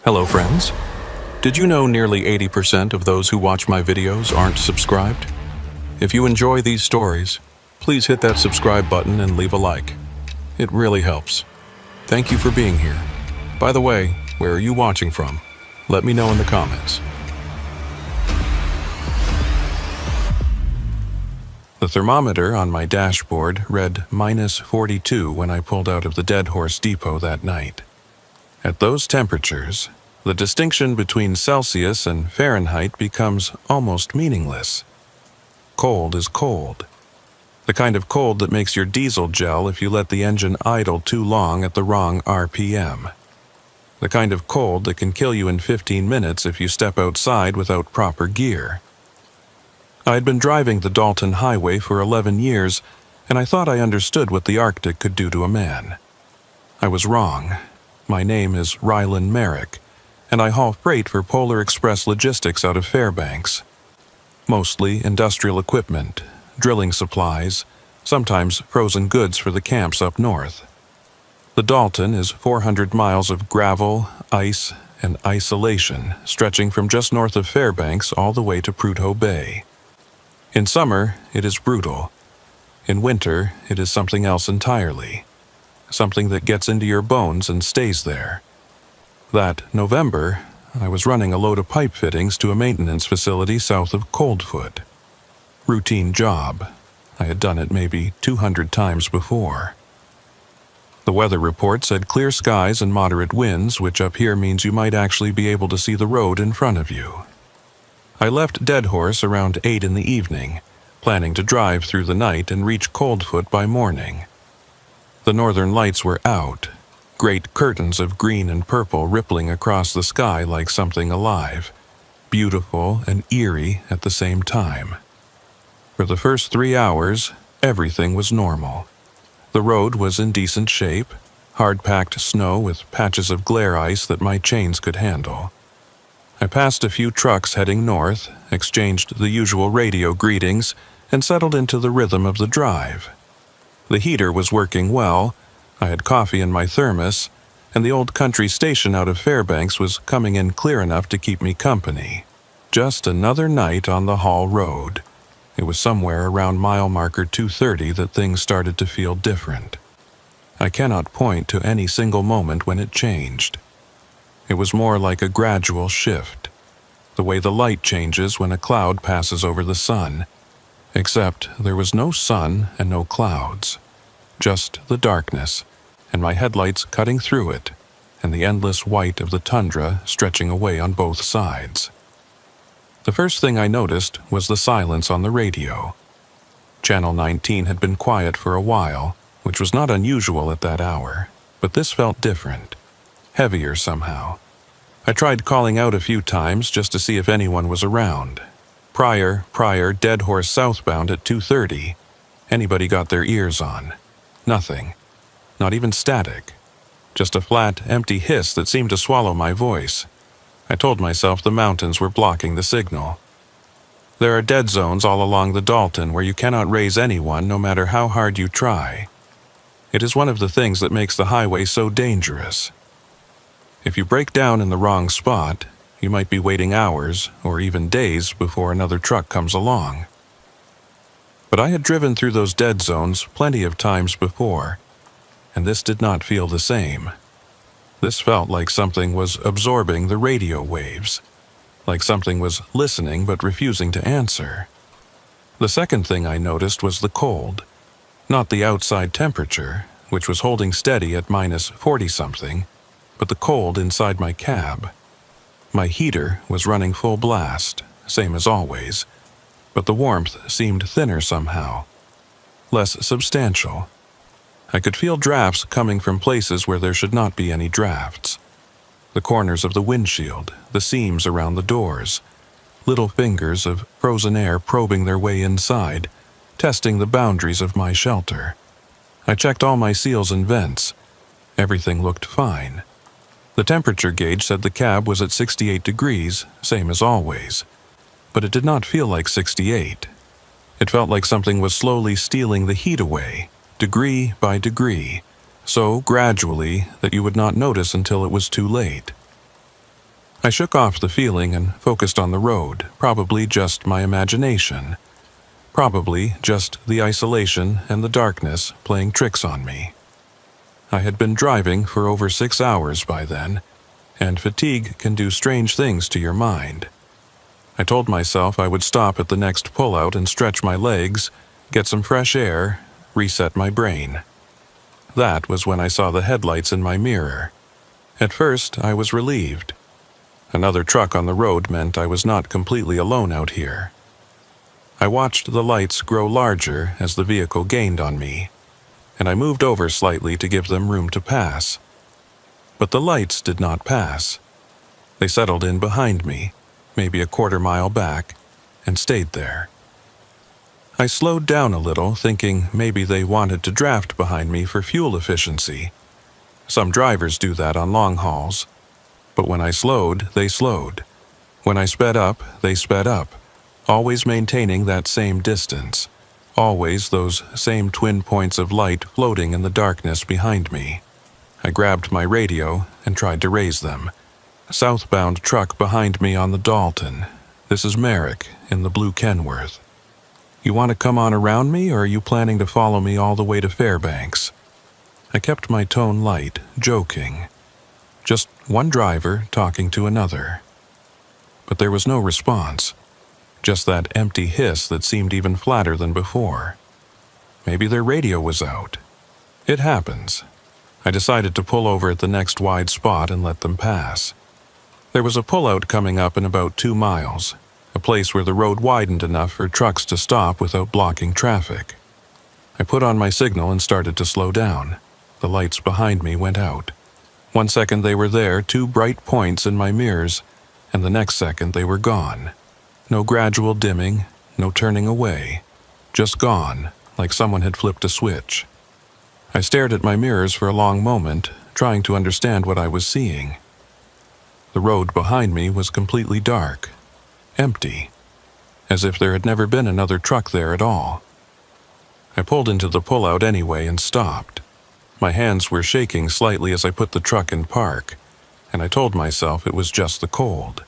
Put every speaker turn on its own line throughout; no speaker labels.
Hello friends. Did you know nearly 80% of those who watch my videos aren't subscribed? If you enjoy these stories, please hit that subscribe button and leave a like. It really helps. Thank you for being here. By the way, where are you watching from? Let me know in the comments. The thermometer on my dashboard read -42 when I pulled out of the Dead Horse Depot that night. At those temperatures, the distinction between Celsius and Fahrenheit becomes almost meaningless. Cold is cold. The kind of cold that makes your diesel gel if you let the engine idle too long at the wrong RPM. The kind of cold that can kill you in 15 minutes if you step outside without proper gear. I'd been driving the Dalton Highway for 11 years, and I thought I understood what the Arctic could do to a man. I was wrong. My name is Rylan Merrick, and I haul freight for Polar Express Logistics out of Fairbanks. Mostly industrial equipment, drilling supplies, sometimes frozen goods for the camps up north. The Dalton is 400 miles of gravel, ice, and isolation, stretching from just north of Fairbanks all the way to Prudhoe Bay. In summer, it is brutal. In winter, it is something else entirely. Something that gets into your bones and stays there. That November, I was running a load of pipe fittings to a maintenance facility south of Coldfoot. Routine job. I had done it maybe 200 times before. The weather report said clear skies and moderate winds, which up here means you might actually be able to see the road in front of you. I left Dead Horse around 8 in the evening, planning to drive through the night and reach Coldfoot by morning. The northern lights were out, great curtains of green and purple rippling across the sky like something alive, beautiful and eerie at the same time. For the first 3 hours, everything was normal. The road was in decent shape, hard-packed snow with patches of glare ice that my chains could handle. I passed a few trucks heading north, exchanged the usual radio greetings, and settled into the rhythm of the drive. The heater was working well, I had coffee in my thermos, and the old country station out of Fairbanks was coming in clear enough to keep me company. Just another night on the Hall Road. It was somewhere around mile marker 230 that things started to feel different. I cannot point to any single moment when it changed. It was more like a gradual shift, the way the light changes when a cloud passes over the sun, except there was no sun and no clouds, just the darkness, and my headlights cutting through it, and the endless white of the tundra stretching away on both sides. The first thing I noticed was the silence on the radio. Channel 19 had been quiet for a while, which was not unusual at that hour, but this felt different. Heavier somehow. I tried calling out a few times just to see if anyone was around. Prior, Dead Horse southbound at 2:30. Anybody got their ears on? Nothing. Not even static. Just a flat, empty hiss that seemed to swallow my voice. I told myself the mountains were blocking the signal. There are dead zones all along the Dalton where you cannot raise anyone no matter how hard you try. It is one of the things that makes the highway so dangerous. If you break down in the wrong spot, you might be waiting hours or even days before another truck comes along. But I had driven through those dead zones plenty of times before, and this did not feel the same. This felt like something was absorbing the radio waves, like something was listening but refusing to answer. The second thing I noticed was the cold, not the outside temperature, which was holding steady at -40-something, but the cold inside my cab. My heater was running full blast, same as always, but the warmth seemed thinner somehow, less substantial. I could feel drafts coming from places where there should not be any drafts. The corners of the windshield, the seams around the doors, little fingers of frozen air probing their way inside, testing the boundaries of my shelter. I checked all my seals and vents. Everything looked fine. The temperature gauge said the cab was at 68 degrees, same as always. But it did not feel like 68. It felt like something was slowly stealing the heat away, degree by degree, so gradually that you would not notice until it was too late. I shook off the feeling and focused on the road, probably just my imagination. Probably just the isolation and the darkness playing tricks on me. I had been driving for over 6 hours by then, and fatigue can do strange things to your mind. I told myself I would stop at the next pullout and stretch my legs, get some fresh air, reset my brain. That was when I saw the headlights in my mirror. At first, I was relieved. Another truck on the road meant I was not completely alone out here. I watched the lights grow larger as the vehicle gained on me, and I moved over slightly to give them room to pass. But the lights did not pass. They settled in behind me, maybe a quarter mile back, and stayed there. I slowed down a little, thinking maybe they wanted to draft behind me for fuel efficiency. Some drivers do that on long hauls. But when I slowed, they slowed. When I sped up, they sped up, always maintaining that same distance, always those same twin points of light floating in the darkness behind me. I grabbed my radio and tried to raise them. Southbound truck behind me on the Dalton. This is Merrick in the blue Kenworth. You want to come on around me, or are you planning to follow me all the way to Fairbanks? I kept my tone light, joking. Just one driver talking to another. But there was no response. Just that empty hiss that seemed even flatter than before. Maybe their radio was out. It happens. I decided to pull over at the next wide spot and let them pass. There was a pullout coming up in about 2 miles, a place where the road widened enough for trucks to stop without blocking traffic. I put on my signal and started to slow down. The lights behind me went out. 1 second they were there, 2 bright points in my mirrors, and the next second they were gone. No gradual dimming, no turning away. Just gone, like someone had flipped a switch. I stared at my mirrors for a long moment, trying to understand what I was seeing. The road behind me was completely dark, empty, as if there had never been another truck there at all. I pulled into the pullout anyway and stopped. My hands were shaking slightly as I put the truck in park, and I told myself it was just the cold.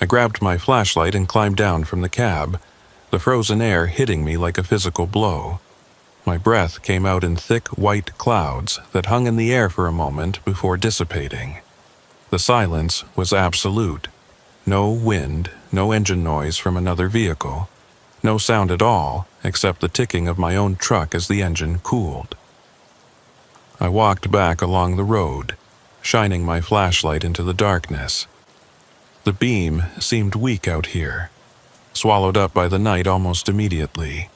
I grabbed my flashlight and climbed down from the cab, the frozen air hitting me like a physical blow. My breath came out in thick white clouds that hung in the air for a moment before dissipating. The silence was absolute. No wind, no engine noise from another vehicle. No sound at all except the ticking of my own truck as the engine cooled. I walked back along the road, shining my flashlight into the darkness. The beam seemed weak out here, swallowed up by the night almost immediately.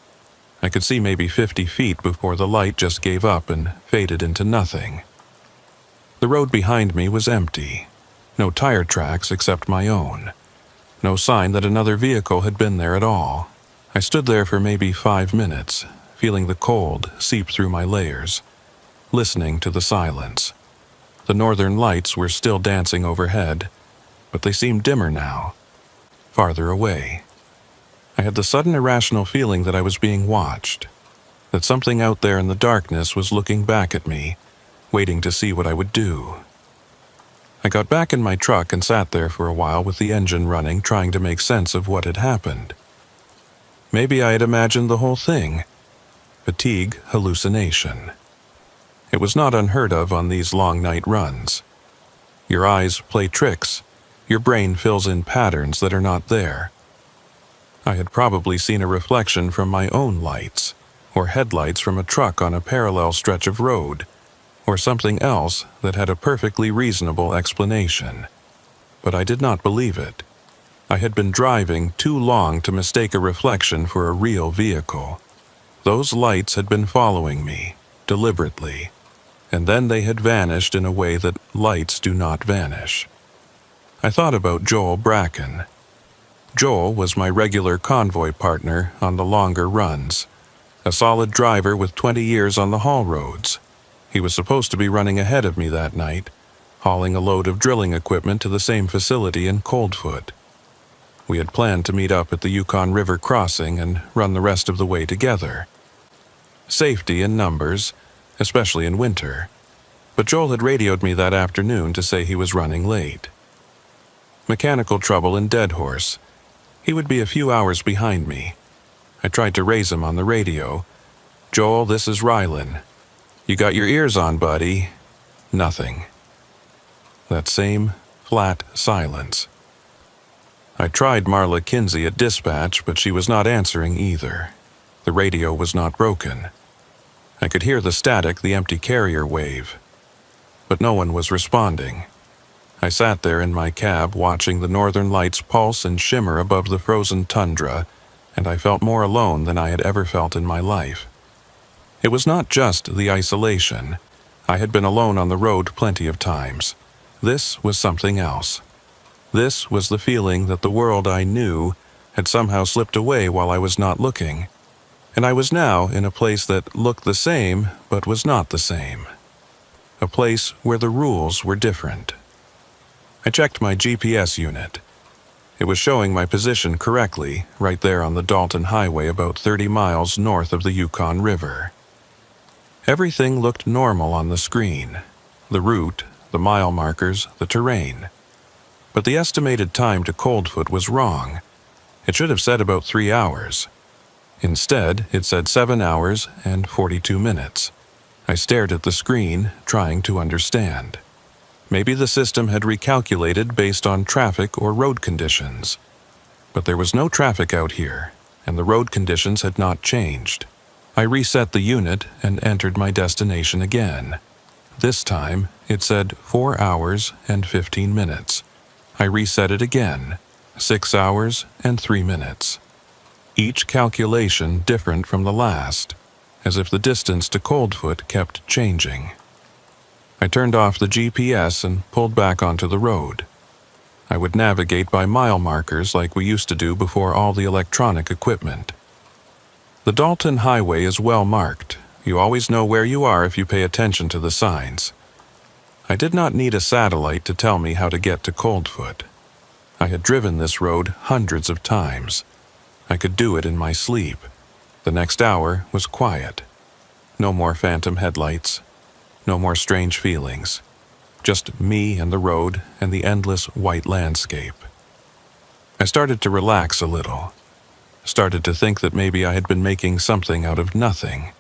I could see maybe 50 feet before the light just gave up and faded into nothing. The road behind me was empty. No tire tracks except my own. No sign that another vehicle had been there at all. I stood there for maybe 5 minutes, feeling the cold seep through my layers, listening to the silence. The northern lights were still dancing overhead, but they seemed dimmer now, farther away. I had the sudden irrational feeling that I was being watched, that something out there in the darkness was looking back at me, waiting to see what I would do. I got back in my truck and sat there for a while with the engine running, trying to make sense of what had happened. Maybe I had imagined the whole thing. Fatigue hallucination. It was not unheard of on these long night runs. Your eyes play tricks. Your brain fills in patterns that are not there. I had probably seen a reflection from my own lights, or headlights from a truck on a parallel stretch of road, or something else that had a perfectly reasonable explanation. But I did not believe it. I had been driving too long to mistake a reflection for a real vehicle. Those lights had been following me, deliberately, and then they had vanished in a way that lights do not vanish. I thought about Joel Bracken. Joel was my regular convoy partner on the longer runs, a solid driver with 20 years on the haul roads. He was supposed to be running ahead of me that night, hauling a load of drilling equipment to the same facility in Coldfoot. We had planned to meet up at the Yukon River crossing and run the rest of the way together. Safety in numbers, especially in winter. But Joel had radioed me that afternoon to say he was running late. Mechanical trouble in Dead Horse. He would be a few hours behind me. I tried to raise him on the radio. "Joel, this is Rylan. You got your ears on, buddy?" Nothing. That same flat silence. I tried Marla Kinsey at dispatch, but she was not answering either. The radio was not broken. I could hear the static the empty carrier wave. But no one was responding. I sat there in my cab watching the northern lights pulse and shimmer above the frozen tundra, and I felt more alone than I had ever felt in my life. It was not just the isolation. I had been alone on the road plenty of times. This was something else. This was the feeling that the world I knew had somehow slipped away while I was not looking, and I was now in a place that looked the same but was not the same. A place where the rules were different. I checked my GPS unit. It was showing my position correctly, right there on the Dalton Highway about 30 miles north of the Yukon River. Everything looked normal on the screen. The route, the mile markers, the terrain. But the estimated time to Coldfoot was wrong. It should have said about 3 hours. Instead, it said 7 hours and 42 minutes. I stared at the screen, trying to understand. Maybe the system had recalculated based on traffic or road conditions. But there was no traffic out here, and the road conditions had not changed. I reset the unit and entered my destination again. This time, it said 4 hours and 15 minutes. I reset it again, 6 hours and 3 minutes. Each calculation different from the last, as if the distance to Coldfoot kept changing. I turned off the GPS and pulled back onto the road. I would navigate by mile markers like we used to do before all the electronic equipment. The Dalton Highway is well marked. You always know where you are if you pay attention to the signs. I did not need a satellite to tell me how to get to Coldfoot. I had driven this road hundreds of times. I could do it in my sleep. The next hour was quiet. No more phantom headlights. No more strange feelings. Just me and the road and the endless white landscape. I started to relax a little. Started to think that maybe I had been making something out of nothing.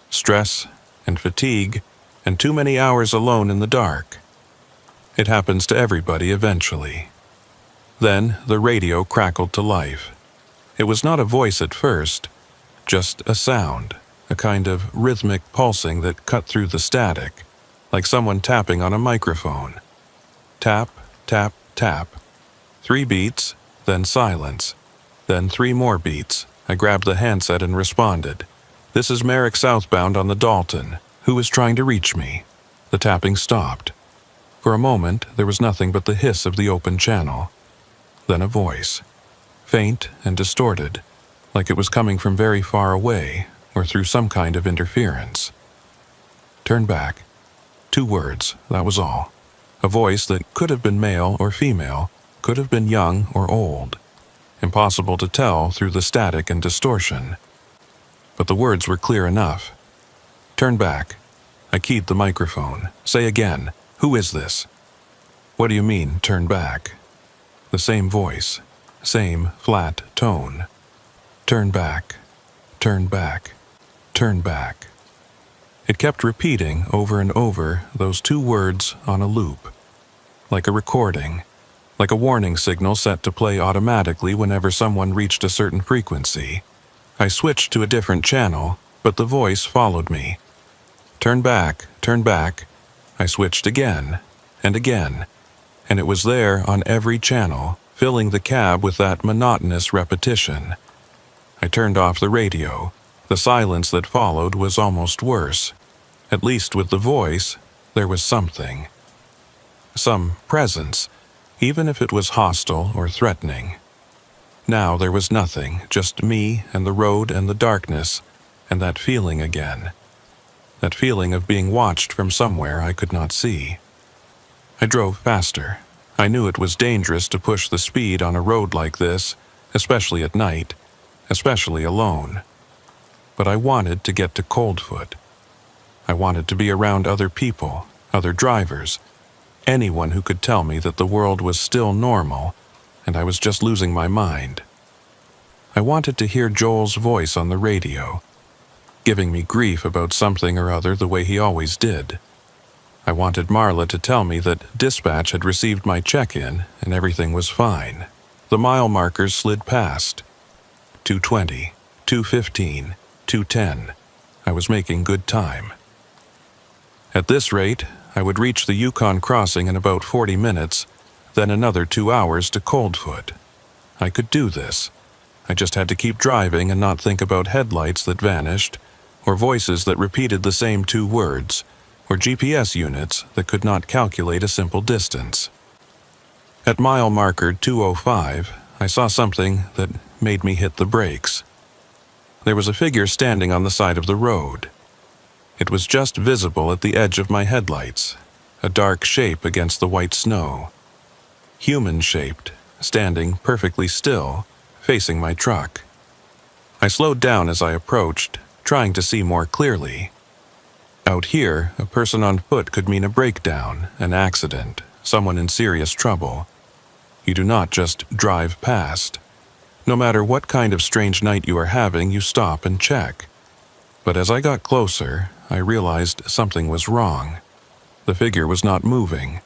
Stress and fatigue and too many hours alone in the dark. It happens to everybody eventually. Then the radio crackled to life. It was not a voice at first, just a sound. A kind of rhythmic pulsing that cut through the static, like someone tapping on a microphone. Tap, tap, tap. 3 beats, then silence. Then 3 more beats. I grabbed the handset and responded. "This is Merrick southbound on the Dalton. Who is trying to reach me?" The tapping stopped. For a moment, there was nothing but the hiss of the open channel. Then a voice. Faint and distorted, like it was coming from very far away, or through some kind of interference. "Turn back." 2 words, that was all. A voice that could have been male or female, could have been young or old. Impossible to tell through the static and distortion. But the words were clear enough. "Turn back." I keyed the microphone. "Say again, who is this?" "What do you mean, turn back?" The same voice, same flat tone. "Turn back, turn back. Turn back." It kept repeating over and over those 2 words on a loop. Like a recording, like a warning signal set to play automatically whenever someone reached a certain frequency. I switched to a different channel, but the voice followed me. "Turn back, turn back." I switched again, and it was there on every channel, filling the cab with that monotonous repetition. I turned off the radio. The silence that followed was almost worse. At least with the voice, there was something. Some presence, even if it was hostile or threatening. Now there was nothing, just me and the road and the darkness, and that feeling again. That feeling of being watched from somewhere I could not see. I drove faster. I knew it was dangerous to push the speed on a road like this, especially at night, especially alone. But I wanted to get to Coldfoot. I wanted to be around other people, other drivers, anyone who could tell me that the world was still normal and I was just losing my mind. I wanted to hear Joel's voice on the radio, giving me grief about something or other the way he always did. I wanted Marla to tell me that dispatch had received my check-in and everything was fine. The mile markers slid past. 2:20, 2:15, 2:10. I was making good time. At this rate, I would reach the Yukon crossing in about 40 minutes, then another 2 hours to Coldfoot. I could do this. I just had to keep driving and not think about headlights that vanished, or voices that repeated the same 2 words, or GPS units that could not calculate a simple distance. At mile marker 2:05, I saw something that made me hit the brakes. There was a figure standing on the side of the road. It was just visible at the edge of my headlights, a dark shape against the white snow. Human-shaped, standing perfectly still, facing my truck. I slowed down as I approached, trying to see more clearly. Out here, a person on foot could mean a breakdown, an accident, someone in serious trouble. You do not just drive past. No matter what kind of strange night you are having, you stop and check. But as I got closer, I realized something was wrong. The figure was not moving,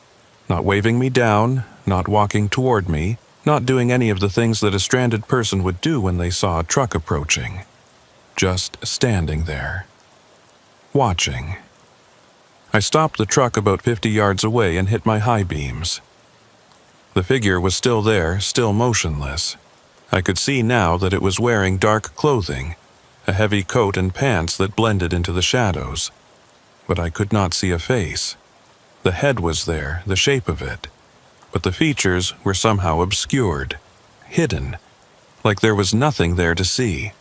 not waving me down, not walking toward me, not doing any of the things that a stranded person would do when they saw a truck approaching. Just standing there. Watching. I stopped the truck about 50 yards away and hit my high beams. The figure was still there, still motionless. I could see now that it was wearing dark clothing, a heavy coat and pants that blended into the shadows. But I could not see a face. The head was there, the shape of it, but the features were somehow obscured, hidden, like there was nothing there to see.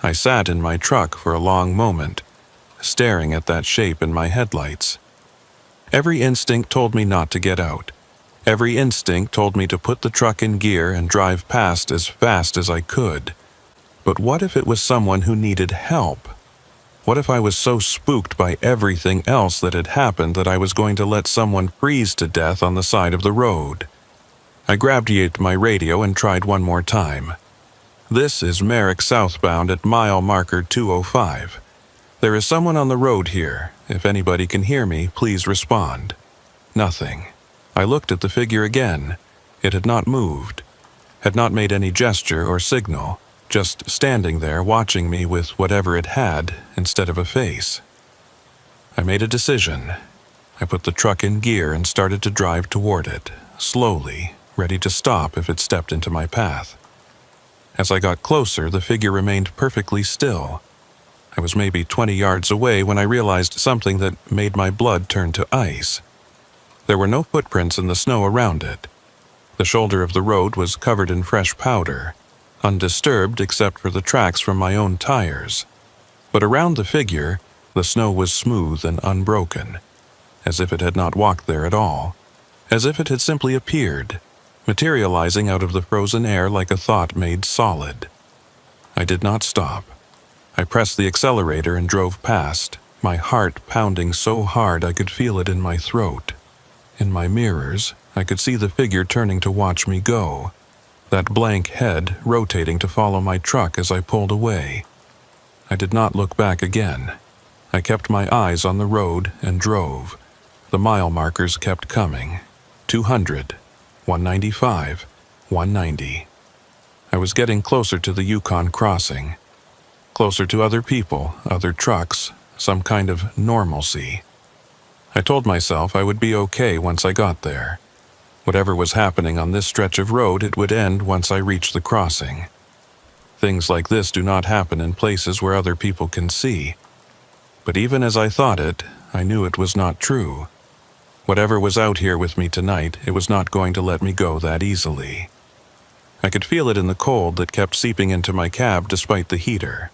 I sat in my truck for a long moment, staring at that shape in my headlights. Every instinct told me not to get out. Every instinct told me to put the truck in gear and drive past as fast as I could. But what if it was someone who needed help? What if I was so spooked by everything else that had happened that I was going to let someone freeze to death on the side of the road? I grabbed my radio and tried one more time. This is Merrick southbound at mile marker 2:05. There is someone on the road here. If anybody can hear me, please respond. Nothing. I looked at the figure again. It had not moved, had not made any gesture or signal, just standing there watching me with whatever it had instead of a face. I made a decision. I put the truck in gear and started to drive toward it, slowly, ready to stop if it stepped into my path. As I got closer, the figure remained perfectly still. I was maybe 20 yards away when I realized something that made my blood turn to ice. There were no footprints in the snow around it. The shoulder of the road was covered in fresh powder, undisturbed except for the tracks from my own tires. But around the figure, the snow was smooth and unbroken, as if it had not walked there at all, as if it had simply appeared, materializing out of the frozen air like a thought made solid. I did not stop. I pressed the accelerator and drove past, my heart pounding so hard I could feel it in my throat. In my mirrors, I could see the figure turning to watch me go, that blank head rotating to follow my truck as I pulled away. I did not look back again. I kept my eyes on the road and drove. The mile markers kept coming. 200, 195, 190. I was getting closer to the Yukon crossing, closer to other people, other trucks, some kind of normalcy. I told myself I would be okay once I got there. Whatever was happening on this stretch of road, it would end once I reached the crossing. Things like this do not happen in places where other people can see. But even as I thought it, I knew it was not true. Whatever was out here with me tonight, it was not going to let me go that easily. I could feel it in the cold that kept seeping into my cab despite the heater.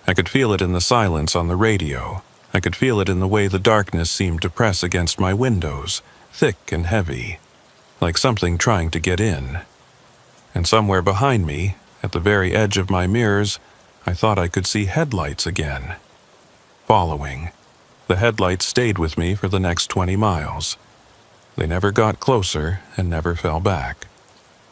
I could feel it in the silence on the radio. I could feel it in the way the darkness seemed to press against my windows, thick and heavy, like something trying to get in. And somewhere behind me, at the very edge of my mirrors, I thought I could see headlights again. Following. The headlights stayed with me for the next 20 miles. They never got closer and never fell back.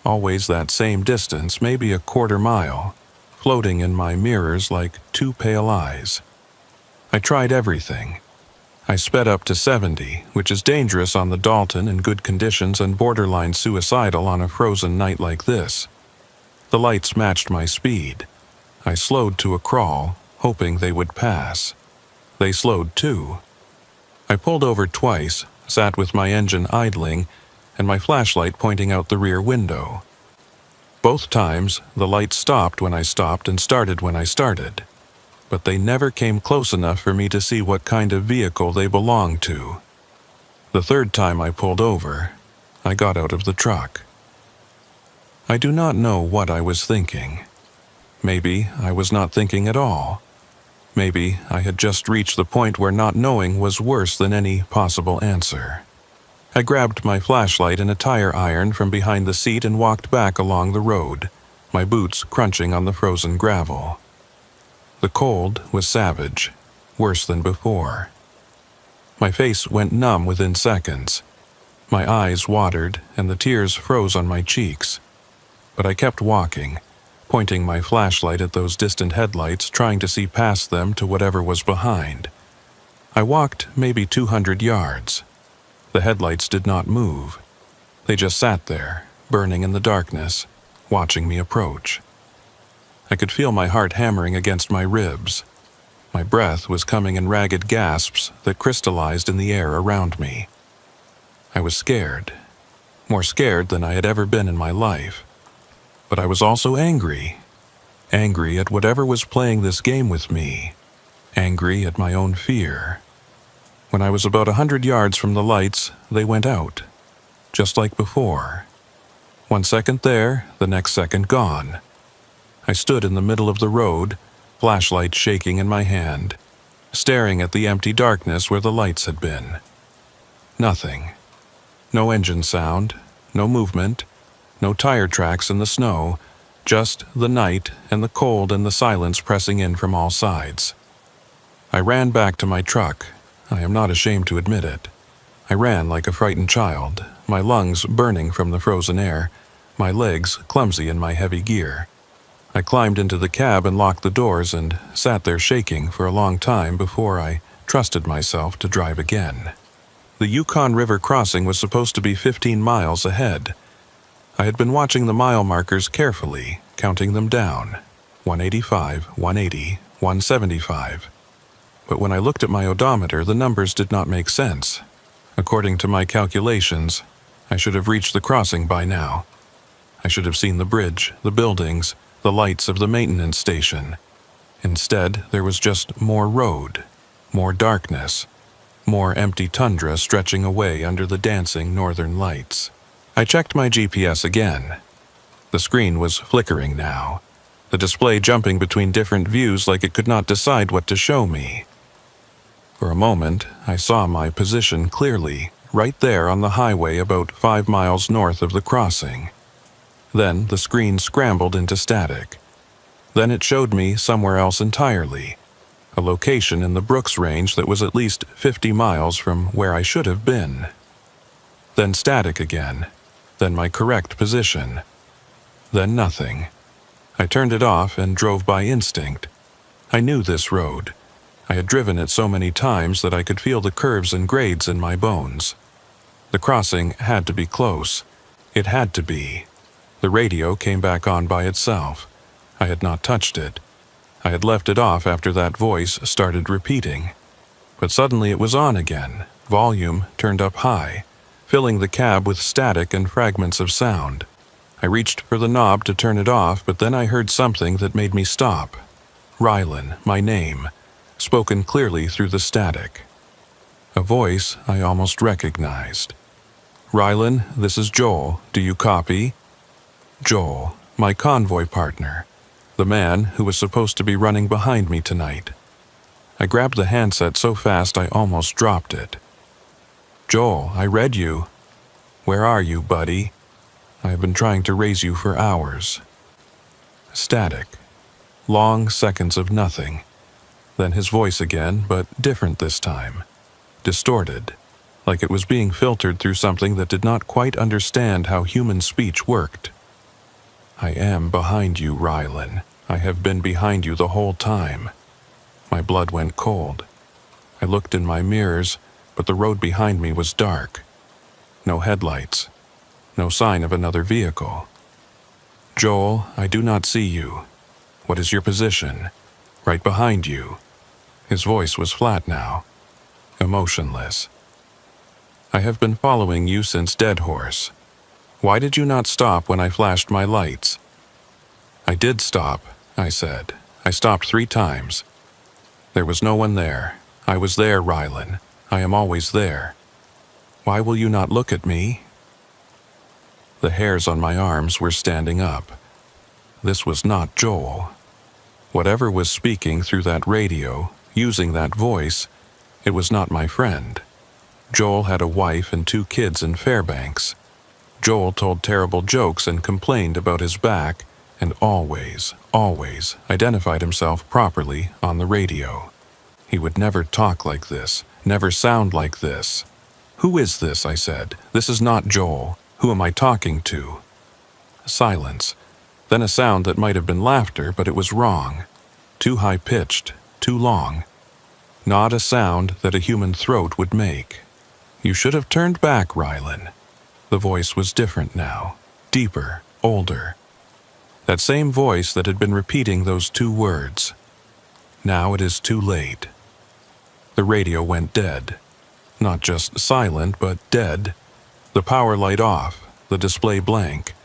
Always that same distance, maybe a quarter mile, floating in my mirrors like two pale eyes. I tried everything. I sped up to 70, which is dangerous on the Dalton in good conditions and borderline suicidal on a frozen night like this. The lights matched my speed. I slowed to a crawl, hoping they would pass. They slowed too. I pulled over twice, sat with my engine idling, and my flashlight pointing out the rear window. Both times, the lights stopped when I stopped and started when I started, but they never came close enough for me to see what kind of vehicle they belonged to. The third time I pulled over, I got out of the truck. I do not know what I was thinking. Maybe I was not thinking at all. Maybe I had just reached the point where not knowing was worse than any possible answer. I grabbed my flashlight and a tire iron from behind the seat and walked back along the road, my boots crunching on the frozen gravel. The cold was savage, worse than before. My face went numb within seconds. My eyes watered and the tears froze on my cheeks. But I kept walking, pointing my flashlight at those distant headlights, trying to see past them to whatever was behind. I walked maybe 200 yards. The headlights did not move. They just sat there, burning in the darkness, watching me approach. I could feel my heart hammering against my ribs. My breath was coming in ragged gasps that crystallized in the air around me. I was scared, more scared than I had ever been in my life. But I was also angry. Angry at whatever was playing this game with me. Angry at my own fear. When I was about 100 yards from the lights, they went out, just like before. 1 second there, the next second gone. I stood in the middle of the road, flashlight shaking in my hand, staring at the empty darkness where the lights had been. Nothing. No engine sound, no movement, no tire tracks in the snow, just the night and the cold and the silence pressing in from all sides. I ran back to my truck. I am not ashamed to admit it. I ran like a frightened child, my lungs burning from the frozen air, my legs clumsy in my heavy gear. I climbed into the cab and locked the doors and sat there shaking for a long time before I trusted myself to drive again. The Yukon River crossing was supposed to be 15 miles ahead. I had been watching the mile markers carefully, counting them down. 185, 180, 175. But when I looked at my odometer, the numbers did not make sense. According to my calculations, I should have reached the crossing by now. I should have seen the bridge, the buildings, the lights of the maintenance station. Instead, there was just more road, more darkness, more empty tundra stretching away under the dancing northern lights. I checked my GPS again. The screen was flickering now, the display jumping between different views like it could not decide what to show me. For a moment, I saw my position clearly, right there on the highway about 5 miles north of the crossing. Then the screen scrambled into static. Then it showed me somewhere else entirely, a location in the Brooks Range that was at least 50 miles from where I should have been. Then static again, then my correct position. Then nothing. I turned it off and drove by instinct. I knew this road. I had driven it so many times that I could feel the curves and grades in my bones. The crossing had to be close. It had to be. The radio came back on by itself. I had not touched it. I had left it off after that voice started repeating. But suddenly it was on again, volume turned up high, filling the cab with static and fragments of sound. I reached for the knob to turn it off, but then I heard something that made me stop. Rylan, my name, spoken clearly through the static. A voice I almost recognized. Rylan, this is Joel. Do you copy? Joel, my convoy partner, the man who was supposed to be running behind me tonight. I grabbed the handset so fast I almost dropped it. Joel, I read you. Where are you, buddy? I have been trying to raise you for hours. Static. Long seconds of nothing. Then his voice again, but different this time. Distorted. like it was being filtered through something that did not quite understand how human speech worked. "I am behind you, Rylan. I have been behind you the whole time." My blood went cold. I looked in my mirrors, but the road behind me was dark. No headlights. No sign of another vehicle. "Joel, I do not see you. What is your position?" "Right behind you." His voice was flat now, emotionless. "I have been following you since Dead Horse. Why did you not stop when I flashed my lights?" "I did stop," I said. "I stopped 3 times. There was no one there. I was there, Rylan. I am always there. Why will you not look at me?" The hairs on my arms were standing up. This was not Joel. Whatever was speaking through that radio, using that voice, it was not my friend. Joel had a wife and 2 kids in Fairbanks. Joel told terrible jokes and complained about his back, and always identified himself properly on the radio. He would never talk like this, never sound like this. "Who is this?" I said. "This is not Joel. Who am I talking to?" Silence. Then a sound that might have been laughter, but it was wrong. Too high-pitched, too long. Not a sound that a human throat would make. "You should have turned back, Rylan." The voice was different now, deeper, older. That same voice that had been repeating those 2 words. "Now it is too late." The radio went dead. Not just silent, but dead. The power light off, the display blank.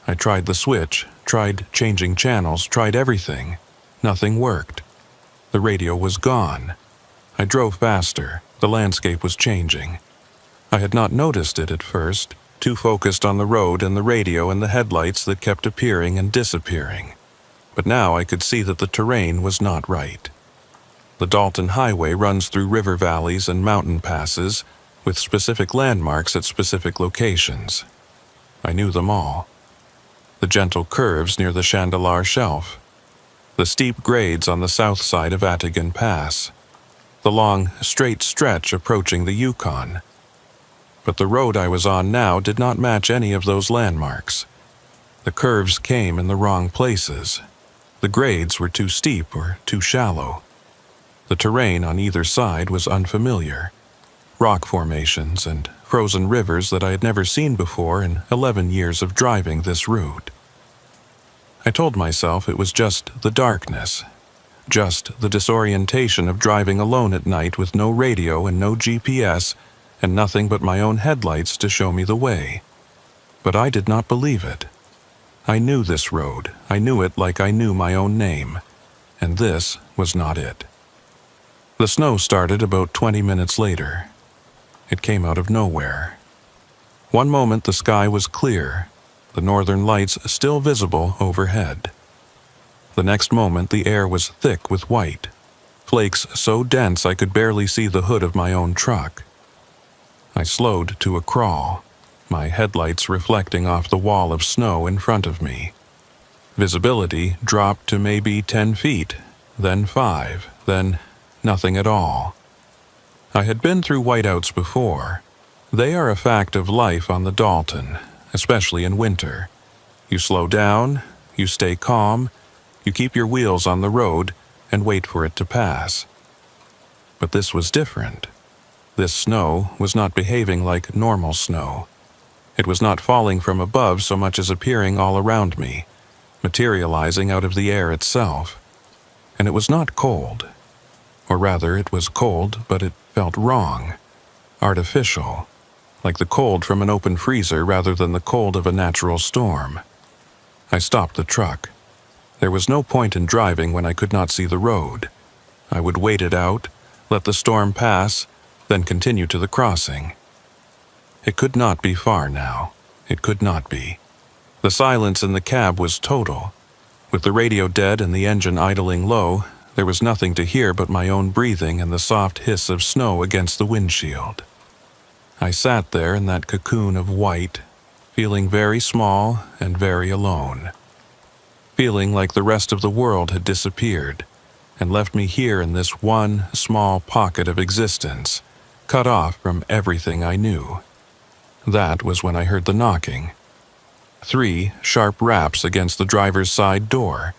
I tried the switch, tried changing channels, tried everything. Nothing worked. The radio was gone. I drove faster. The landscape was changing. I had not noticed it at first, too focused on the road and the radio and the headlights that kept appearing and disappearing. But now I could see that the terrain was not right. The Dalton Highway runs through river valleys and mountain passes, with specific landmarks at specific locations. I knew them all. The gentle curves near the Chandelar Shelf. The steep grades on the south side of Atigan Pass. The long, straight stretch approaching the Yukon. But the road I was on now did not match any of those landmarks. The curves came in the wrong places. The grades were too steep or too shallow. The terrain on either side was unfamiliar. Rock formations and frozen rivers that I had never seen before in 11 years of driving this route. I told myself it was just the darkness, just the disorientation of driving alone at night with no radio and no GPS and nothing but my own headlights to show me the way. But I did not believe it. I knew this road. I knew it like I knew my own name. And this was not it. The snow started about 20 minutes later. It came out of nowhere. One moment the sky was clear, the northern lights still visible overhead. The next moment the air was thick with white, flakes so dense I could barely see the hood of my own truck. I slowed to a crawl, my headlights reflecting off the wall of snow in front of me. Visibility dropped to maybe 10 feet, then 5, then nothing at all. I had been through whiteouts before. They are a fact of life on the Dalton, especially in winter. You slow down, you stay calm, you keep your wheels on the road and wait for it to pass. But this was different. This snow was not behaving like normal snow. It was not falling from above so much as appearing all around me, materializing out of the air itself. And it was not cold. Or rather, it was cold, but it felt wrong, artificial, like the cold from an open freezer rather than the cold of a natural storm. I stopped the truck. There was no point in driving when I could not see the road. I would wait it out, let the storm pass, then continue to the crossing. It could not be far now. It could not be. The silence in the cab was total. With the radio dead and the engine idling low, there was nothing to hear but my own breathing and the soft hiss of snow against the windshield. I sat there in that cocoon of white, feeling very small and very alone. Feeling like the rest of the world had disappeared and left me here in this one small pocket of existence, cut off from everything I knew. That was when I heard the knocking. 3 sharp raps against the driver's side door,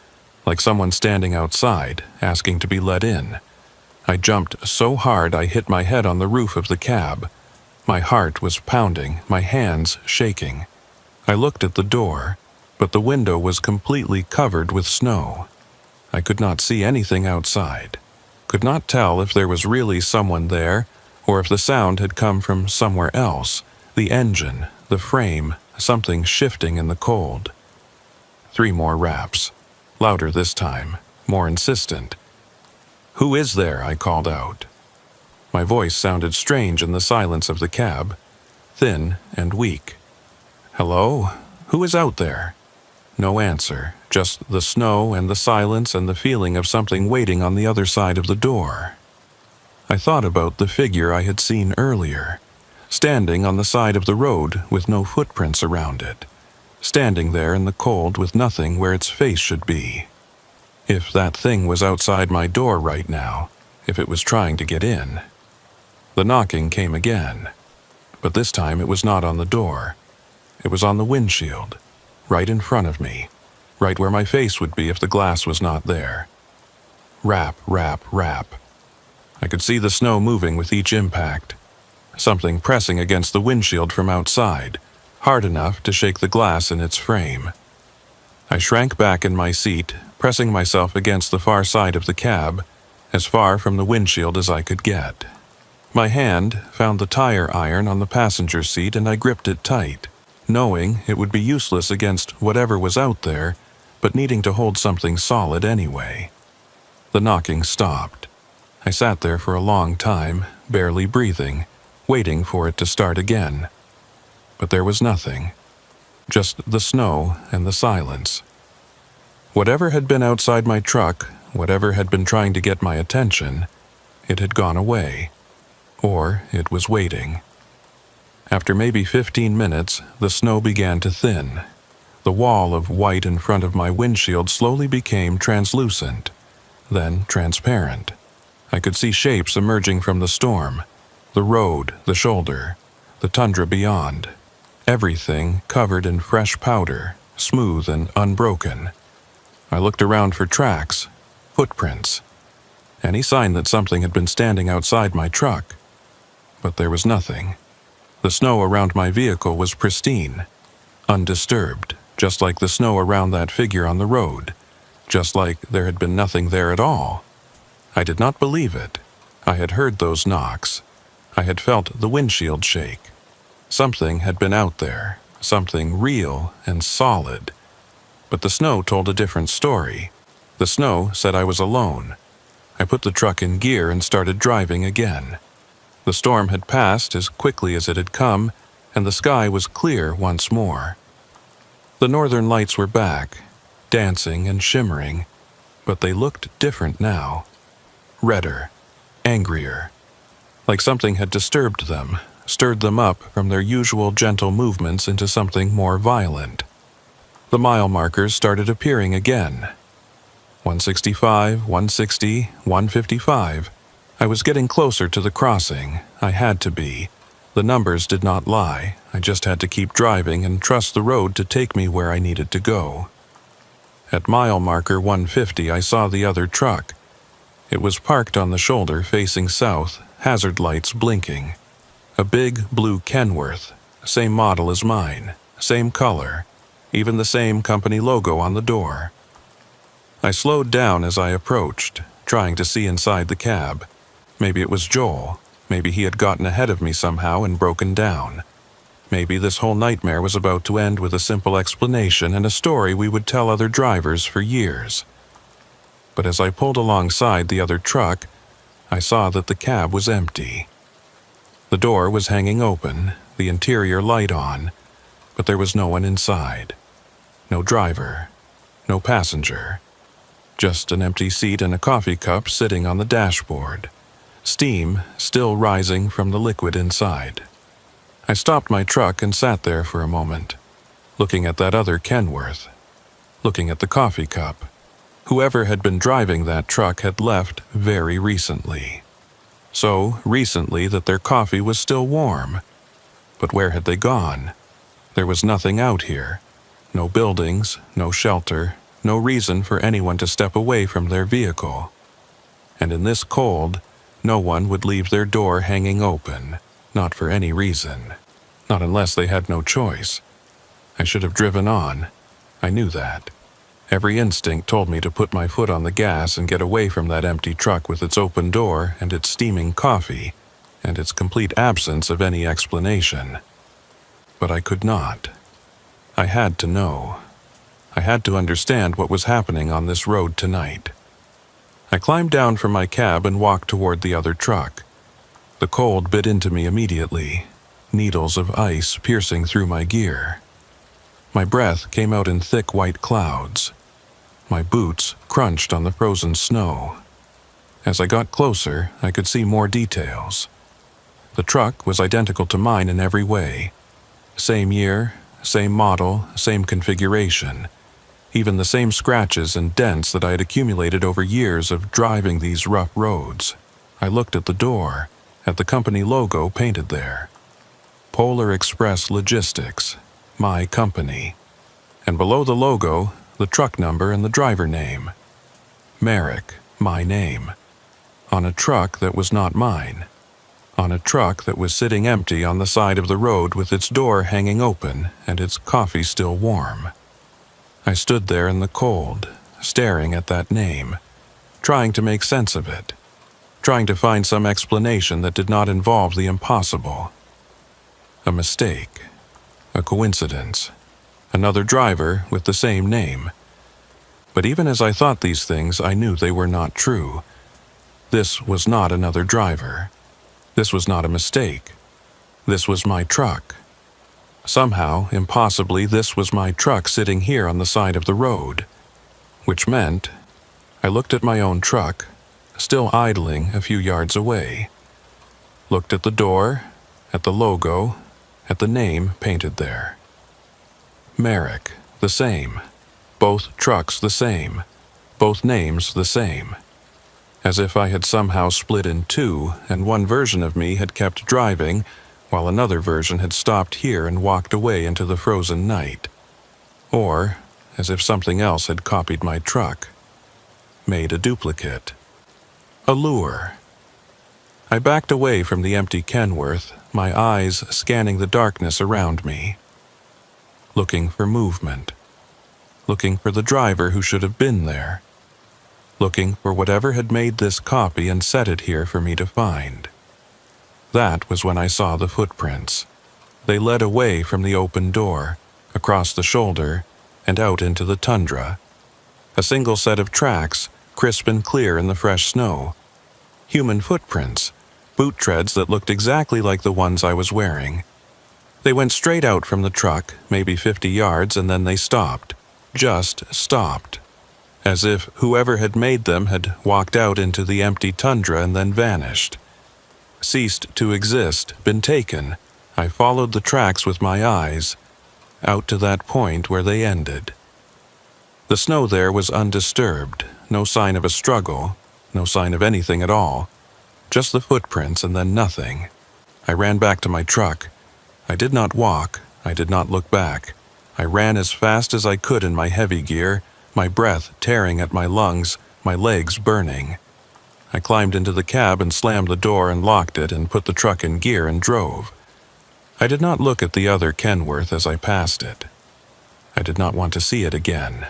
like someone standing outside, asking to be let in. I jumped so hard I hit my head on the roof of the cab. My heart was pounding, my hands shaking. I looked at the door, but the window was completely covered with snow. I could not see anything outside, could not tell if there was really someone there, or if the sound had come from somewhere else, the engine, the frame, something shifting in the cold. 3 more raps, louder this time, more insistent. "Who is there?" I called out. My voice sounded strange in the silence of the cab, thin and weak. "Hello? Who is out there?" No answer, just the snow and the silence and the feeling of something waiting on the other side of the door. I thought about the figure I had seen earlier, standing on the side of the road with no footprints around it, standing there in the cold with nothing where its face should be. If that thing was outside my door right now, if it was trying to get in. The knocking came again, but this time it was not on the door. It was on the windshield, right in front of me, right where my face would be if the glass was not there. Rap, rap, rap. I could see the snow moving with each impact, something pressing against the windshield from outside, hard enough to shake the glass in its frame. I shrank back in my seat, pressing myself against the far side of the cab, as far from the windshield as I could get. My hand found the tire iron on the passenger seat and I gripped it tight, knowing it would be useless against whatever was out there, but needing to hold something solid anyway. The knocking stopped. I sat there for a long time, barely breathing, waiting for it to start again. But there was nothing. Just the snow and the silence. Whatever had been outside my truck, whatever had been trying to get my attention, it had gone away. Or it was waiting. After maybe 15 minutes, the snow began to thin. The wall of white in front of my windshield slowly became translucent, then transparent. I could see shapes emerging from the storm, the road, the shoulder, the tundra beyond. Everything covered in fresh powder, smooth and unbroken. I looked around for tracks, footprints, any sign that something had been standing outside my truck. But there was nothing. The snow around my vehicle was pristine, undisturbed, just like the snow around that figure on the road, just like there had been nothing there at all. I did not believe it. I had heard those knocks. I had felt the windshield shake. Something had been out there, something real and solid. But the snow told a different story. The snow said I was alone. I put the truck in gear and started driving again. The storm had passed as quickly as it had come, and the sky was clear once more. The northern lights were back, dancing and shimmering, but they looked different now. Redder, angrier, like something had disturbed them, stirred them up from their usual gentle movements into something more violent. The mile markers started appearing again. 165, 160, 155. I was getting closer to the crossing. I had to be. The numbers did not lie. I just had to keep driving and trust the road to take me where I needed to go. At mile marker 150, I saw the other truck. It was parked on the shoulder facing south, hazard lights blinking. A big blue Kenworth, same model as mine, same color, even the same company logo on the door. I slowed down as I approached, trying to see inside the cab. Maybe it was Joel. Maybe he had gotten ahead of me somehow and broken down. Maybe this whole nightmare was about to end with a simple explanation and a story we would tell other drivers for years. But as I pulled alongside the other truck, I saw that the cab was empty. The door was hanging open, the interior light on, but there was no one inside. No driver, no passenger. Just an empty seat and a coffee cup sitting on the dashboard. Steam still rising from the liquid inside. I stopped my truck and sat there for a moment, looking at that other Kenworth, looking at the coffee cup. Whoever had been driving that truck had left very recently. So recently that their coffee was still warm. But where had they gone? There was nothing out here. No buildings, no shelter, no reason for anyone to step away from their vehicle. And in this cold, no one would leave their door hanging open, not for any reason. Not unless they had no choice. I should have driven on. I knew that. Every instinct told me to put my foot on the gas and get away from that empty truck with its open door and its steaming coffee, and its complete absence of any explanation. But I could not. I had to know. I had to understand what was happening on this road tonight. I climbed down from my cab and walked toward the other truck. The cold bit into me immediately, needles of ice piercing through my gear. My breath came out in thick white clouds. My boots crunched on the frozen snow. As I got closer, I could see more details. The truck was identical to mine in every way. Same year, same model, same configuration. Even the same scratches and dents that I had accumulated over years of driving these rough roads. I looked at the door, at the company logo painted there. Polar Express Logistics, my company. And below the logo, the truck number and the driver name. Merrick, my name. On a truck that was not mine. On a truck that was sitting empty on the side of the road with its door hanging open and its coffee still warm. I stood there in the cold, staring at that name, trying to make sense of it, trying to find some explanation that did not involve the impossible. A mistake, a coincidence, another driver with the same name. But even as I thought these things, I knew they were not true. This was not another driver. This was not a mistake. This was my truck. Somehow, impossibly, this was my truck sitting here on the side of the road. Which meant, I looked at my own truck, still idling a few yards away. Looked at the door, at the logo, at the name painted there. Merrick, the same. Both trucks the same. Both names the same. As if I had somehow split in two, and one version of me had kept driving, while another version had stopped here and walked away into the frozen night. Or, as if something else had copied my truck. Made a duplicate. A lure. I backed away from the empty Kenworth, my eyes scanning the darkness around me. Looking for movement. Looking for the driver who should have been there. Looking for whatever had made this copy and set it here for me to find. That was when I saw the footprints. They led away from the open door, across the shoulder, and out into the tundra. A single set of tracks, crisp and clear in the fresh snow. Human footprints, boot treads that looked exactly like the ones I was wearing. They went straight out from the truck, maybe 50 yards, and then they stopped. Just stopped. As if whoever had made them had walked out into the empty tundra and then vanished. Ceased to exist, been taken. I followed the tracks with my eyes, out to that point where they ended. The snow there was undisturbed, no sign of a struggle, no sign of anything at all. Just the footprints and then nothing. I ran back to my truck. I did not walk, I did not look back. I ran as fast as I could in my heavy gear, my breath tearing at my lungs, my legs burning. I climbed into the cab and slammed the door and locked it and put the truck in gear and drove. I did not look at the other Kenworth as I passed it. I did not want to see it again.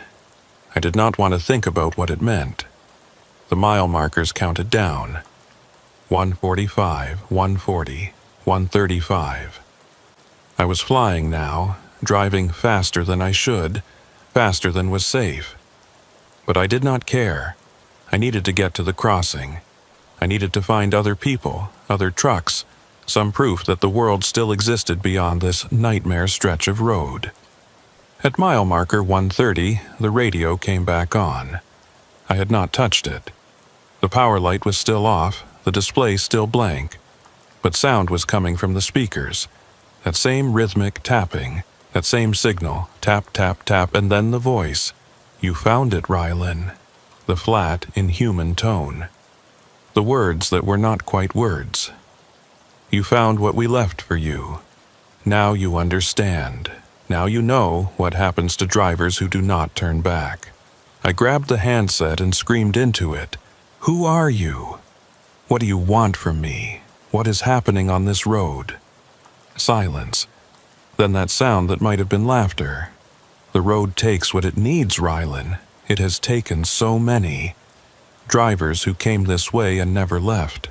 I did not want to think about what it meant. The mile markers counted down. 145, 140, 135. I was flying now, driving faster than I should, faster than was safe. But I did not care. I needed to get to the crossing. I needed to find other people, other trucks, some proof that the world still existed beyond this nightmare stretch of road. At mile marker 130, the radio came back on. I had not touched it. The power light was still off, the display still blank, but sound was coming from the speakers. That same rhythmic tapping, that same signal, tap, tap, tap, and then the voice. "You found it, Rylan." The flat, inhuman tone. the words that were not quite words. You found what we left for you. Now you understand. Now you know what happens to drivers who do not turn back. I grabbed the handset and screamed into it. Who are you? What do you want from me? What is happening on this road? Silence. Then that sound that might have been laughter. The road takes what it needs, Rylan. It has taken so many. Drivers who came this way and never left.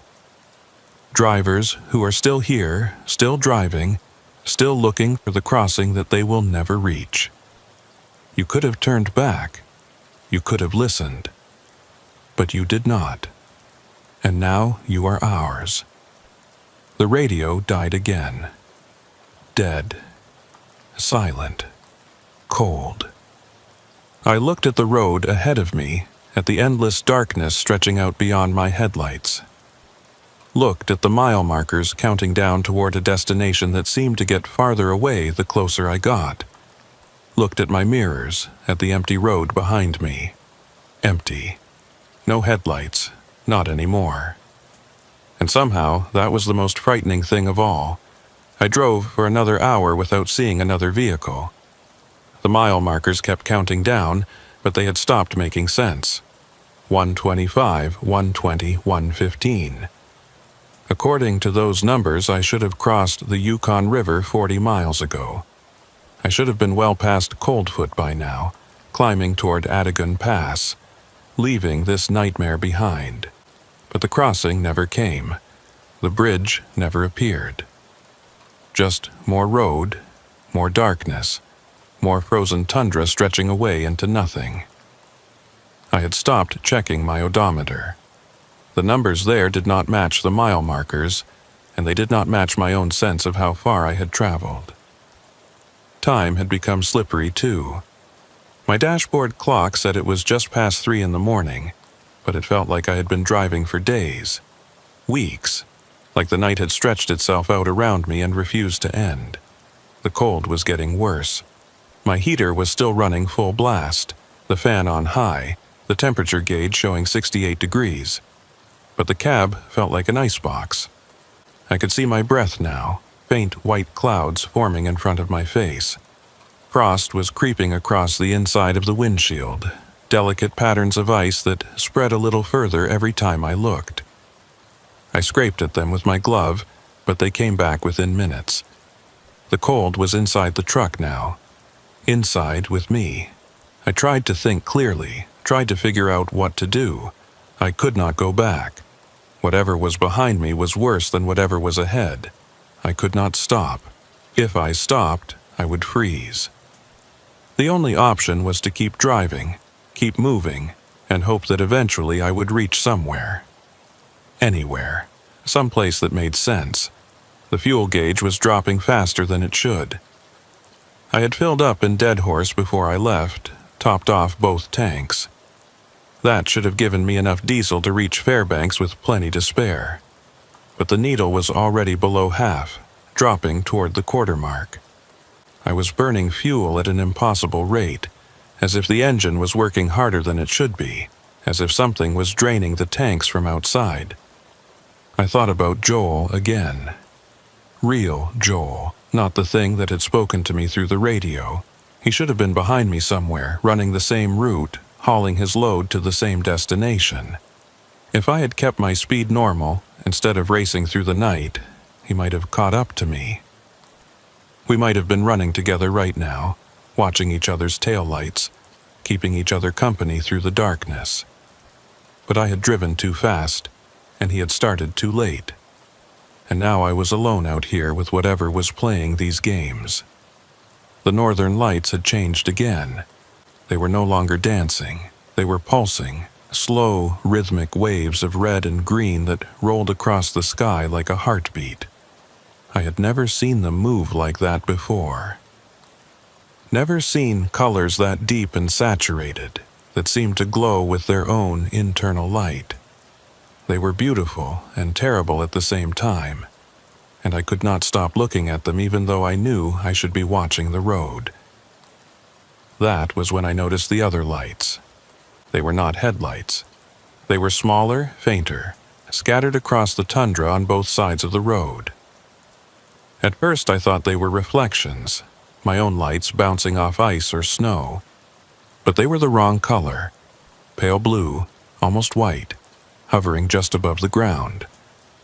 Drivers who are still here, still driving, still looking for the crossing that they will never reach. You could have turned back. You could have listened. But you did not. And now you are ours. The radio died again. Dead. Silent. Cold. I looked at the road ahead of me, at the endless darkness stretching out beyond my headlights. Looked at the mile markers counting down toward a destination that seemed to get farther away the closer I got. Looked at my mirrors, at the empty road behind me. Empty. No headlights. Not anymore. And somehow, that was the most frightening thing of all. I drove for another hour without seeing another vehicle. The mile markers kept counting down, but they had stopped making sense. 125, 120, 115. According to those numbers, I should have crossed the Yukon River 40 miles ago. I should have been well past Coldfoot by now, climbing toward Adigun Pass, leaving this nightmare behind. But the crossing never came. The bridge never appeared. Just more road, more darkness, more frozen tundra stretching away into nothing. I had stopped checking my odometer. The numbers there did not match the mile markers, and they did not match my own sense of how far I had traveled. Time had become slippery too. My dashboard clock said it was just past 3 in the morning, but it felt like I had been driving for days, weeks, like the night had stretched itself out around me and refused to end. The cold was getting worse. My heater was still running full blast, the fan on high, the temperature gauge showing 68 degrees. But the cab felt like an icebox. I could see my breath now, faint white clouds forming in front of my face. Frost was creeping across the inside of the windshield, delicate patterns of ice that spread a little further every time I looked. I scraped at them with my glove, but they came back within minutes. The cold was inside the truck now. Inside with me. I tried to think clearly, tried to figure out what to do. I could not go back. Whatever was behind me was worse than whatever was ahead. I could not stop. If I stopped, I would freeze. The only option was to keep driving, keep moving, and hope that eventually I would reach somewhere. Anywhere. Someplace that made sense. The fuel gauge was dropping faster than it should. I had filled up in Dead Horse before I left, topped off both tanks. That should have given me enough diesel to reach Fairbanks with plenty to spare. But the needle was already below half, dropping toward the quarter mark. I was burning fuel at an impossible rate, as if the engine was working harder than it should be, as if something was draining the tanks from outside. I thought about Joel again. Real Joel, not the thing that had spoken to me through the radio. He should have been behind me somewhere, running the same route, hauling his load to the same destination. If I had kept my speed normal, instead of racing through the night, he might have caught up to me. We might have been running together right now, watching each other's taillights, keeping each other company through the darkness. But I had driven too fast, and he had started too late. And now I was alone out here with whatever was playing these games. The northern lights had changed again. They were no longer dancing. They were pulsing, slow, rhythmic waves of red and green that rolled across the sky like a heartbeat. I had never seen them move like that before. Never seen colors that deep and saturated, that seemed to glow with their own internal light. They were beautiful and terrible at the same time, and I could not stop looking at them even though I knew I should be watching the road. That was when I noticed the other lights. They were not headlights. They were smaller, fainter, scattered across the tundra on both sides of the road. At first I thought they were reflections, my own lights bouncing off ice or snow, but they were the wrong color, pale blue, almost white, hovering just above the ground.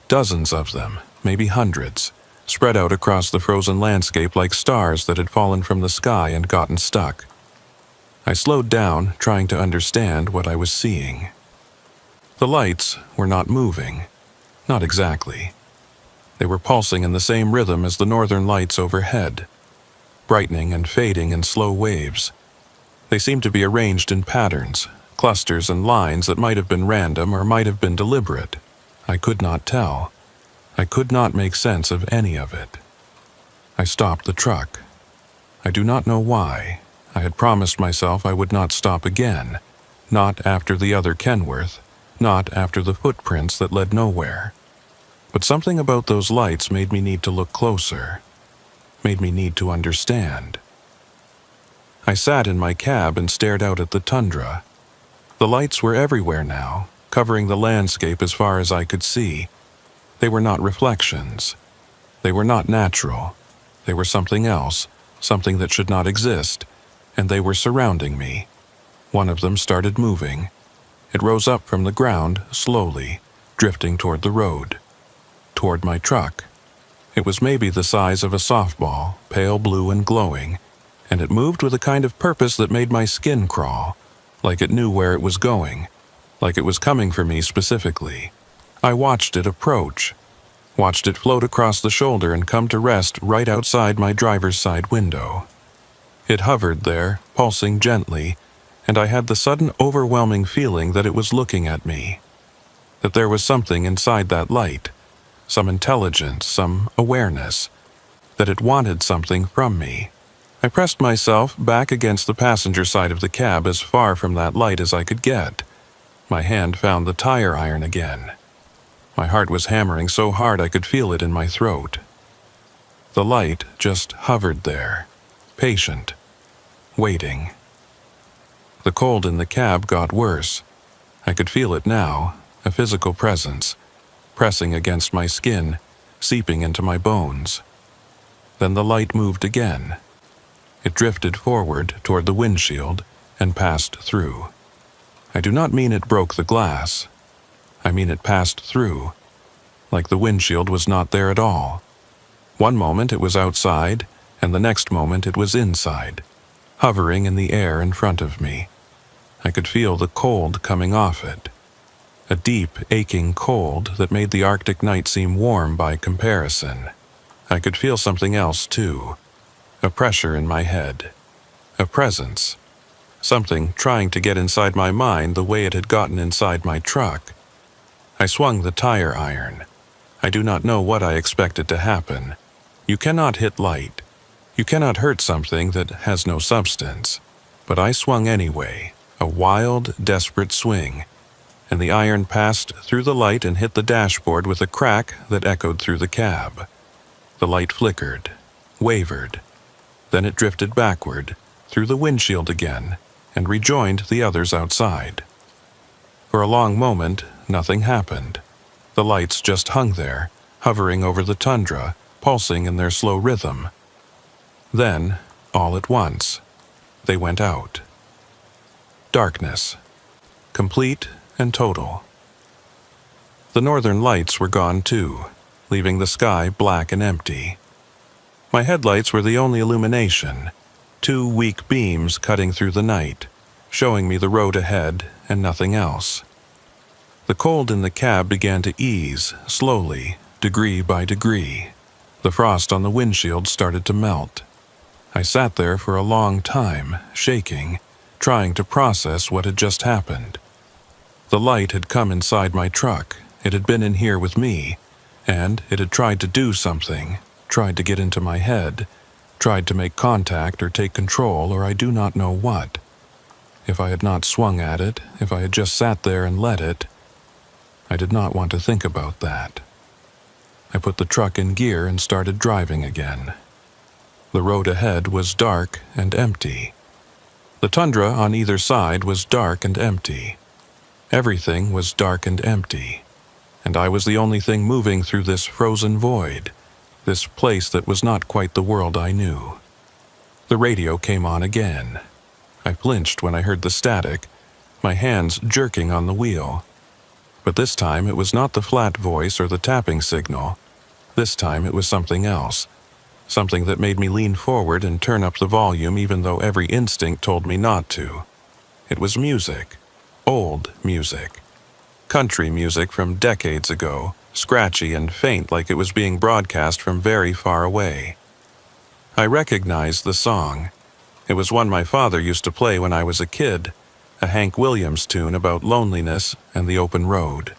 Dozens of them, maybe hundreds, spread out across the frozen landscape like stars that had fallen from the sky and gotten stuck. I slowed down, trying to understand what I was seeing. The lights were not moving. Not exactly. They were pulsing in the same rhythm as the northern lights overhead, brightening and fading in slow waves. They seemed to be arranged in patterns, clusters and lines that might have been random or might have been deliberate. I could not tell. I could not make sense of any of it. I stopped the truck. I do not know why. I had promised myself I would not stop again, not after the other Kenworth, not after the footprints that led nowhere. But something about those lights made me need to look closer, made me need to understand. I sat in my cab and stared out at the tundra. The lights were everywhere now, covering the landscape as far as I could see. They were not reflections. They were not natural. They were something else, something that should not exist, and they were surrounding me. One of them started moving. It rose up from the ground, slowly, drifting toward the road, toward my truck. It was maybe the size of a softball, pale blue and glowing, and it moved with a kind of purpose that made my skin crawl, like it knew where it was going, like it was coming for me specifically. I watched it approach, watched it float across the shoulder and come to rest right outside my driver's side window. It hovered there, pulsing gently, and I had the sudden overwhelming feeling that it was looking at me, that there was something inside that light, some intelligence, some awareness, that it wanted something from me. I pressed myself back against the passenger side of the cab as far from that light as I could get. My hand found the tire iron again. My heart was hammering so hard I could feel it in my throat. The light just hovered there, patient, waiting. The cold in the cab got worse. I could feel it now, a physical presence, pressing against my skin, seeping into my bones. Then the light moved again. It drifted forward toward the windshield and passed through. I do not mean it broke the glass. I mean it passed through, like the windshield was not there at all. One moment it was outside, and the next moment it was inside, hovering in the air in front of me. I could feel the cold coming off it, a deep, aching cold that made the Arctic night seem warm by comparison. I could feel something else, too, a pressure in my head, a presence, something trying to get inside my mind the way it had gotten inside my truck. I swung the tire iron. I do not know what I expected to happen. You cannot hit light. You cannot hurt something that has no substance. But I swung anyway, a wild, desperate swing, and the iron passed through the light and hit the dashboard with a crack that echoed through the cab. The light flickered, wavered. Then it drifted backward, through the windshield again, and rejoined the others outside. For a long moment, nothing happened. The lights just hung there, hovering over the tundra, pulsing in their slow rhythm. Then, all at once, they went out. Darkness, complete and total. The northern lights were gone too, leaving the sky black and empty. My headlights were the only illumination, two weak beams cutting through the night, showing me the road ahead and nothing else. The cold in the cab began to ease, slowly, degree by degree. The frost on the windshield started to melt. I sat there for a long time, shaking, trying to process what had just happened. The light had come inside my truck. It had been in here with me, and it had tried to do something, tried to get into my head, tried to make contact or take control or I do not know what. If I had not swung at it, if I had just sat there and let it, I did not want to think about that. I put the truck in gear and started driving again. The road ahead was dark and empty. The tundra on either side was dark and empty. Everything was dark and empty. and I was the only thing moving through this frozen void, this place that was not quite the world I knew. The radio came on again. I flinched when I heard the static, my hands jerking on the wheel. But this time it was not the flat voice or the tapping signal. This time it was something else, something that made me lean forward and turn up the volume even though every instinct told me not to. It was music, old music. Country music from decades ago, scratchy and faint like it was being broadcast from very far away. I recognized the song. It was one my father used to play when I was a kid, a Hank Williams tune about loneliness and the open road.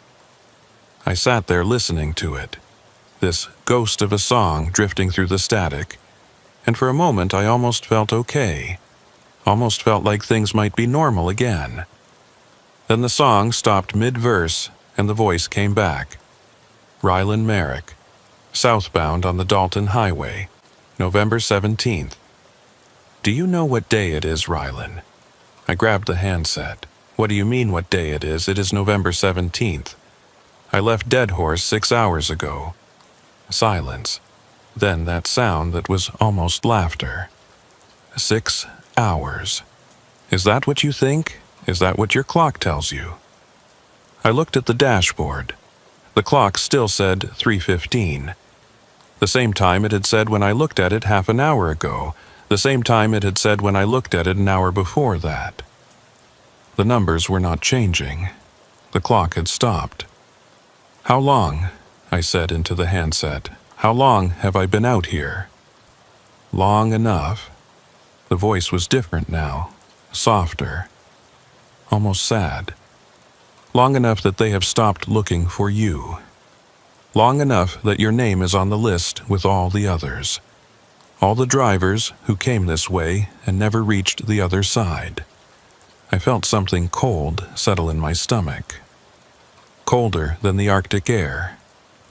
I sat there listening to it, this ghost of a song drifting through the static, and for a moment I almost felt okay, almost felt like things might be normal again. Then the song stopped mid-verse and the voice came back. Rylan Merrick, southbound on the Dalton Highway, November 17th. Do you know what day it is, Rylan? I grabbed the handset. What do you mean what day it is? It is November 17th. I left Dead Horse 6 hours ago. Silence. Then that sound that was almost laughter. 6 hours. Is that what you think? Is that what your clock tells you? I looked at the dashboard. The clock still said 3:15. The same time it had said when I looked at it half an hour ago. The same time it had said when I looked at it an hour before that. The numbers were not changing. The clock had stopped. How long? I said into the handset. How long have I been out here? Long enough. The voice was different now, softer, almost sad. Long enough that they have stopped looking for you. Long enough that your name is on the list with all the others. All the drivers who came this way and never reached the other side. I felt something cold settle in my stomach. Colder than the Arctic air.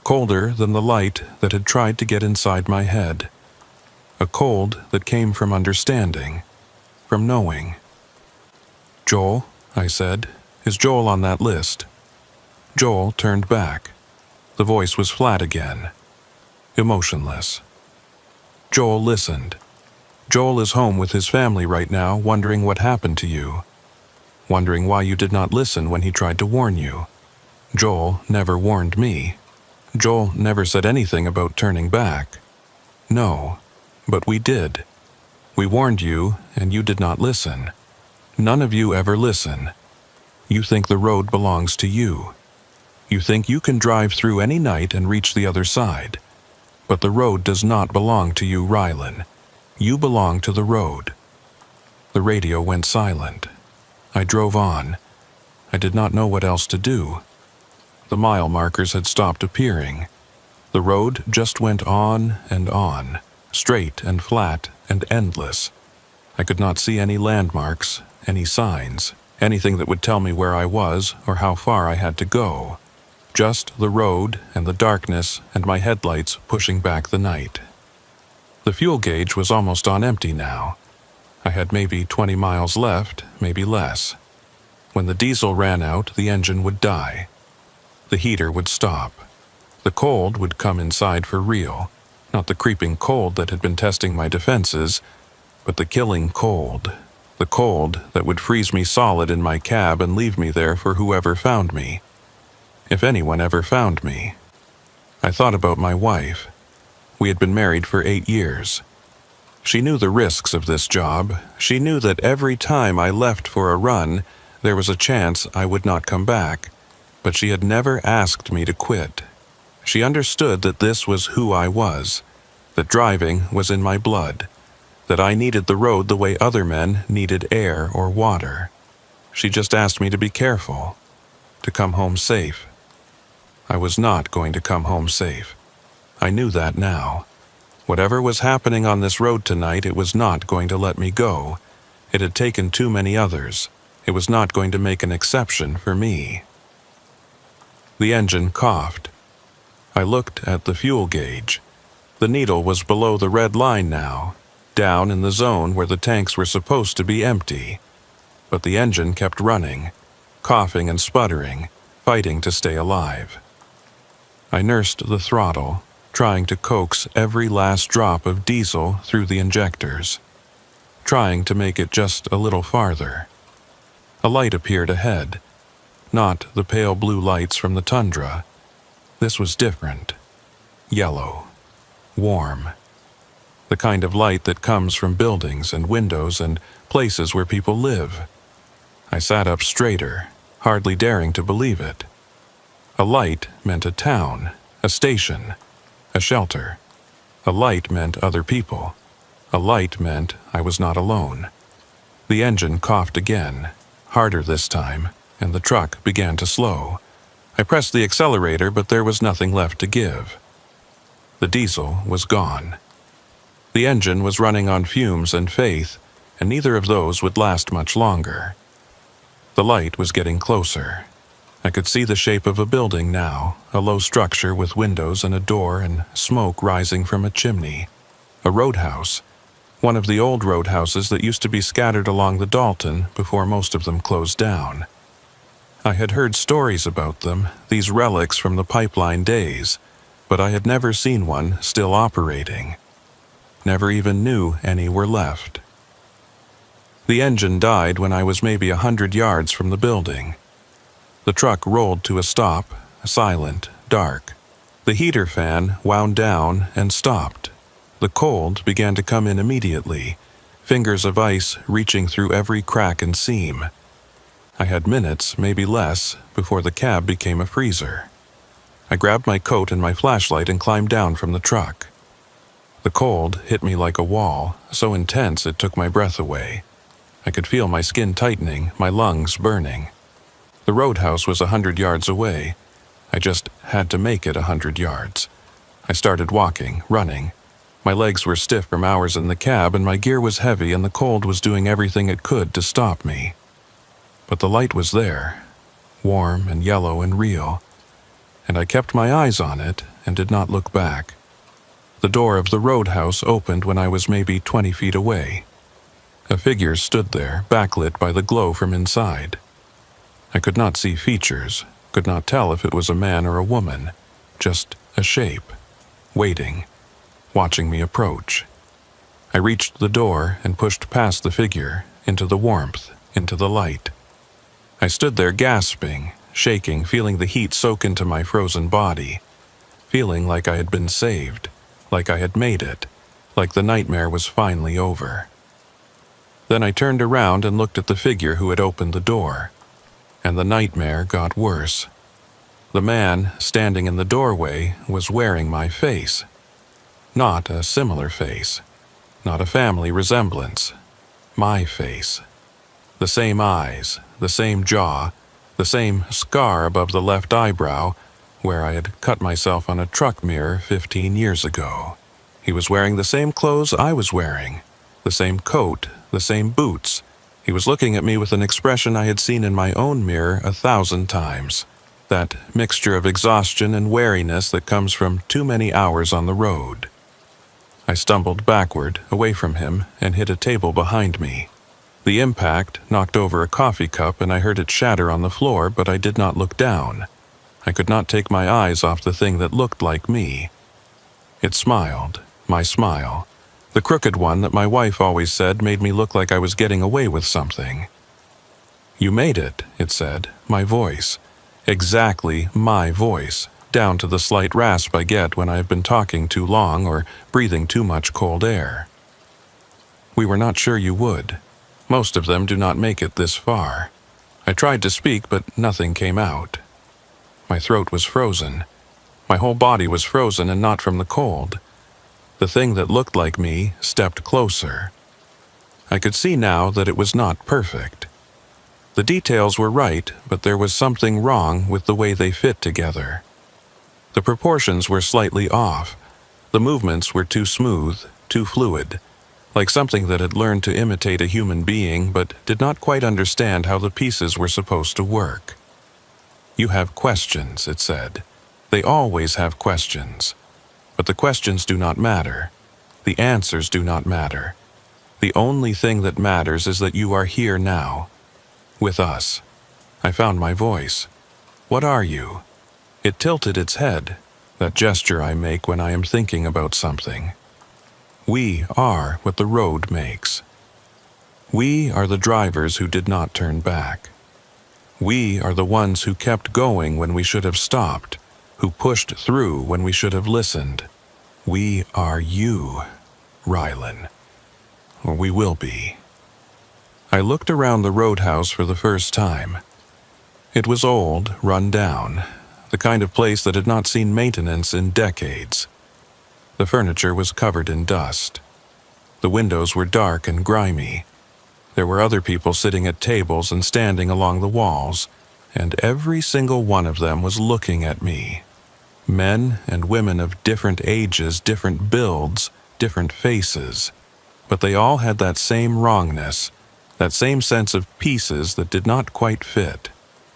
Colder than the light that had tried to get inside my head. A cold that came from understanding, from knowing. Joel, I said, is Joel on that list? Joel turned back. The voice was flat again, emotionless. Joel listened. Joel is home with his family right now, wondering what happened to you. Wondering why you did not listen when he tried to warn you. Joel never warned me. Joel never said anything about turning back. No, but we did. We warned you, and you did not listen. None of you ever listen. You think the road belongs to you. You think you can drive through any night and reach the other side. But the road does not belong to you, Rylan. You belong to the road. The radio went silent. I drove on. I did not know what else to do. The mile markers had stopped appearing. The road just went on, straight and flat and endless. I could not see any landmarks, any signs, anything that would tell me where I was or how far I had to go. Just the road and the darkness and my headlights pushing back the night. The fuel gauge was almost on empty now. I had maybe 20 miles left, maybe less. When the diesel ran out, the engine would die. The heater would stop. The cold would come inside for real. Not the creeping cold that had been testing my defenses, but the killing cold. The cold that would freeze me solid in my cab and leave me there for whoever found me. If anyone ever found me. I thought about my wife. We had been married for 8 years. She knew the risks of this job. She knew that every time I left for a run, there was a chance I would not come back. But she had never asked me to quit. She understood that this was who I was, that driving was in my blood, that I needed the road the way other men needed air or water. She just asked me to be careful, to come home safe. I was not going to come home safe. I knew that now. Whatever was happening on this road tonight, it was not going to let me go. It had taken too many others. It was not going to make an exception for me. The engine coughed. I looked at the fuel gauge. The needle was below the red line now, down in the zone where the tanks were supposed to be empty. But the engine kept running, coughing and sputtering, fighting to stay alive. I nursed the throttle, trying to coax every last drop of diesel through the injectors, trying to make it just a little farther. A light appeared ahead, not the pale blue lights from the tundra. This was different. Yellow. Warm. The kind of light that comes from buildings and windows and places where people live. I sat up straighter, hardly daring to believe it. A light meant a town, a station, a shelter. A light meant other people. A light meant I was not alone. The engine coughed again, harder this time, and the truck began to slow. I pressed the accelerator, but there was nothing left to give. The diesel was gone. The engine was running on fumes and faith, and neither of those would last much longer. The light was getting closer. I could see the shape of a building now, a low structure with windows and a door and smoke rising from a chimney. A roadhouse. One of the old roadhouses that used to be scattered along the Dalton before most of them closed down. I had heard stories about them, these relics from the pipeline days, but I had never seen one still operating. Never even knew any were left. The engine died when I was maybe 100 yards from the building. The truck rolled to a stop, silent, dark. The heater fan wound down and stopped. The cold began to come in immediately, fingers of ice reaching through every crack and seam. I had minutes, maybe less, before the cab became a freezer. I grabbed my coat and my flashlight and climbed down from the truck. The cold hit me like a wall, so intense it took my breath away. I could feel my skin tightening, my lungs burning. The roadhouse was 100 yards away. I just had to make it 100 yards. I started walking, running. My legs were stiff from hours in the cab, and my gear was heavy, and the cold was doing everything it could to stop me. But the light was there, warm and yellow and real, and I kept my eyes on it and did not look back. The door of the roadhouse opened when I was maybe 20 feet away. A figure stood there, backlit by the glow from inside. I could not see features, could not tell if it was a man or a woman, just a shape, waiting, watching me approach. I reached the door and pushed past the figure, into the warmth, into the light. I stood there gasping, shaking, feeling the heat soak into my frozen body, feeling like I had been saved, like I had made it, like the nightmare was finally over. Then I turned around and looked at the figure who had opened the door, and the nightmare got worse. The man standing in the doorway was wearing my face. Not a similar face, not a family resemblance. My face. The same eyes, the same jaw, the same scar above the left eyebrow, where I had cut myself on a truck mirror 15 years ago. He was wearing the same clothes I was wearing, the same coat, the same boots. He was looking at me with an expression I had seen in my own mirror 1,000 times. That mixture of exhaustion and weariness that comes from too many hours on the road. I stumbled backward, away from him, and hit a table behind me. The impact knocked over a coffee cup and I heard it shatter on the floor, but I did not look down. I could not take my eyes off the thing that looked like me. It smiled, my smile. The crooked one that my wife always said made me look like I was getting away with something. "You made it," it said, my voice. Exactly my voice, down to the slight rasp I get when I have been talking too long or breathing too much cold air. "We were not sure you would. Most of them do not make it this far." I tried to speak, but nothing came out. My throat was frozen. My whole body was frozen, and not from the cold. The thing that looked like me stepped closer. I could see now that it was not perfect. The details were right, but there was something wrong with the way they fit together. The proportions were slightly off. The movements were too smooth, too fluid, like something that had learned to imitate a human being but did not quite understand how the pieces were supposed to work. "You have questions," it said. "They always have questions. But the questions do not matter. The answers do not matter. The only thing that matters is that you are here now, with us." I found my voice. "What are you?" It tilted its head. that gesture I make when I am thinking about something. We are what the road makes. We are the drivers who did not turn back. We are the ones who kept going when we should have stopped, who pushed through when we should have listened. We are you, Rylan. Or we will be. I looked around the roadhouse for the first time. It was old, run down, the kind of place that had not seen maintenance in decades. The furniture was covered in dust. The windows were dark and grimy. There were other people sitting at tables and standing along the walls, and every single one of them was looking at me. Men and women of different ages, different builds, different faces. But they all had that same wrongness, that same sense of pieces that did not quite fit.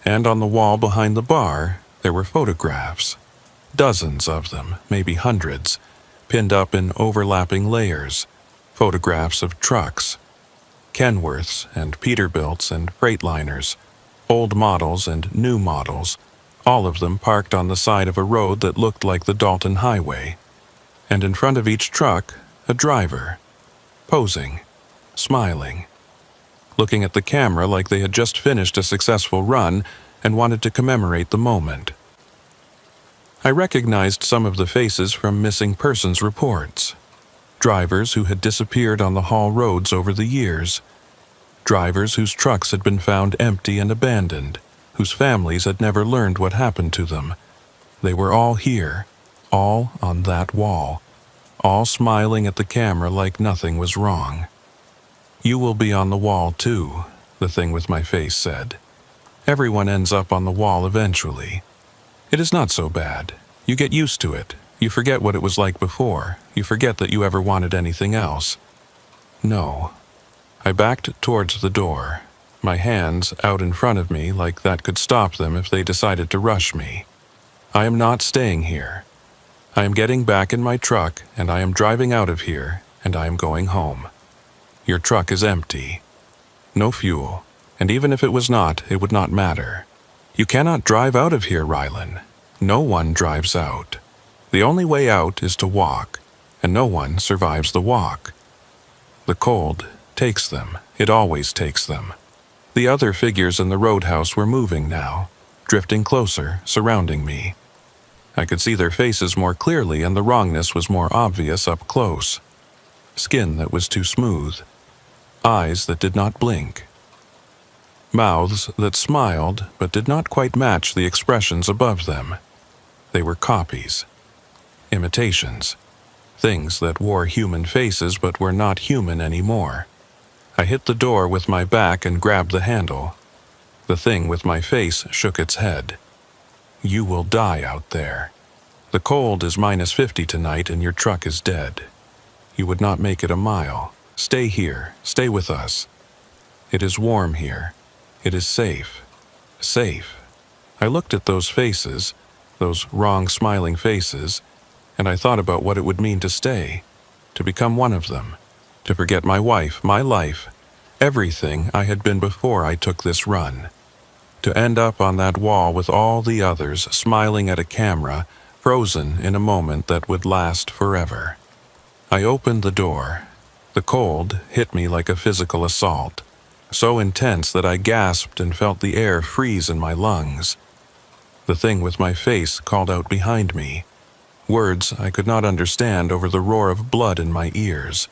And on the wall behind the bar, there were photographs. Dozens of them, maybe hundreds, pinned up in overlapping layers. Photographs of trucks. Kenworths and Peterbilts and Freightliners, old models and new models, all of them parked on the side of a road that looked like the Dalton Highway. And in front of each truck, a driver, posing, smiling, looking at the camera like they had just finished a successful run and wanted to commemorate the moment. I recognized some of the faces from missing persons reports. Drivers who had disappeared on the haul roads over the years. Drivers whose trucks had been found empty and abandoned, whose families had never learned what happened to them. They were all here, all on that wall, all smiling at the camera like nothing was wrong. You will be on the wall too, the thing with my face said. Everyone ends up on the wall eventually. It is not so bad. You get used to it. You forget what it was like before. You forget that you ever wanted anything else. No. I backed towards the door, my hands out in front of me like that could stop them if they decided to rush me. I am not staying here. I am getting back in my truck and I am driving out of here and I am going home. Your truck is empty. No fuel, and even if it was not, it would not matter. You cannot drive out of here, Rylan. No one drives out. The only way out is to walk, and no one survives the walk. The cold takes them. It always takes them. The other figures in the roadhouse were moving now, drifting closer, surrounding me. I could see their faces more clearly and the wrongness was more obvious up close. Skin that was too smooth. Eyes that did not blink. Mouths that smiled but did not quite match the expressions above them. They were copies. Imitations. Things that wore human faces but were not human anymore. I hit the door with my back and grabbed the handle. The thing with my face shook its head. You will die out there. The cold is -50 tonight and your truck is dead. You would not make it a mile. Stay here. Stay with us. It is warm here. It is safe. Safe. I looked at those faces, those wrong smiling faces, and I thought about what it would mean to stay, to become one of them, to forget my wife, my life, everything I had been before I took this run, to end up on that wall with all the others smiling at a camera, frozen in a moment that would last forever. I opened the door. The cold hit me like a physical assault, so intense that I gasped and felt the air freeze in my lungs. The thing with my face called out behind me, words I could not understand over the roar of blood in my ears.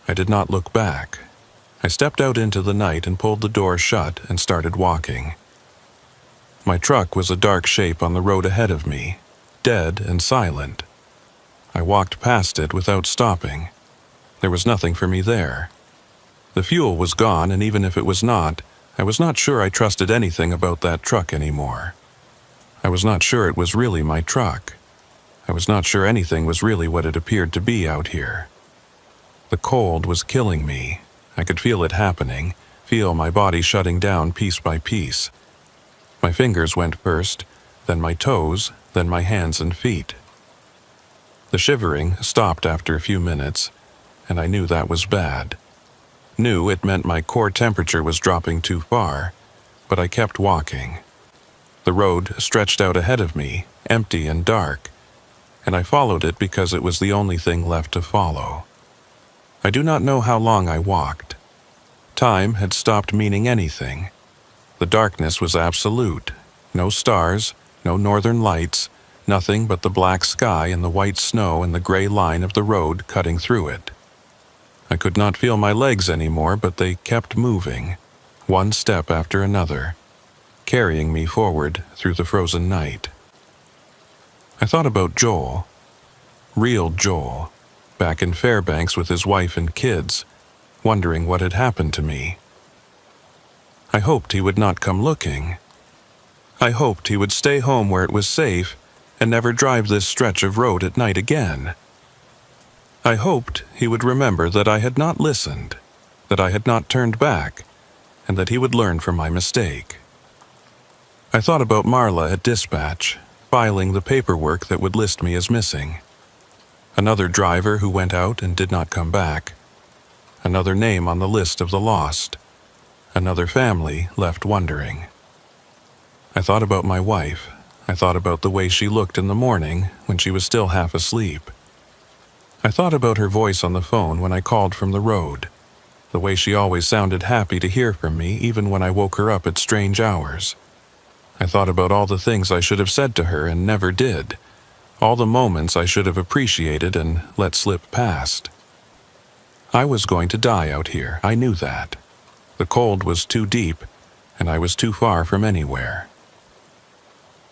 I did not look back. I stepped out into the night and pulled the door shut and started walking. My truck was a dark shape on the road ahead of me, dead and silent. I walked past it without stopping. There was nothing for me there. The fuel was gone, and even if it was not, I was not sure I trusted anything about that truck anymore. I was not sure it was really my truck. I was not sure anything was really what it appeared to be out here. The cold was killing me. I could feel it happening, feel my body shutting down piece by piece. My fingers went first, then my toes, then my hands and feet. The shivering stopped after a few minutes, and I knew that was bad. Knew it meant my core temperature was dropping too far, but I kept walking. The road stretched out ahead of me, empty and dark. and I followed it because it was the only thing left to follow. I do not know how long I walked. Time had stopped meaning anything. The darkness was absolute. No stars, no northern lights, nothing but the black sky and the white snow and the gray line of the road cutting through it. I could not feel my legs anymore, but they kept moving, one step after another, carrying me forward through the frozen night. I thought about Joel, real Joel, back in Fairbanks with his wife and kids, wondering what had happened to me. I hoped he would not come looking. I hoped he would stay home where it was safe and never drive this stretch of road at night again. I hoped he would remember that I had not listened, that I had not turned back, and that he would learn from my mistake. I thought about Marla at dispatch, filing the paperwork that would list me as missing. Another driver who went out and did not come back. Another name on the list of the lost. Another family left wondering. I thought about my wife. I thought about the way she looked in the morning when she was still half asleep. I thought about her voice on the phone when I called from the road, the way she always sounded happy to hear from me even when I woke her up at strange hours. I thought about all the things I should have said to her and never did, all the moments I should have appreciated and let slip past. I was going to die out here, I knew that. The cold was too deep, and I was too far from anywhere.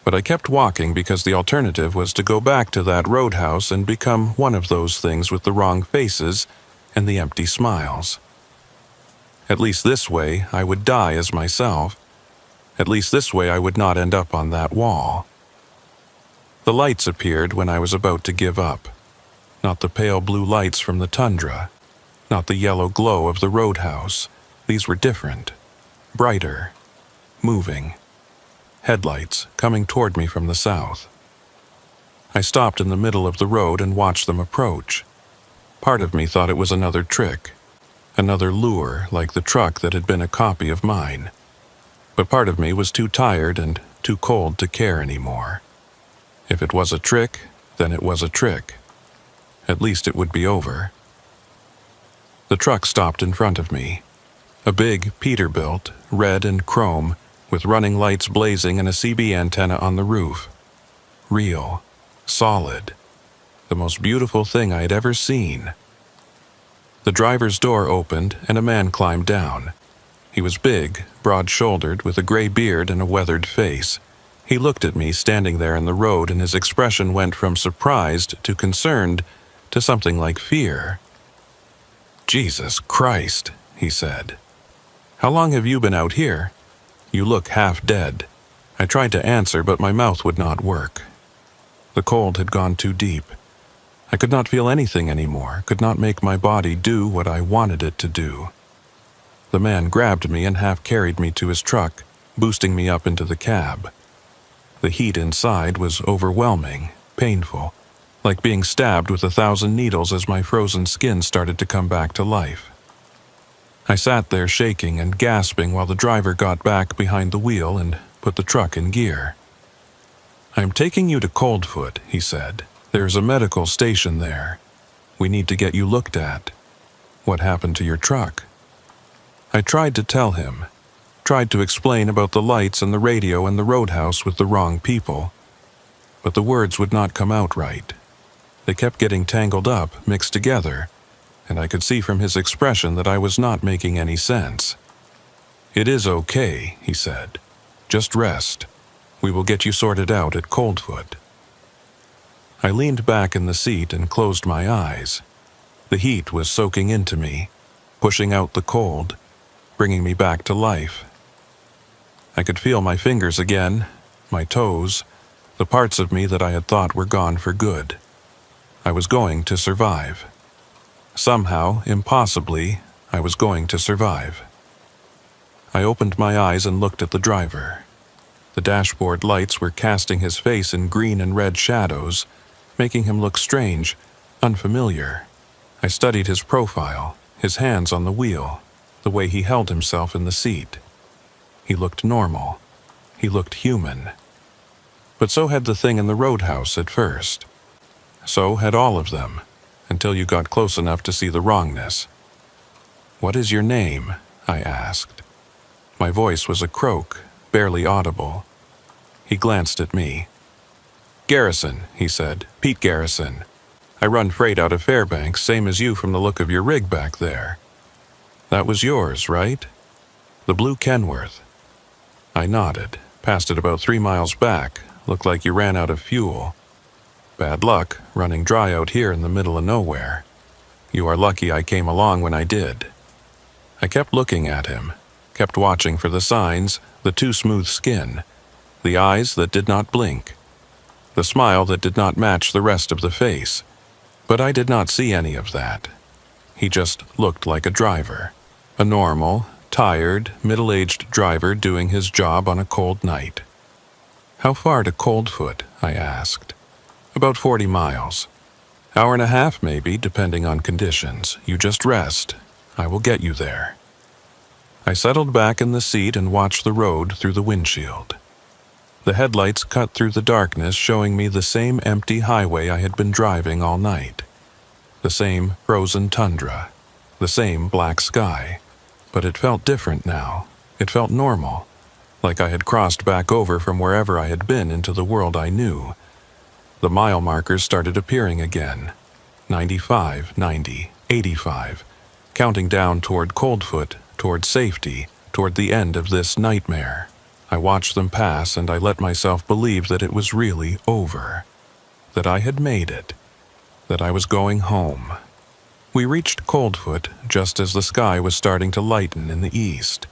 But I kept walking because the alternative was to go back to that roadhouse and become one of those things with the wrong faces and the empty smiles. At least this way I would die as myself. At least this way I would not end up on that wall. The lights appeared when I was about to give up. Not the pale blue lights from the tundra. Not the yellow glow of the roadhouse. These were different. Brighter. Moving. Headlights coming toward me from the south. I stopped in the middle of the road and watched them approach. Part of me thought it was another trick. Another lure like the truck that had been a copy of mine. But part of me was too tired and too cold to care anymore. If it was a trick, then it was a trick. At least it would be over. The truck stopped in front of me. A big Peterbilt, red and chrome, with running lights blazing and a CB antenna on the roof. Real. Solid. The most beautiful thing I had ever seen. The driver's door opened and a man climbed down. He was big, broad-shouldered, with a gray beard and a weathered face. He looked at me standing there in the road, and his expression went from surprised to concerned to something like fear. "Jesus Christ," he said. "How long have you been out here? You look half dead." I tried to answer, but my mouth would not work. The cold had gone too deep. I could not feel anything anymore, could not make my body do what I wanted it to do. The man grabbed me and half carried me to his truck, boosting me up into the cab. The heat inside was overwhelming, painful, like being stabbed with 1,000 needles as my frozen skin started to come back to life. I sat there shaking and gasping while the driver got back behind the wheel and put the truck in gear. "I'm taking you to Coldfoot," he said. "There's a medical station there. We need to get you looked at. What happened to your truck?" I tried to tell him, tried to explain about the lights and the radio and the roadhouse with the wrong people, but the words would not come out right. They kept getting tangled up, mixed together, and I could see from his expression that I was not making any sense. "It is okay," he said. "Just rest. We will get you sorted out at Coldfoot." I leaned back in the seat and closed my eyes. The heat was soaking into me, pushing out the cold, bringing me back to life. I could feel my fingers again, my toes, the parts of me that I had thought were gone for good. I was going to survive. Somehow, impossibly, I was going to survive. I opened my eyes and looked at the driver. The dashboard lights were casting his face in green and red shadows, making him look strange, unfamiliar. I studied his profile, his hands on the wheel, the way he held himself in the seat. He looked normal. He looked human. But so had the thing in the roadhouse at first. So had all of them, until you got close enough to see the wrongness. "What is your name?" I asked. My voice was a croak, barely audible. He glanced at me. "Garrison," he said. "Pete Garrison. I run freight out of Fairbanks, same as you from the look of your rig back there." "That was yours, right?" "The blue Kenworth." I nodded. "Passed it about 3 miles back. Looked like you ran out of fuel." "Bad luck, running dry out here in the middle of nowhere. You are lucky I came along when I did." I kept looking at him, kept watching for the signs, the too smooth skin, the eyes that did not blink, the smile that did not match the rest of the face. But I did not see any of that. He just looked like a driver, a normal, tired, middle-aged driver doing his job on a cold night. "How far to Coldfoot?" I asked. "About 40 miles. Hour and a half maybe, depending on conditions. You just rest. I will get you there." I settled back in the seat and watched the road through the windshield. The headlights cut through the darkness, showing me the same empty highway I had been driving all night. The same frozen tundra. The same black sky. But it felt different now. It felt normal. Like I had crossed back over from wherever I had been into the world I knew. The mile markers started appearing again. 95, 90, 85. Counting down toward Coldfoot, toward safety, toward the end of this nightmare. I watched them pass and I let myself believe that it was really over. That I had made it. That I was going home. We reached Coldfoot just as the sky was starting to lighten in the east.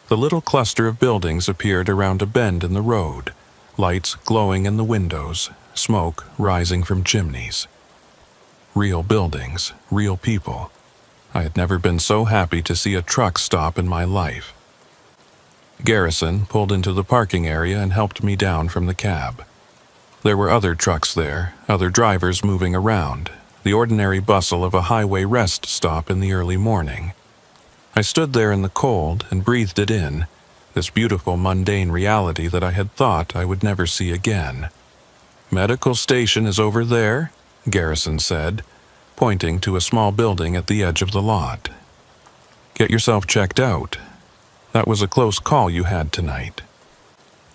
The little cluster of buildings appeared around a bend in the road, lights glowing in the windows, smoke rising from chimneys. Real buildings, real people. I had never been so happy to see a truck stop in my life. Garrison pulled into the parking area and helped me down from the cab. There were other trucks there, other drivers moving around, the ordinary bustle of a highway rest stop in the early morning. I stood there in the cold and breathed it in, this beautiful mundane reality that I had thought I would never see again. "Medical station is over there," Garrison said, pointing to a small building at the edge of the lot. "Get yourself checked out. That was a close call you had tonight."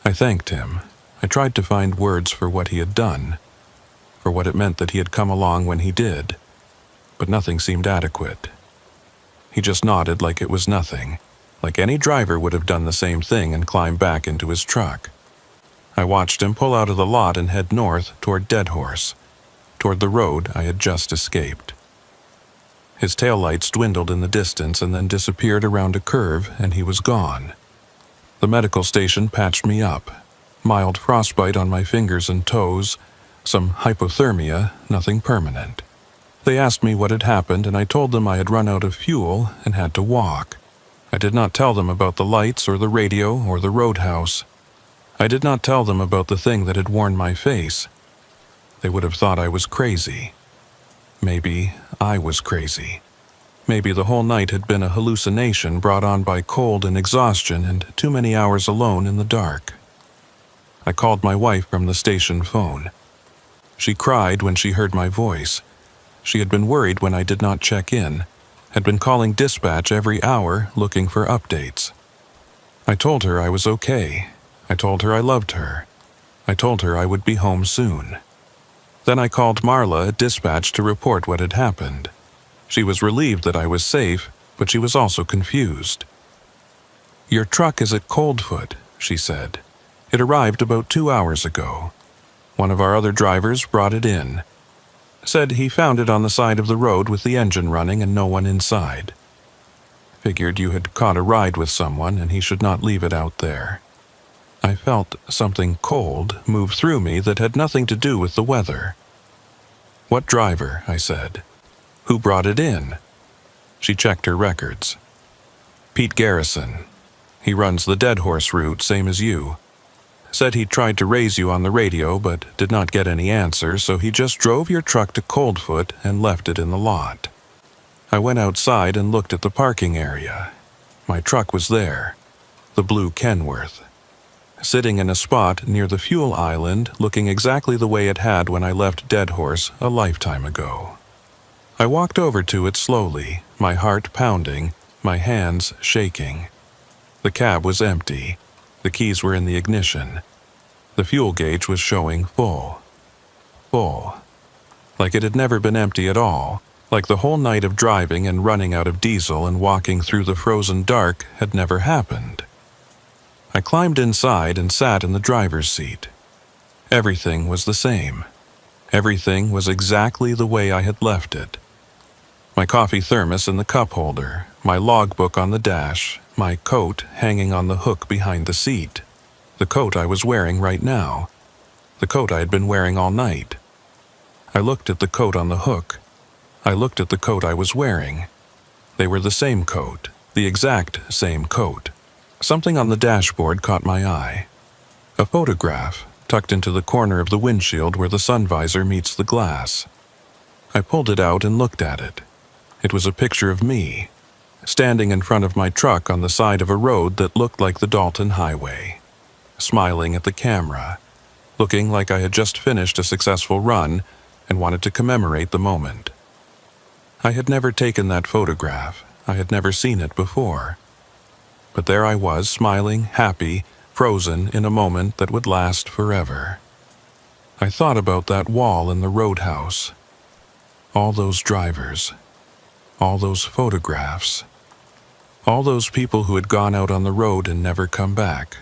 I thanked him. I tried to find words for what he had done, for what it meant that he had come along when he did, but nothing seemed adequate. He just nodded like it was nothing, like any driver would have done the same thing and climbed back into his truck. I watched him pull out of the lot and head north toward Dead Horse, toward the road I had just escaped. His taillights dwindled in the distance and then disappeared around a curve, and he was gone. The medical station patched me up. Mild frostbite on my fingers and toes, some hypothermia, nothing permanent. They asked me what had happened, and I told them I had run out of fuel and had to walk. I did not tell them about the lights or the radio or the roadhouse. I did not tell them about the thing that had worn my face. They would have thought I was crazy. Maybe I was crazy. Maybe the whole night had been a hallucination brought on by cold and exhaustion and too many hours alone in the dark. I called my wife from the station phone. She cried when she heard my voice. She had been worried when I did not check in, had been calling dispatch every hour looking for updates. I told her I was okay. I told her I loved her. I told her I would be home soon. Then I called Marla at dispatch to report what had happened. She was relieved that I was safe, but she was also confused. "Your truck is at Coldfoot," she said. "It arrived about 2 hours ago. One of our other drivers brought it in. Said he found it on the side of the road with the engine running and no one inside. Figured you had caught a ride with someone and he should not leave it out there." I felt something cold move through me that had nothing to do with the weather. "What driver?" I said. "Who brought it in?" She checked her records. "Pete Garrison. He runs the Dead Horse route, same as you. Said he tried to raise you on the radio but did not get any answer, so he just drove your truck to Coldfoot and left it in the lot." I went outside and looked at the parking area. My truck was there. The blue Kenworth. sitting in a spot near the fuel island looking exactly the way it had when I left Dead Horse a lifetime ago. I walked over to it slowly, my heart pounding, my hands shaking. The cab was empty. The keys were in the ignition. The fuel gauge was showing full. Full. Like it had never been empty at all, like the whole night of driving and running out of diesel and walking through the frozen dark had never happened. I climbed inside and sat in the driver's seat. Everything was the same. Everything was exactly the way I had left it. My coffee thermos in the cup holder, my logbook on the dash, my coat hanging on the hook behind the seat. The coat I was wearing right now. The coat I had been wearing all night. I looked at the coat on the hook. I looked at the coat I was wearing. They were the same coat, the exact same coat. Something on the dashboard caught my eye. A photograph tucked into the corner of the windshield where the sun visor meets the glass. I pulled it out and looked at it. It was a picture of me, standing in front of my truck on the side of a road that looked like the Dalton Highway, smiling at the camera, looking like I had just finished a successful run and wanted to commemorate the moment. I had never taken that photograph. I had never seen it before. But there I was, smiling, happy, frozen in a moment that would last forever. I thought about that wall in the roadhouse. All those drivers. All those photographs. All those people who had gone out on the road and never come back.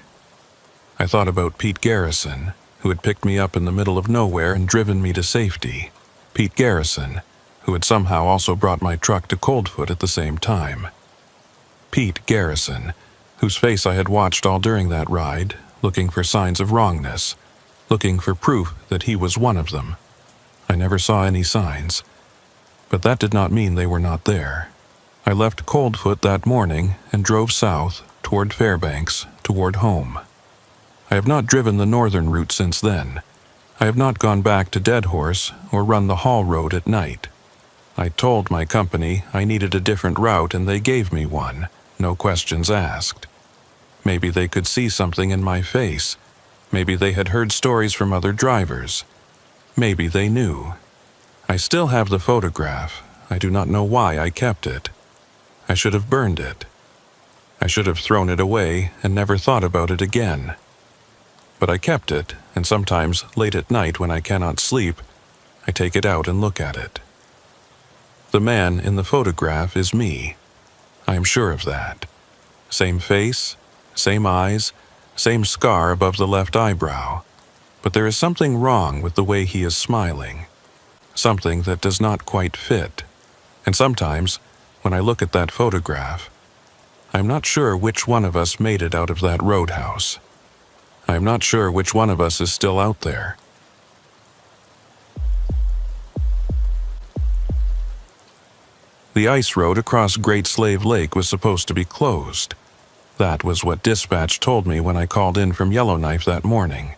I thought about Pete Garrison, who had picked me up in the middle of nowhere and driven me to safety. Pete Garrison, who had somehow also brought my truck to Coldfoot at the same time. Pete Garrison, whose face I had watched all during that ride, looking for signs of wrongness, looking for proof that he was one of them. I never saw any signs, but that did not mean they were not there. I left Coldfoot that morning and drove south, toward Fairbanks, toward home. I have not driven the northern route since then. I have not gone back to Dead Horse or run the Hall Road at night. I told my company I needed a different route and they gave me one, no questions asked. Maybe they could see something in my face. Maybe they had heard stories from other drivers. Maybe they knew. I still have the photograph. I do not know why I kept it. I should have burned it. I should have thrown it away and never thought about it again. But I kept it, and sometimes, late at night when I cannot sleep, I take it out and look at it. The man in the photograph is me. I am sure of that. Same face, same eyes, same scar above the left eyebrow. But there is something wrong with the way he is smiling. Something that does not quite fit. And sometimes, when I look at that photograph, I am not sure which one of us made it out of that roadhouse. I am not sure which one of us is still out there. The ice road across Great Slave Lake was supposed to be closed. That was what dispatch told me when I called in from Yellowknife that morning.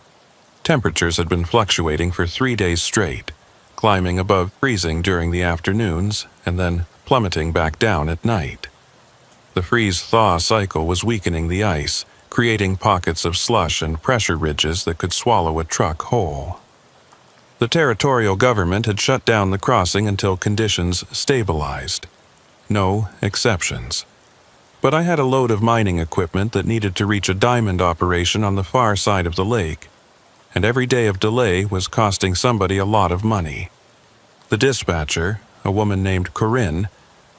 Temperatures had been fluctuating for 3 days straight, climbing above freezing during the afternoons and then plummeting back down at night. The freeze-thaw cycle was weakening the ice, creating pockets of slush and pressure ridges that could swallow a truck whole. The territorial government had shut down the crossing until conditions stabilized. No exceptions. But I had a load of mining equipment that needed to reach a diamond operation on the far side of the lake, and every day of delay was costing somebody a lot of money. The dispatcher, a woman named Corinne,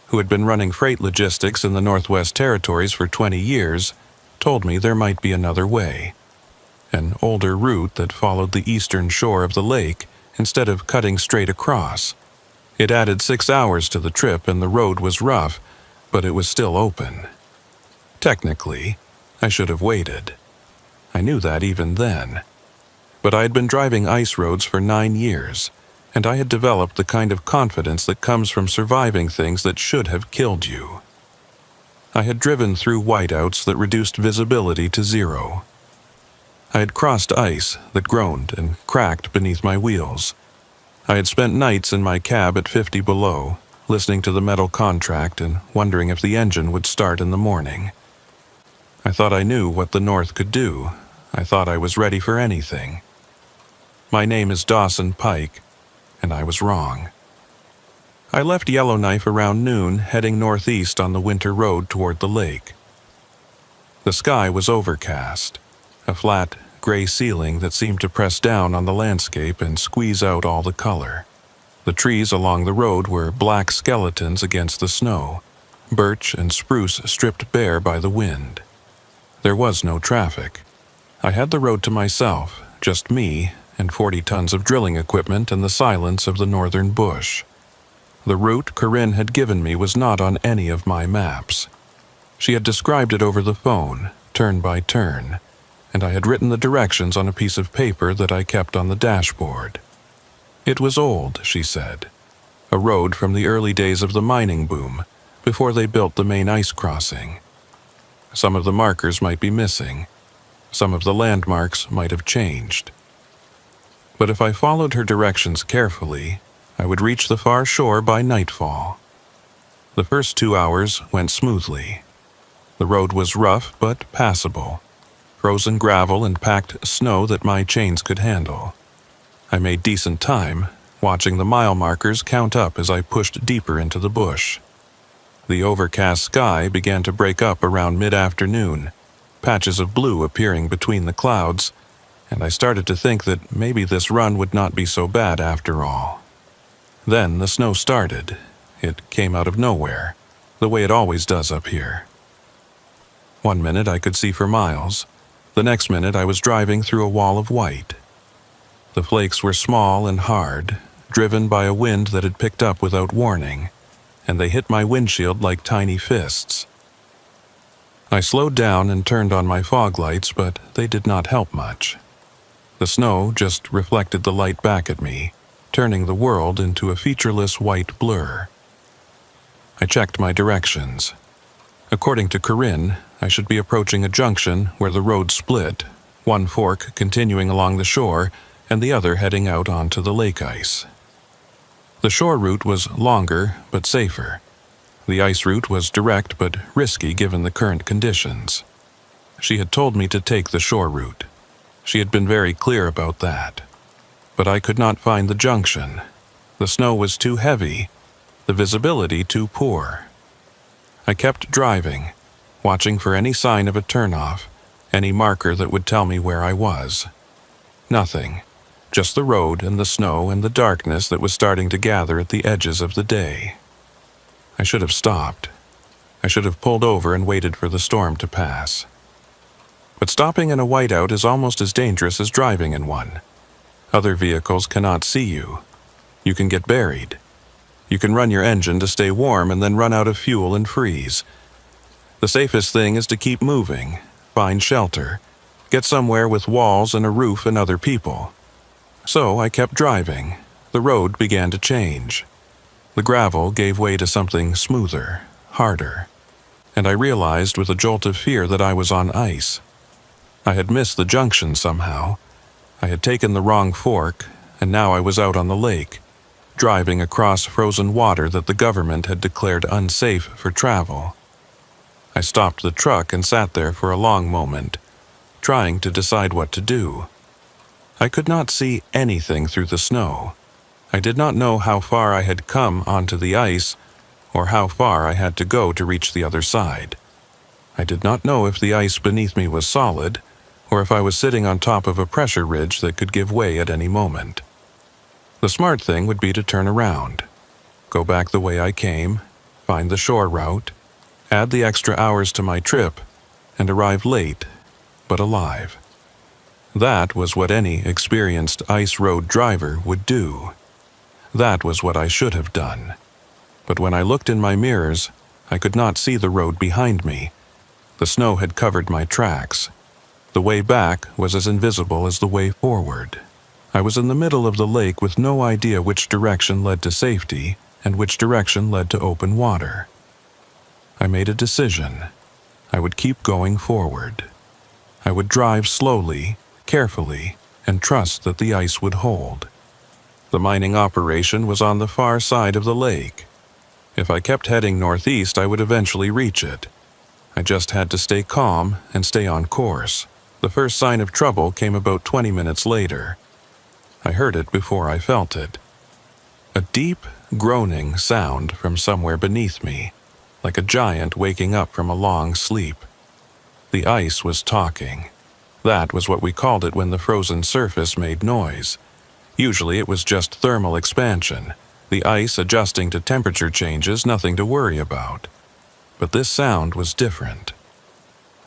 who had been running freight logistics in the Northwest Territories for 20 years, told me there might be another way. An older route that followed the eastern shore of the lake instead of cutting straight across. It added 6 hours to the trip and the road was rough, but it was still open. Technically, I should have waited. I knew that even then. But I had been driving ice roads for 9 years, and I had developed the kind of confidence that comes from surviving things that should have killed you. I had driven through whiteouts that reduced visibility to 0. I had crossed ice that groaned and cracked beneath my wheels. I had spent nights in my cab at 50 below, listening to the metal contract and wondering if the engine would start in the morning. I thought I knew what the North could do. I thought I was ready for anything. My name is Dawson Pike, and I was wrong. I left Yellowknife around noon, heading northeast on the winter road toward the lake. The sky was overcast, a flat, gray ceiling that seemed to press down on the landscape and squeeze out all the color. The trees along the road were black skeletons against the snow, birch and spruce stripped bare by the wind. There was no traffic. I had the road to myself, just me and 40 tons of drilling equipment and the silence of the northern bush. The route Corinne had given me was not on any of my maps. She had described it over the phone, turn by turn, and I had written the directions on a piece of paper that I kept on the dashboard. It was old, she said, a road from the early days of the mining boom, before they built the main ice crossing. Some of the markers might be missing. Some of the landmarks might have changed. But if I followed her directions carefully, I would reach the far shore by nightfall. The first 2 hours went smoothly. The road was rough but passable, frozen gravel and packed snow that my chains could handle. I made decent time, watching the mile markers count up as I pushed deeper into the bush. The overcast sky began to break up around mid-afternoon, patches of blue appearing between the clouds, and I started to think that maybe this run would not be so bad after all. Then the snow started. It came out of nowhere, the way it always does up here. One minute I could see for miles. The next minute I was driving through a wall of white. The flakes were small and hard, driven by a wind that had picked up without warning, and they hit my windshield like tiny fists. I slowed down and turned on my fog lights, but they did not help much. The snow just reflected the light back at me, turning the world into a featureless white blur. I checked my directions. According to Corinne, I should be approaching a junction where the road split, one fork continuing along the shore and the other heading out onto the lake ice. The shore route was longer but safer. The ice route was direct but risky given the current conditions. She had told me to take the shore route. She had been very clear about that. But I could not find the junction. The snow was too heavy, the visibility too poor. I kept driving, watching for any sign of a turnoff, any marker that would tell me where I was. Nothing, just the road and the snow and the darkness that was starting to gather at the edges of the day. I should have stopped. I should have pulled over and waited for the storm to pass. But stopping in a whiteout is almost as dangerous as driving in one. Other vehicles cannot see you. You can get buried. You can run your engine to stay warm and then run out of fuel and freeze. The safest thing is to keep moving, find shelter, get somewhere with walls and a roof and other people. So I kept driving. The road began to change. The gravel gave way to something smoother, harder, and I realized with a jolt of fear that I was on ice. I had missed the junction somehow. I had taken the wrong fork, and now I was out on the lake, driving across frozen water that the government had declared unsafe for travel. I stopped the truck and sat there for a long moment, trying to decide what to do. I could not see anything through the snow. I did not know how far I had come onto the ice, or how far I had to go to reach the other side. I did not know if the ice beneath me was solid, or if I was sitting on top of a pressure ridge that could give way at any moment. The smart thing would be to turn around, go back the way I came, find the shore route, add the extra hours to my trip, and arrive late, but alive. That was what any experienced ice road driver would do. That was what I should have done. But when I looked in my mirrors, I could not see the road behind me. The snow had covered my tracks. The way back was as invisible as the way forward. I was in the middle of the lake with no idea which direction led to safety and which direction led to open water. I made a decision. I would keep going forward. I would drive slowly, carefully, and trust that the ice would hold. The mining operation was on the far side of the lake. If I kept heading northeast, I would eventually reach it. I just had to stay calm and stay on course. The first sign of trouble came about 20 minutes later. I heard it before I felt it. A deep, groaning sound from somewhere beneath me, like a giant waking up from a long sleep. The ice was talking. That was what we called it when the frozen surface made noise. Usually it was just thermal expansion, the ice adjusting to temperature changes, nothing to worry about. But this sound was different.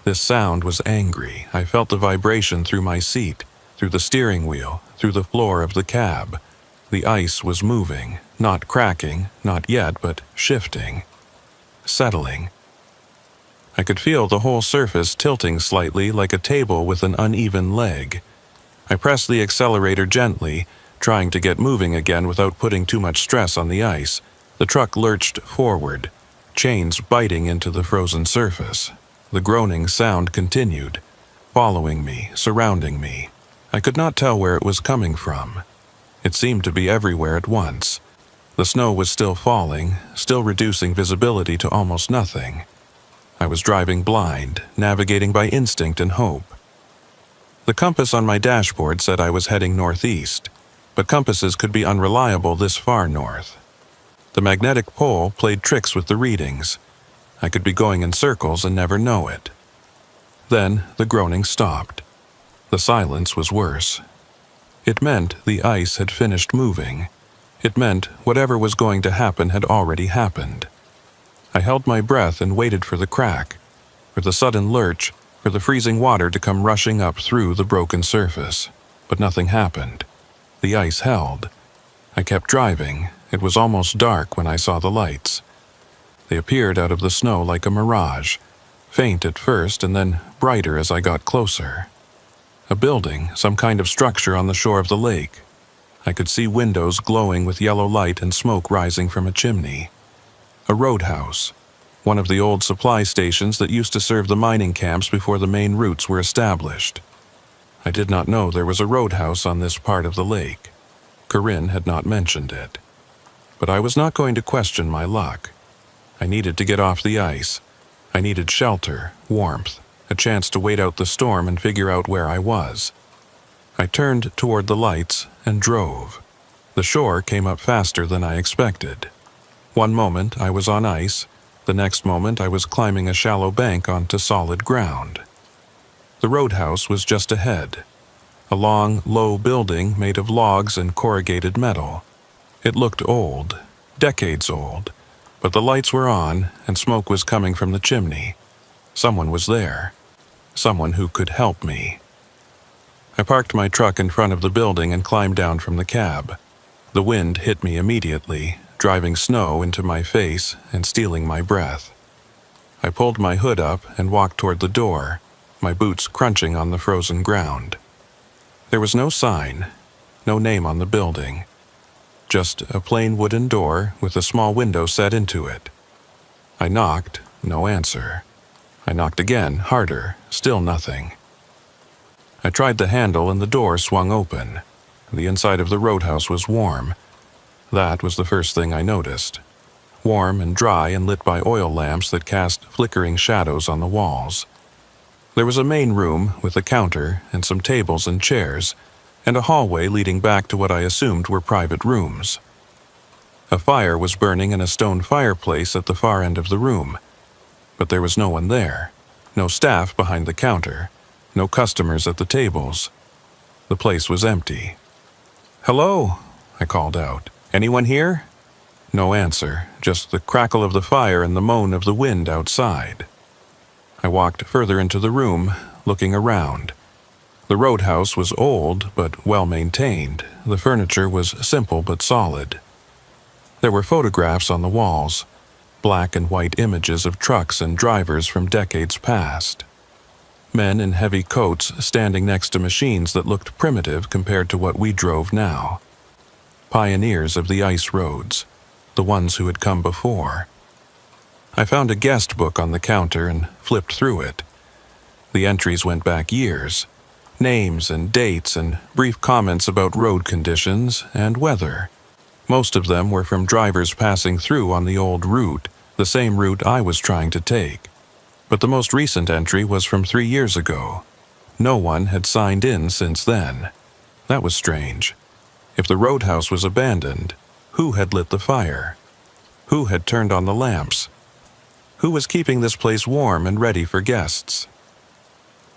This sound was angry. I felt the vibration through my seat, through the steering wheel, through the floor of the cab. The ice was moving, not cracking, not yet, but shifting, settling. I could feel the whole surface tilting slightly like a table with an uneven leg. I pressed the accelerator gently, trying to get moving again without putting too much stress on the ice. The truck lurched forward, chains biting into the frozen surface. The groaning sound continued, following me, surrounding me. I could not tell where it was coming from. It seemed to be everywhere at once. The snow was still falling, still reducing visibility to almost nothing. I was driving blind, navigating by instinct and hope. The compass on my dashboard said I was heading northeast, but compasses could be unreliable this far north. The magnetic pole played tricks with the readings. I could be going in circles and never know it. Then the groaning stopped. The silence was worse. It meant the ice had finished moving. It meant whatever was going to happen had already happened. I held my breath and waited for the crack, for the sudden lurch, for the freezing water to come rushing up through the broken surface. But nothing happened. The ice held. I kept driving. It was almost dark when I saw the lights. They appeared out of the snow like a mirage, faint at first and then brighter as I got closer. A building, some kind of structure on the shore of the lake. I could see windows glowing with yellow light and smoke rising from a chimney. A roadhouse, one of the old supply stations that used to serve the mining camps before the main routes were established. I did not know there was a roadhouse on this part of the lake. Corinne had not mentioned it. But I was not going to question my luck. I needed to get off the ice. I needed shelter, warmth, a chance to wait out the storm and figure out where I was. I turned toward the lights and drove. The shore came up faster than I expected. One moment I was on ice, the next moment I was climbing a shallow bank onto solid ground. The roadhouse was just ahead. A long, low building made of logs and corrugated metal. It looked old, decades old, but the lights were on and smoke was coming from the chimney. Someone was there. Someone who could help me. I parked my truck in front of the building and climbed down from the cab. The wind hit me immediately, driving snow into my face and stealing my breath. I pulled my hood up and walked toward the door, my boots crunching on the frozen ground. There was no sign, no name on the building. Just a plain wooden door with a small window set into it. I knocked, no answer. I knocked again, harder, still nothing. I tried the handle and the door swung open. The inside of the roadhouse was warm. That was the first thing I noticed. Warm and dry and lit by oil lamps that cast flickering shadows on the walls. There was a main room with a counter and some tables and chairs, and a hallway leading back to what I assumed were private rooms. A fire was burning in a stone fireplace at the far end of the room, but there was no one there, no staff behind the counter, no customers at the tables. The place was empty. "Hello," I called out. "Anyone here?" No answer, just the crackle of the fire and the moan of the wind outside. I walked further into the room, looking around. The roadhouse was old but well-maintained. The furniture was simple but solid. There were photographs on the walls, black and white images of trucks and drivers from decades past. Men in heavy coats standing next to machines that looked primitive compared to what we drove now. Pioneers of the ice roads, the ones who had come before. I found a guest book on the counter and flipped through it. The entries went back years. Names and dates and brief comments about road conditions and weather. Most of them were from drivers passing through on the old route, the same route I was trying to take. But the most recent entry was from 3 years ago. No one had signed in since then. That was strange. If the roadhouse was abandoned, who had lit the fire? Who had turned on the lamps? Who was keeping this place warm and ready for guests?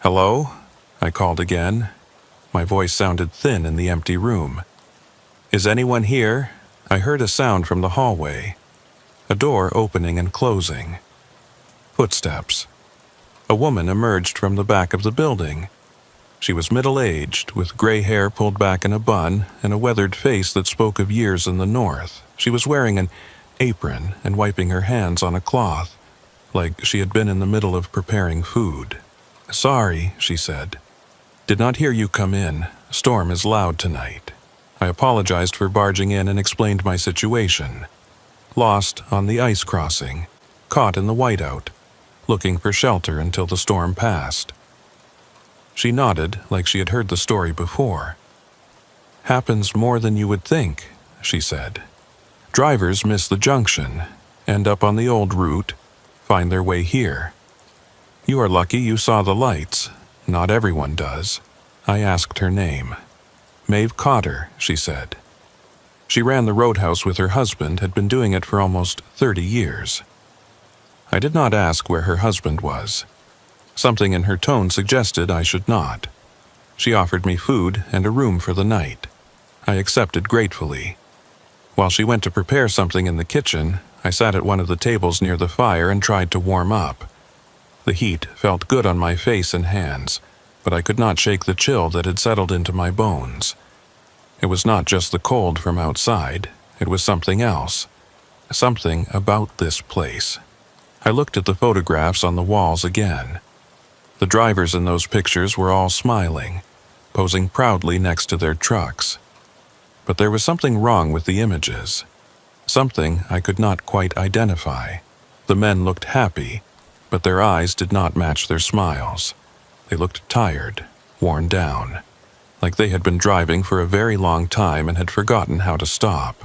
"Hello?" I called again. My voice sounded thin in the empty room. "Is anyone here?" I heard a sound from the hallway. A door opening and closing. Footsteps. A woman emerged from the back of the building. She was middle-aged, with gray hair pulled back in a bun and a weathered face that spoke of years in the north. She was wearing an apron and wiping her hands on a cloth, like she had been in the middle of preparing food. "Sorry," she said. "Did not hear you come in. Storm is loud tonight." I apologized for barging in and explained my situation. Lost on the ice crossing, caught in the whiteout, looking for shelter until the storm passed. She nodded like she had heard the story before. "Happens more than you would think," she said. "Drivers miss the junction, end up on the old route, find their way here. You are lucky you saw the lights. Not everyone does." I asked her name. "Maeve Cotter," she said. She ran the roadhouse with her husband, had been doing it for almost 30 years. I did not ask where her husband was. Something in her tone suggested I should not. She offered me food and a room for the night. I accepted gratefully. While she went to prepare something in the kitchen, I sat at one of the tables near the fire and tried to warm up. The heat felt good on my face and hands, but I could not shake the chill that had settled into my bones. It was not just the cold from outside, it was something else. Something about this place. I looked at the photographs on the walls again. The drivers in those pictures were all smiling, posing proudly next to their trucks. But there was something wrong with the images. Something I could not quite identify. The men looked happy, but their eyes did not match their smiles. They looked tired, worn down, like they had been driving for a very long time and had forgotten how to stop.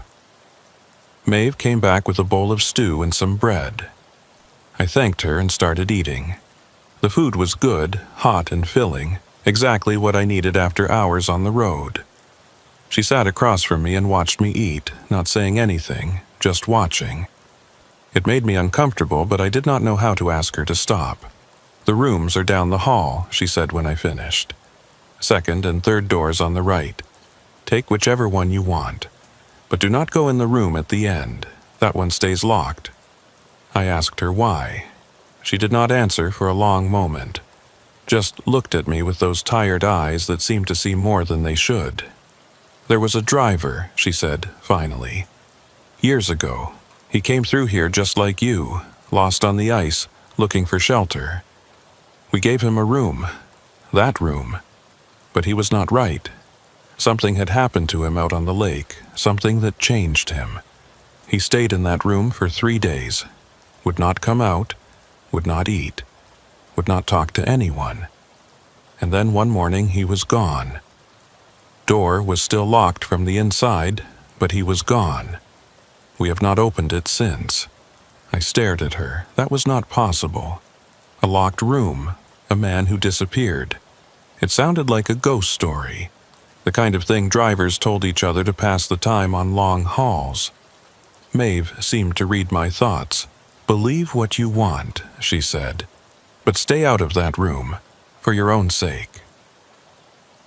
Maeve came back with a bowl of stew and some bread. I thanked her and started eating. The food was good, hot and filling, exactly what I needed after hours on the road. She sat across from me and watched me eat, not saying anything, just watching. It made me uncomfortable, but I did not know how to ask her to stop. "The rooms are down the hall," she said when I finished. "Second and third doors on the right. Take whichever one you want. But do not go in the room at the end. That one stays locked." I asked her why. She did not answer for a long moment, just looked at me with those tired eyes that seemed to see more than they should. "There was a driver," she said, finally. "Years ago. He came through here just like you, lost on the ice, looking for shelter. We gave him a room. That room. But he was not right. Something had happened to him out on the lake, something that changed him. He stayed in that room for 3 days. Would not come out, would not eat, would not talk to anyone. And then one morning he was gone. Door was still locked from the inside, but he was gone. We have not opened it since." I stared at her. That was not possible. A locked room, a man who disappeared. It sounded like a ghost story, the kind of thing drivers told each other to pass the time on long hauls. Maeve seemed to read my thoughts. "Believe what you want," she said, "but stay out of that room, for your own sake."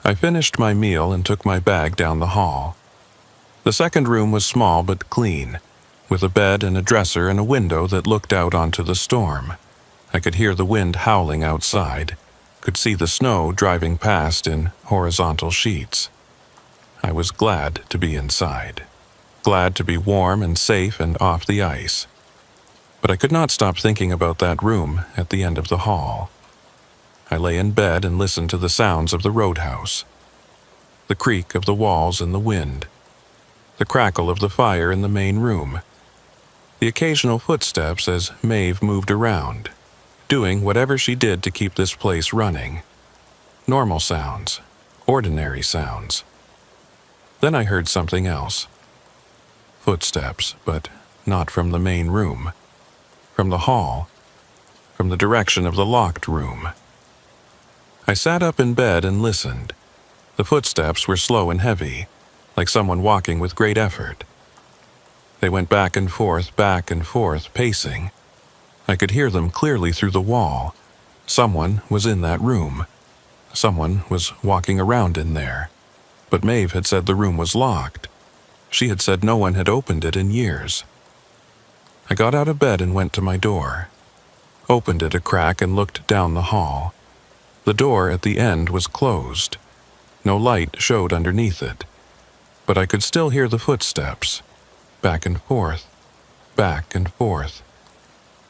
I finished my meal and took my bag down the hall. The second room was small but clean, with a bed and a dresser and a window that looked out onto the storm. I could hear the wind howling outside, could see the snow driving past in horizontal sheets. I was glad to be inside, glad to be warm and safe and off the ice. But I could not stop thinking about that room at the end of the hall. I lay in bed and listened to the sounds of the roadhouse. The creak of the walls in the wind. The crackle of the fire in the main room. The occasional footsteps as Maeve moved around, doing whatever she did to keep this place running. Normal sounds, ordinary sounds. Then I heard something else. Footsteps, but not from the main room. From the hall, from the direction of the locked room. I sat up in bed and listened. The footsteps were slow and heavy, like someone walking with great effort. They went back and forth, pacing. I could hear them clearly through the wall. Someone was in that room. Someone was walking around in there. But Maeve had said the room was locked. She had said no one had opened it in years. I got out of bed and went to my door. Opened it a crack and looked down the hall. The door at the end was closed. No light showed underneath it. But I could still hear the footsteps. Back and forth.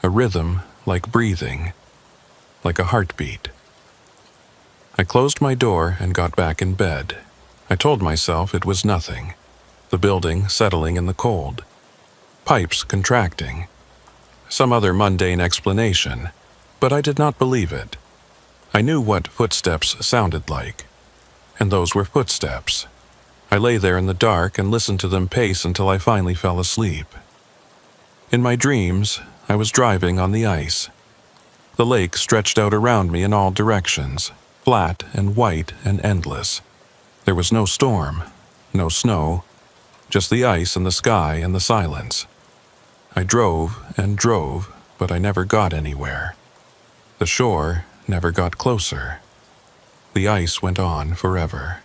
A rhythm like breathing. Like a heartbeat. I closed my door and got back in bed. I told myself it was nothing. The building settling in the cold. Pipes contracting. Some other mundane explanation, but I did not believe it. I knew what footsteps sounded like. And those were footsteps. I lay there in the dark and listened to them pace until I finally fell asleep. In my dreams, I was driving on the ice. The lake stretched out around me in all directions, flat and white and endless. There was no storm, no snow, just the ice and the sky and the silence. I drove and drove, but I never got anywhere. The shore never got closer. The ice went on forever.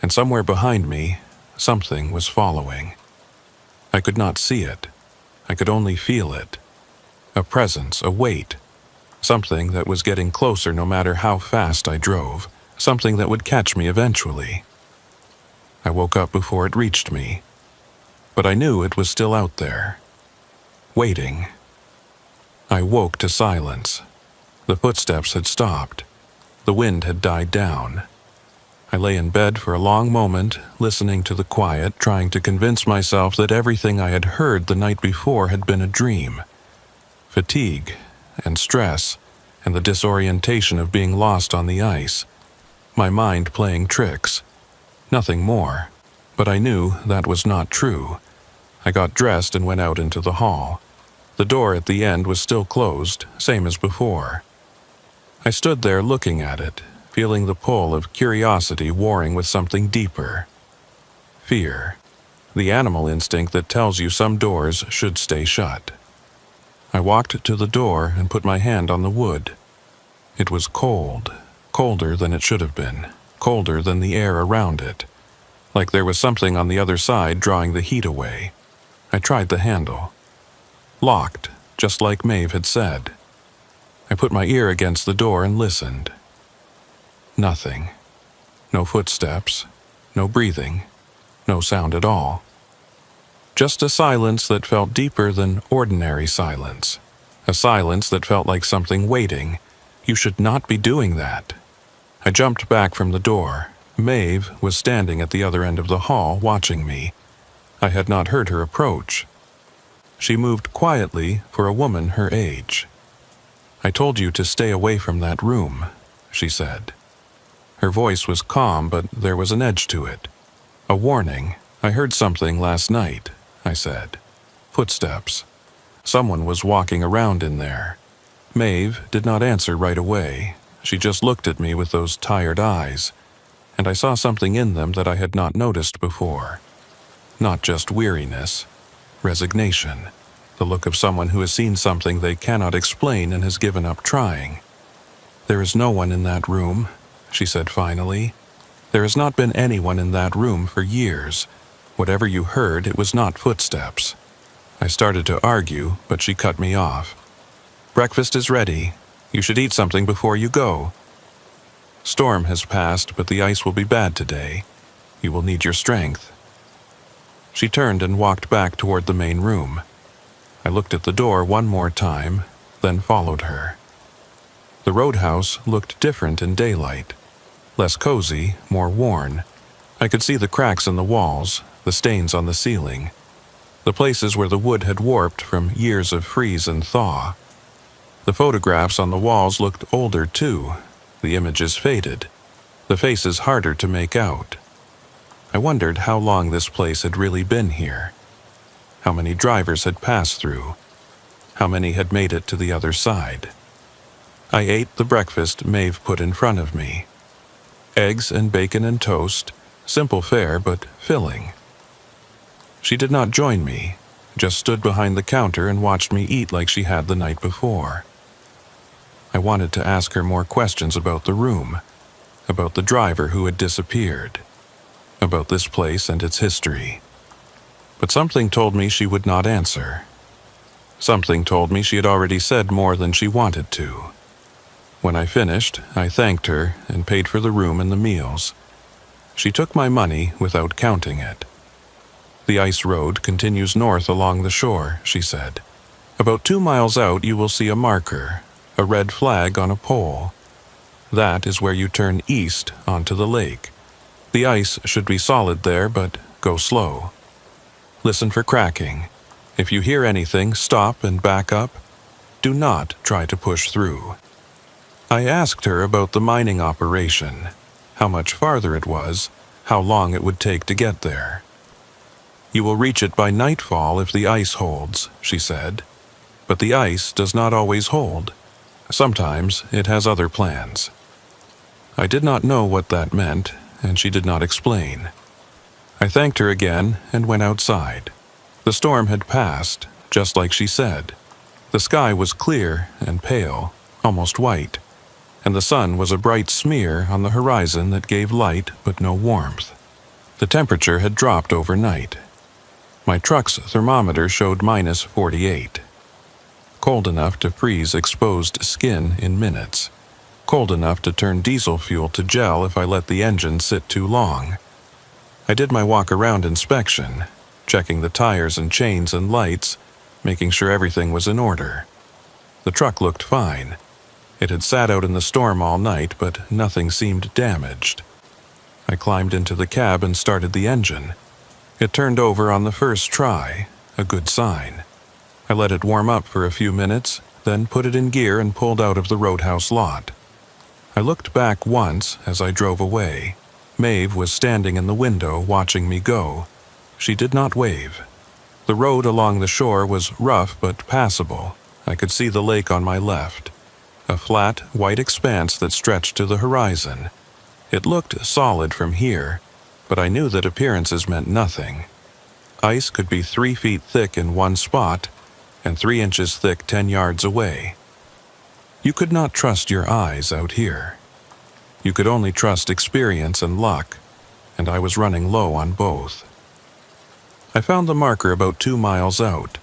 And somewhere behind me, something was following. I could not see it. I could only feel it. A presence, a weight. Something that was getting closer no matter how fast I drove. Something that would catch me eventually. I woke up before it reached me. But I knew it was still out there. Waiting. I woke to silence. The footsteps had stopped. The wind had died down. I lay in bed for a long moment, listening to the quiet, trying to convince myself that everything I had heard the night before had been a dream. Fatigue and stress and the disorientation of being lost on the ice. My mind playing tricks. Nothing more. But I knew that was not true. I got dressed and went out into the hall. The door at the end was still closed, same as before. I stood there looking at it, feeling the pull of curiosity warring with something deeper. Fear. The animal instinct that tells you some doors should stay shut. I walked to the door and put my hand on the wood. It was cold, colder than it should have been, colder than the air around it, like there was something on the other side drawing the heat away. I tried the handle. Locked, just like Maeve had said. I put my ear against the door and listened. Nothing. No footsteps, no breathing, no sound at all. Just a silence that felt deeper than ordinary silence. A silence that felt like something waiting. You should not be doing that. I jumped back from the door. Maeve was standing at the other end of the hall watching me. I had not heard her approach. She moved quietly for a woman her age. "I told you to stay away from that room," she said. Her voice was calm, but there was an edge to it. "A warning. I heard something last night," I said. "Footsteps. Someone was walking around in there." Maeve did not answer right away. She just looked at me with those tired eyes, and I saw something in them that I had not noticed before. Not just weariness, resignation, the look of someone who has seen something they cannot explain and has given up trying. "There is no one in that room," she said finally. "There has not been anyone in that room for years. Whatever you heard, it was not footsteps." I started to argue, but she cut me off. "Breakfast is ready. You should eat something before you go. Storm has passed, but the ice will be bad today. You will need your strength." She turned and walked back toward the main room. I looked at the door one more time, then followed her. The roadhouse looked different in daylight. Less cozy, more worn. I could see the cracks in the walls, the stains on the ceiling. The places where the wood had warped from years of freeze and thaw. The photographs on the walls looked older too. The images faded. The faces harder to make out. I wondered how long this place had really been here. How many drivers had passed through. How many had made it to the other side. I ate the breakfast Maeve put in front of me. Eggs and bacon and toast, simple fare but filling. She did not join me, just stood behind the counter and watched me eat like she had the night before. I wanted to ask her more questions about the room, about the driver who had disappeared, about this place and its history. But something told me she would not answer. Something told me she had already said more than she wanted to. When I finished, I thanked her and paid for the room and the meals. She took my money without counting it. "The ice road continues north along the shore," she said. "About 2 miles out you will see a marker, a red flag on a pole. That is where you turn east onto the lake. The ice should be solid there, but go slow. Listen for cracking. If you hear anything, stop and back up. Do not try to push through." I asked her about the mining operation, how much farther it was, how long it would take to get there. "You will reach it by nightfall if the ice holds," she said. "But the ice does not always hold. Sometimes it has other plans." I did not know what that meant, and she did not explain. I thanked her again and went outside. The storm had passed, just like she said. The sky was clear and pale, almost white, and the sun was a bright smear on the horizon that gave light but no warmth. The temperature had dropped overnight. My truck's thermometer showed -48. Cold enough to freeze exposed skin in minutes. Cold enough to turn diesel fuel to gel if I let the engine sit too long. I did my walk-around inspection, checking the tires and chains and lights, making sure everything was in order. The truck looked fine. It had sat out in the storm all night, but nothing seemed damaged. I climbed into the cab and started the engine. It turned over on the first try, a good sign. I let it warm up for a few minutes, then put it in gear and pulled out of the roadhouse lot. I looked back once as I drove away. Maeve was standing in the window watching me go. She did not wave. The road along the shore was rough but passable. I could see the lake on my left, a flat, white expanse that stretched to the horizon. It looked solid from here, but I knew that appearances meant nothing. Ice could be 3 feet thick in one spot and 3 inches thick 10 yards away. You could not trust your eyes out here. You could only trust experience and luck, and I was running low on both. I found the marker about 2 miles out,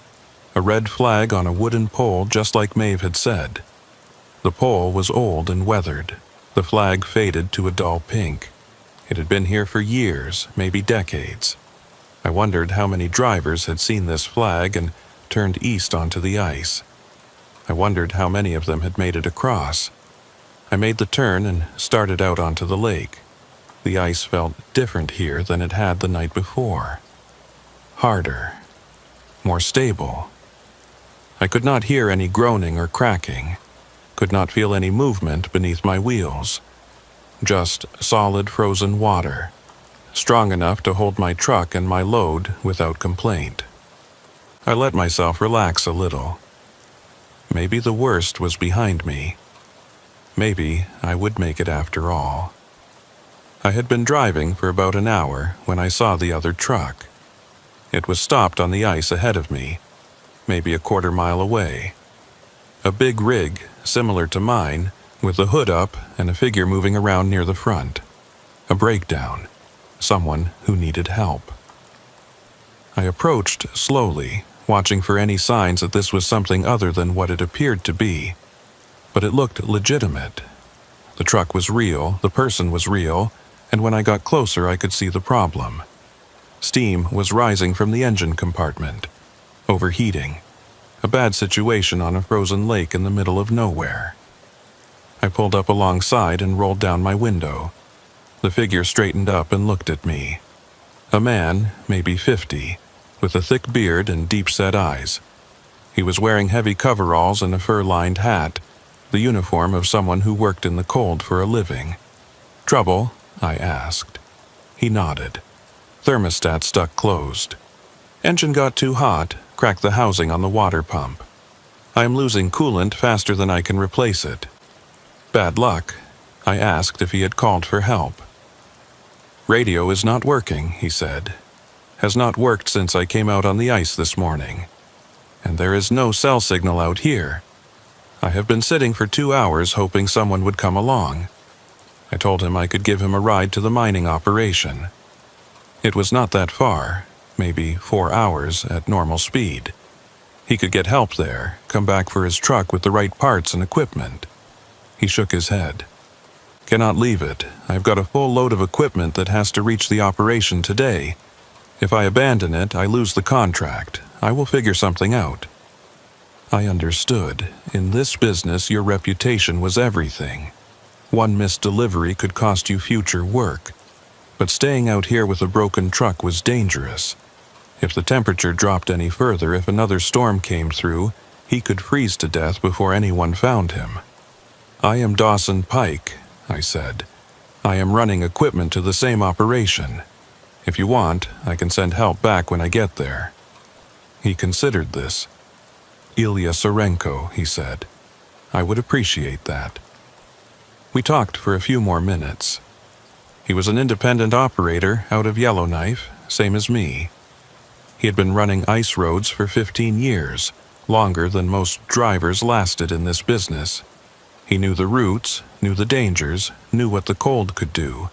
a red flag on a wooden pole just like Maeve had said. The pole was old and weathered. The flag faded to a dull pink. It had been here for years, maybe decades. I wondered how many drivers had seen this flag and turned east onto the ice. I wondered how many of them had made it across. I made the turn and started out onto the lake. The ice felt different here than it had the night before. Harder. More stable. I could not hear any groaning or cracking. Could not feel any movement beneath my wheels. Just solid frozen water, strong enough to hold my truck and my load without complaint. I let myself relax a little. Maybe the worst was behind me. Maybe I would make it after all. I had been driving for about an hour when I saw the other truck. It was stopped on the ice ahead of me, maybe a quarter-mile away. A big rig, similar to mine, with the hood up and a figure moving around near the front. A breakdown. Someone who needed help. I approached slowly, watching for any signs that this was something other than what it appeared to be. But it looked legitimate. The truck was real, the person was real, and when I got closer I could see the problem. Steam was rising from the engine compartment. Overheating. A bad situation on a frozen lake in the middle of nowhere. I pulled up alongside and rolled down my window. The figure straightened up and looked at me. A man, maybe 50, with a thick beard and deep-set eyes. He was wearing heavy coveralls and a fur-lined hat, the uniform of someone who worked in the cold for a living. "Trouble?" I asked. He nodded. Thermostat stuck closed. "Engine got too hot, cracked the housing on the water pump. I am losing coolant faster than I can replace it. Bad luck. I asked if he had called for help. Radio is not working, he said. Has not worked since I came out on the ice this morning. And there is no cell signal out here. I have been sitting for 2 hours hoping someone would come along. I told him I could give him a ride to the mining operation. It was not that far, maybe 4 hours at normal speed. He could get help there, come back for his truck with the right parts and equipment. He shook his head. Cannot leave it. I've got a full load of equipment that has to reach the operation today. If I abandon it, I lose the contract. I will figure something out. I understood. In this business, your reputation was everything. One missed delivery could cost you future work. But staying out here with a broken truck was dangerous. If the temperature dropped any further, if another storm came through, he could freeze to death before anyone found him. I am Dawson Pike, I said. I am running equipment to the same operation. If you want, I can send help back when I get there. He considered this. Ilya Sorenko, he said. I would appreciate that. We talked for a few more minutes. He was an independent operator out of Yellowknife, same as me. He had been running ice roads for 15 years, longer than most drivers lasted in this business. He knew the routes, knew the dangers, knew what the cold could do.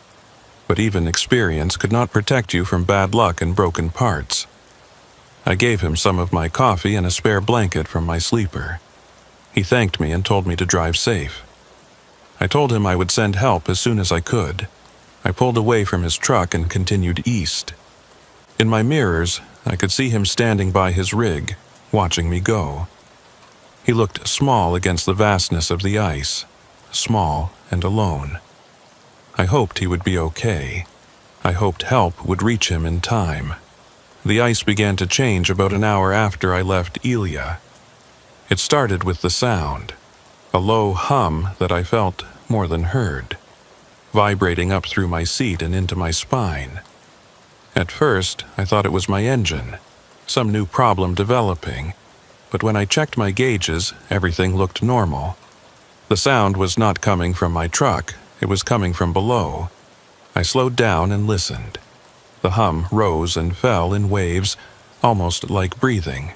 But even experience could not protect you from bad luck and broken parts. I gave him some of my coffee and a spare blanket from my sleeper. He thanked me and told me to drive safe. I told him I would send help as soon as I could. I pulled away from his truck and continued east. In my mirrors, I could see him standing by his rig, watching me go. He looked small against the vastness of the ice, small and alone. I hoped he would be okay. I hoped help would reach him in time. The ice began to change about an hour after I left Ilya. It started with the sound, a low hum that I felt more than heard, vibrating up through my seat and into my spine. At first, I thought it was my engine, some new problem developing, but when I checked my gauges, everything looked normal. The sound was not coming from my truck, it was coming from below. I slowed down and listened. The hum rose and fell in waves, almost like breathing.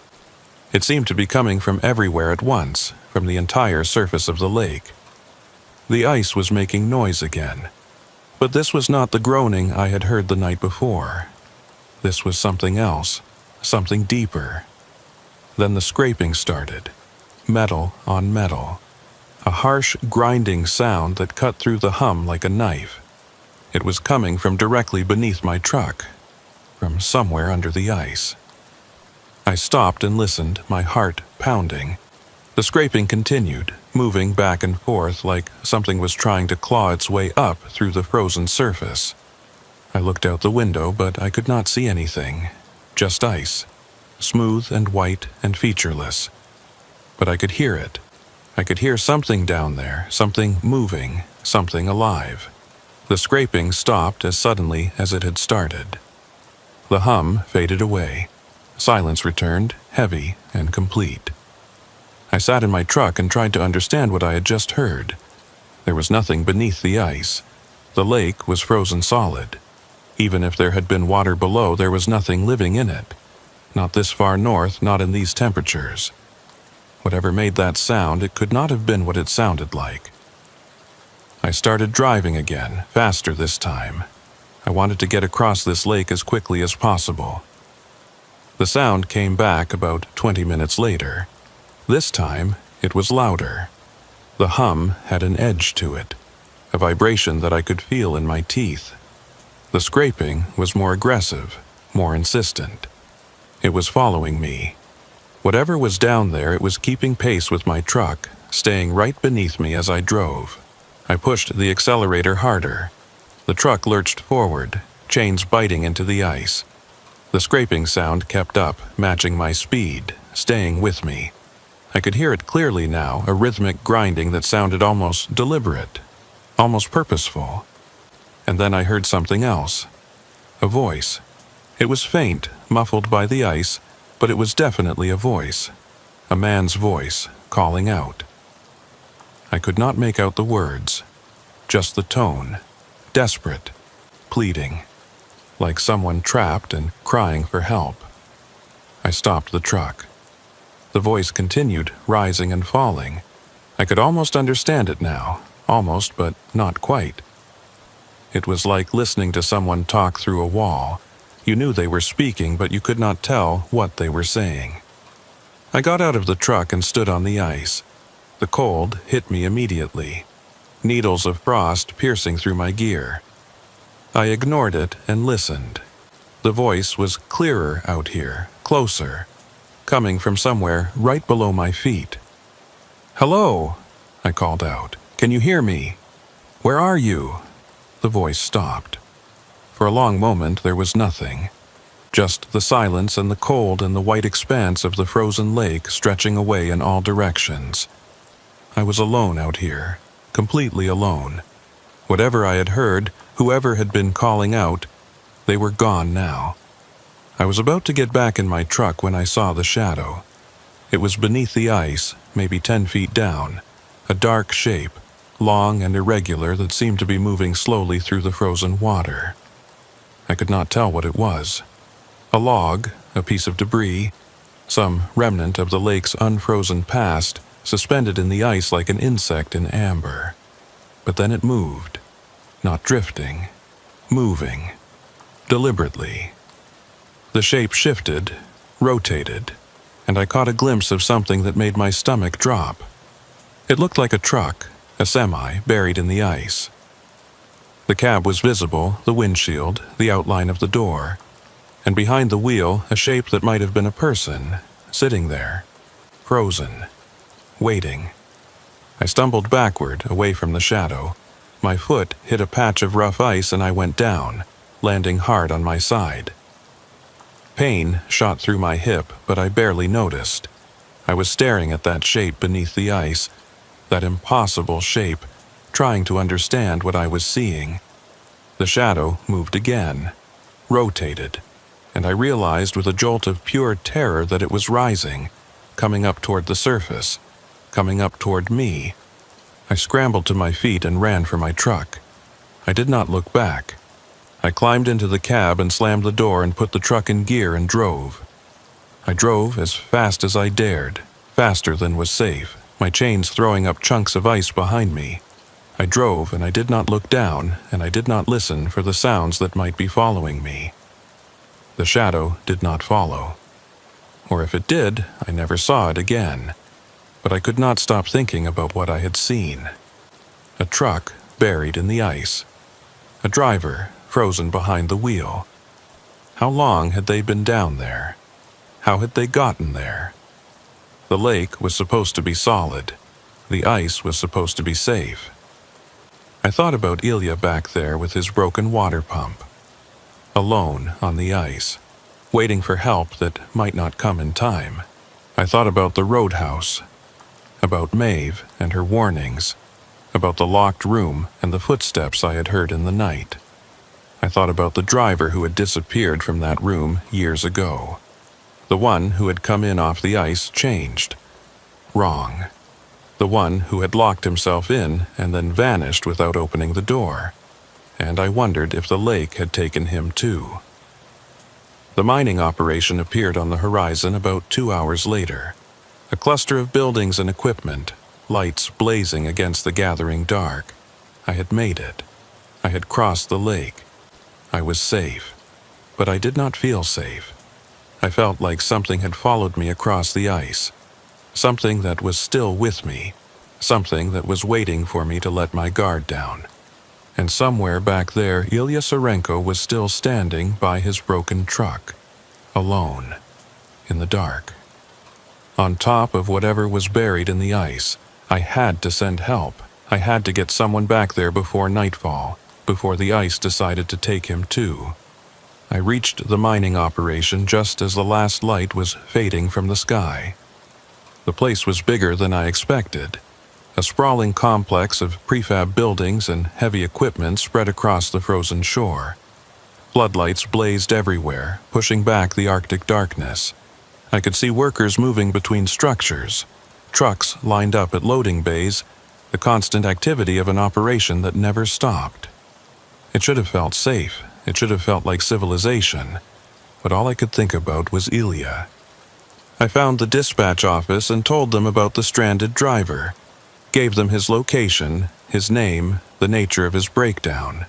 It seemed to be coming from everywhere at once, from the entire surface of the lake. The ice was making noise again. But this was not the groaning I had heard the night before. This was something else, something deeper. Then the scraping started, metal on metal. A harsh, grinding sound that cut through the hum like a knife. It was coming from directly beneath my truck, from somewhere under the ice. I stopped and listened, my heart pounding. The scraping continued, moving back and forth like something was trying to claw its way up through the frozen surface. I looked out the window, but I could not see anything, just ice, smooth and white and featureless. But I could hear it. I could hear something down there, something moving, something alive. The scraping stopped as suddenly as it had started. The hum faded away. Silence returned, heavy and complete. I sat in my truck and tried to understand what I had just heard. There was nothing beneath the ice. The lake was frozen solid. Even if there had been water below, there was nothing living in it. Not this far north, not in these temperatures. Whatever made that sound, it could not have been what it sounded like. I started driving again, faster this time. I wanted to get across this lake as quickly as possible. The sound came back about 20 minutes later. This time, it was louder. The hum had an edge to it, a vibration that I could feel in my teeth. The scraping was more aggressive, more insistent. It was following me. Whatever was down there, it was keeping pace with my truck, staying right beneath me as I drove. I pushed the accelerator harder. The truck lurched forward, chains biting into the ice. The scraping sound kept up, matching my speed, staying with me. I could hear it clearly now, a rhythmic grinding that sounded almost deliberate, almost purposeful. And then I heard something else. A voice. It was faint, muffled by the ice, but it was definitely a voice. A man's voice, calling out. I could not make out the words, just the tone, desperate, pleading, like someone trapped and crying for help. I stopped the truck. The voice continued, rising and falling. I could almost understand it now, almost, but not quite. It was like listening to someone talk through a wall. You knew they were speaking, but you could not tell what they were saying. I got out of the truck and stood on the ice. The cold hit me immediately, needles of frost piercing through my gear. I ignored it and listened. The voice was clearer out here, closer, coming from somewhere right below my feet. "Hello," I called out. "Can you hear me? Where are you?" The voice stopped. For a long moment there was nothing, just the silence and the cold and the white expanse of the frozen lake stretching away in all directions. I was alone out here, completely alone. Whatever I had heard, whoever had been calling out, they were gone now. I was about to get back in my truck when I saw the shadow. It was beneath the ice, maybe 10 feet down, a dark shape, long and irregular, that seemed to be moving slowly through the frozen water. I could not tell what it was. A log, a piece of debris, some remnant of the lake's unfrozen past, suspended in the ice like an insect in amber. But then it moved, not drifting, moving, deliberately. The shape shifted, rotated, and I caught a glimpse of something that made my stomach drop. It looked like a truck, a semi buried in the ice. The cab was visible, the windshield, the outline of the door, and behind the wheel a shape that might have been a person, sitting there, frozen, waiting. I stumbled backward, away from the shadow. My foot hit a patch of rough ice and I went down, landing hard on my side. Pain shot through my hip, but I barely noticed. I was staring at that shape beneath the ice, that impossible shape, trying to understand what I was seeing. The shadow moved again, rotated, and I realized with a jolt of pure terror that it was rising, coming up toward the surface, coming up toward me. I scrambled to my feet and ran for my truck. I did not look back. I climbed into the cab and slammed the door and put the truck in gear and drove. I drove as fast as I dared, faster than was safe, my chains throwing up chunks of ice behind me. I drove and I did not look down, and I did not listen for the sounds that might be following me. The shadow did not follow. Or if it did, I never saw it again. But I could not stop thinking about what I had seen. A truck buried in the ice. A driver frozen behind the wheel. How long had they been down there? How had they gotten there? The lake was supposed to be solid. The ice was supposed to be safe. I thought about Ilya back there with his broken water pump. Alone on the ice, waiting for help that might not come in time. I thought about the roadhouse, about Maeve and her warnings, about the locked room and the footsteps I had heard in the night. I thought about the driver who had disappeared from that room years ago. The one who had come in off the ice changed. Wrong. The one who had locked himself in and then vanished without opening the door. And I wondered if the lake had taken him too. The mining operation appeared on the horizon about 2 hours later. A cluster of buildings and equipment, lights blazing against the gathering dark. I had made it. I had crossed the lake. I was safe. But I did not feel safe. I felt like something had followed me across the ice. Something that was still with me. Something that was waiting for me to let my guard down. And somewhere back there, Ilya Sarenko was still standing by his broken truck. Alone. In the dark. On top of whatever was buried in the ice. I had to send help. I had to get someone back there before nightfall, before the ice decided to take him too. I reached the mining operation just as the last light was fading from the sky. The place was bigger than I expected. A sprawling complex of prefab buildings and heavy equipment spread across the frozen shore. Floodlights blazed everywhere, pushing back the Arctic darkness. I could see workers moving between structures, trucks lined up at loading bays, the constant activity of an operation that never stopped. It should have felt safe, it should have felt like civilization, but all I could think about was Ilya. I found the dispatch office and told them about the stranded driver, gave them his location, his name, the nature of his breakdown.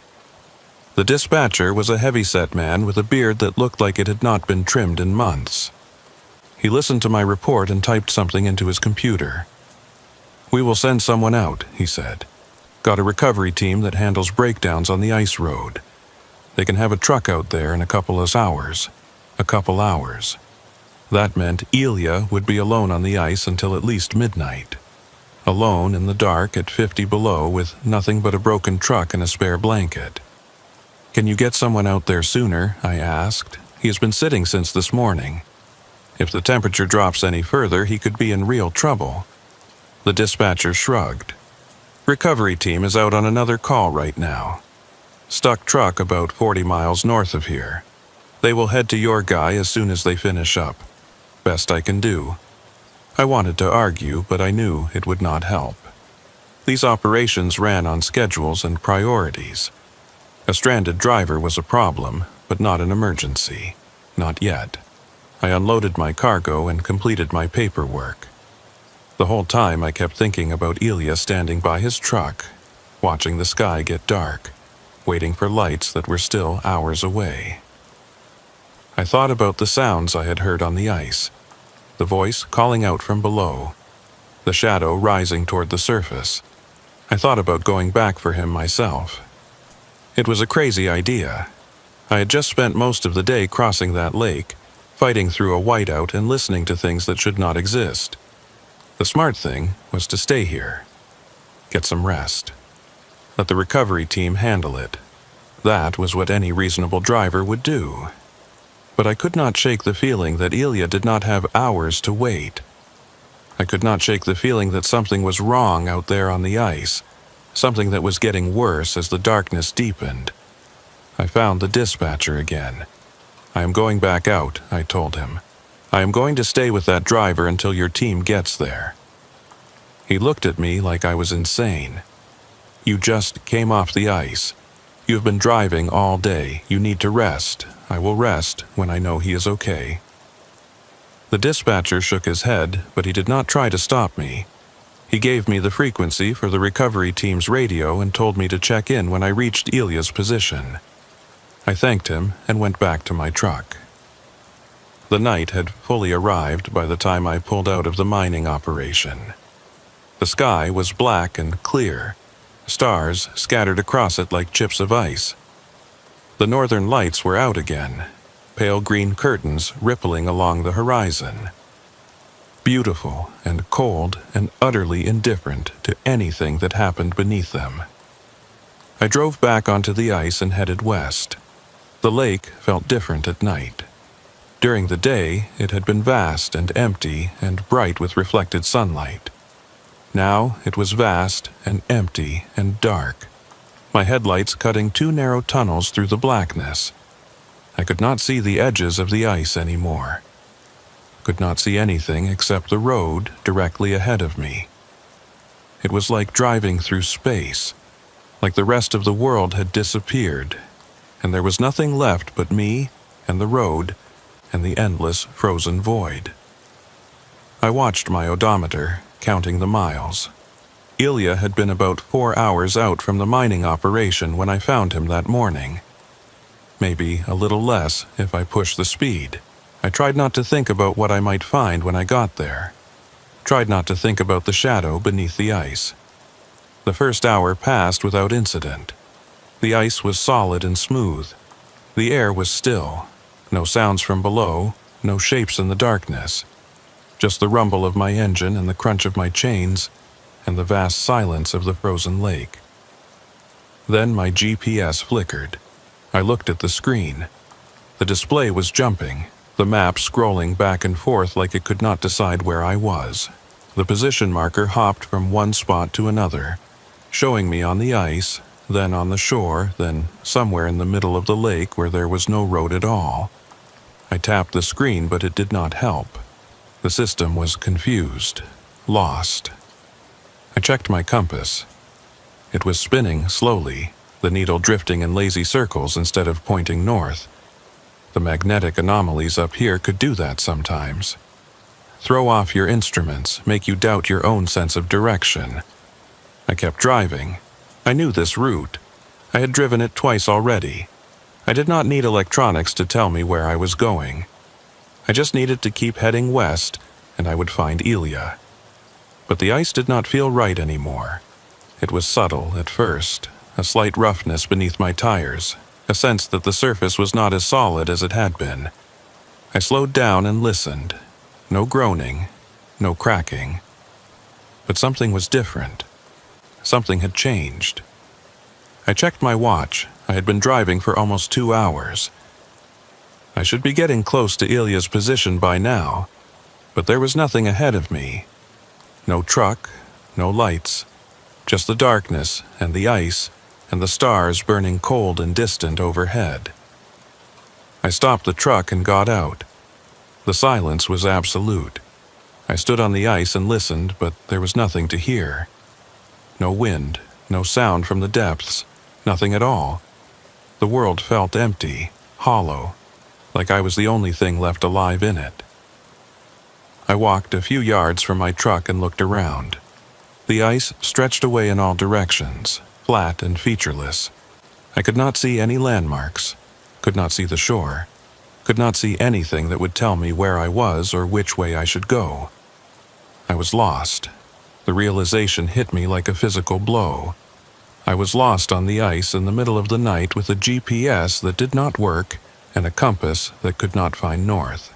The dispatcher was a heavy-set man with a beard that looked like it had not been trimmed in months. He listened to my report and typed something into his computer. "We will send someone out," he said. "Got a recovery team that handles breakdowns on the ice road. They can have a truck out there in a couple of hours. A couple hours." That meant Ilya would be alone on the ice until at least midnight. Alone in the dark at 50 below with nothing but a broken truck and a spare blanket. "Can you get someone out there sooner?" I asked. "He has been sitting since this morning. If the temperature drops any further, he could be in real trouble." The dispatcher shrugged. "Recovery team is out on another call right now. Stuck truck about 40 miles north of here. They will head to your guy as soon as they finish up. Best I can do." I wanted to argue, but I knew it would not help. These operations ran on schedules and priorities. A stranded driver was a problem, but not an emergency. Not yet. I unloaded my cargo and completed my paperwork. The whole time I kept thinking about Ilya standing by his truck, watching the sky get dark, waiting for lights that were still hours away. I thought about the sounds I had heard on the ice, the voice calling out from below, the shadow rising toward the surface. I thought about going back for him myself. It was a crazy idea. I had just spent most of the day crossing that lake, fighting through a whiteout and listening to things that should not exist. The smart thing was to stay here, get some rest. Let the recovery team handle it. That was what any reasonable driver would do. But I could not shake the feeling that Ilya did not have hours to wait. I could not shake the feeling that something was wrong out there on the ice, something that was getting worse as the darkness deepened. I found the dispatcher again. "I am going back out," I told him. "I am going to stay with that driver until your team gets there." He looked at me like I was insane. "You just came off the ice. You have been driving all day. You need to rest. I will rest when I know he is okay." The dispatcher shook his head, but he did not try to stop me. He gave me the frequency for the recovery team's radio and told me to check in when I reached Ilya's position. I thanked him and went back to my truck. The night had fully arrived by the time I pulled out of the mining operation. The sky was black and clear, stars scattered across it like chips of ice. The northern lights were out again, pale green curtains rippling along the horizon. Beautiful and cold and utterly indifferent to anything that happened beneath them. I drove back onto the ice and headed west. The lake felt different at night. During the day, it had been vast and empty and bright with reflected sunlight. Now it was vast and empty and dark, my headlights cutting 2 narrow tunnels through the blackness. I could not see the edges of the ice anymore. Could not see anything except the road directly ahead of me. It was like driving through space, like the rest of the world had disappeared, and there was nothing left but me and the road and the endless frozen void. I watched my odometer, counting the miles. Ilya had been about 4 hours out from the mining operation when I found him that morning. Maybe a little less if I pushed the speed. I tried not to think about what I might find when I got there. Tried not to think about the shadow beneath the ice. The first hour passed without incident. The ice was solid and smooth. The air was still. No sounds from below, no shapes in the darkness. Just the rumble of my engine and the crunch of my chains, and the vast silence of the frozen lake. Then my GPS flickered. I looked at the screen. The display was jumping, the map scrolling back and forth like it could not decide where I was. The position marker hopped from one spot to another, showing me on the ice, then on the shore, then somewhere in the middle of the lake where there was no road at all. I tapped the screen, but it did not help. The system was confused, lost. I checked my compass. It was spinning slowly, the needle drifting in lazy circles instead of pointing north. The magnetic anomalies up here could do that sometimes. Throw off your instruments, make you doubt your own sense of direction. I kept driving. I knew this route. I had driven it twice already. I did not need electronics to tell me where I was going. I just needed to keep heading west, and I would find Elia. But the ice did not feel right anymore. It was subtle at first, a slight roughness beneath my tires, a sense that the surface was not as solid as it had been. I slowed down and listened. No groaning, no cracking. But something was different. Something had changed. I checked my watch. I had been driving for almost 2 hours. I should be getting close to Ilya's position by now, but there was nothing ahead of me. No truck, no lights, just the darkness and the ice and the stars burning cold and distant overhead. I stopped the truck and got out. The silence was absolute. I stood on the ice and listened, but there was nothing to hear. No wind, no sound from the depths, nothing at all. The world felt empty, hollow, like I was the only thing left alive in it. I walked a few yards from my truck and looked around. The ice stretched away in all directions, flat and featureless. I could not see any landmarks, could not see the shore, could not see anything that would tell me where I was or which way I should go. I was lost. The realization hit me like a physical blow. I was lost on the ice in the middle of the night with a GPS that did not work and a compass that could not find north.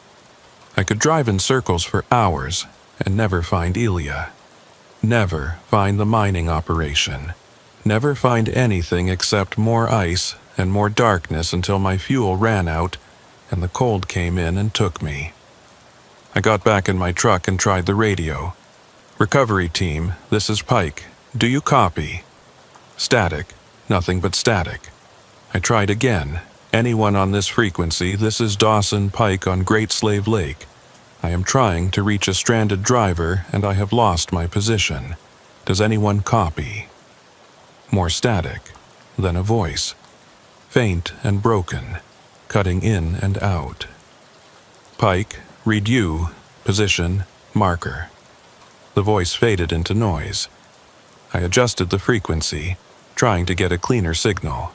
I could drive in circles for hours and never find Ilya. Never find the mining operation. Never find anything except more ice and more darkness until my fuel ran out and the cold came in and took me. I got back in my truck and tried the radio. "Recovery team, this is Pike. Do you copy?" Static, nothing but static. I tried again. "Anyone on this frequency, this is Dawson Pike on Great Slave Lake. I am trying to reach a stranded driver and I have lost my position. Does anyone copy?" More static, then a voice. Faint and broken, cutting in and out. "Pike, read you, position, marker." The voice faded into noise. I adjusted the frequency, trying to get a cleaner signal.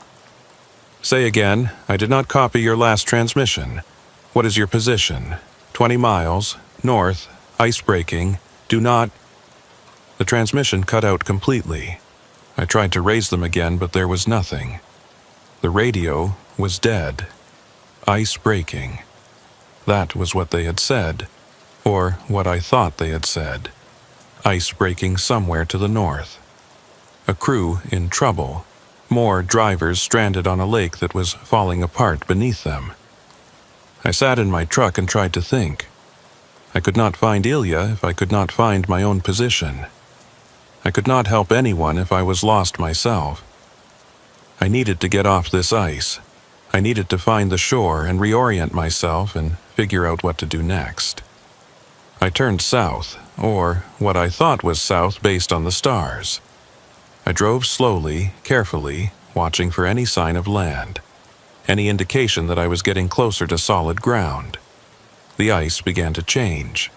"Say again, I did not copy your last transmission. What is your position? 20 miles, north, ice breaking, do not..." The transmission cut out completely. I tried to raise them again, but there was nothing. The radio was dead. Ice breaking. That was what they had said, or what I thought they had said. Ice breaking somewhere to the north. A crew in trouble. More drivers stranded on a lake that was falling apart beneath them. I sat in my truck and tried to think. I could not find Ilya if I could not find my own position. I could not help anyone if I was lost myself. I needed to get off this ice. I needed to find the shore and reorient myself and figure out what to do next. I turned south, or what I thought was south based on the stars. I drove slowly, carefully, watching for any sign of land, any indication that I was getting closer to solid ground. The ice began to change.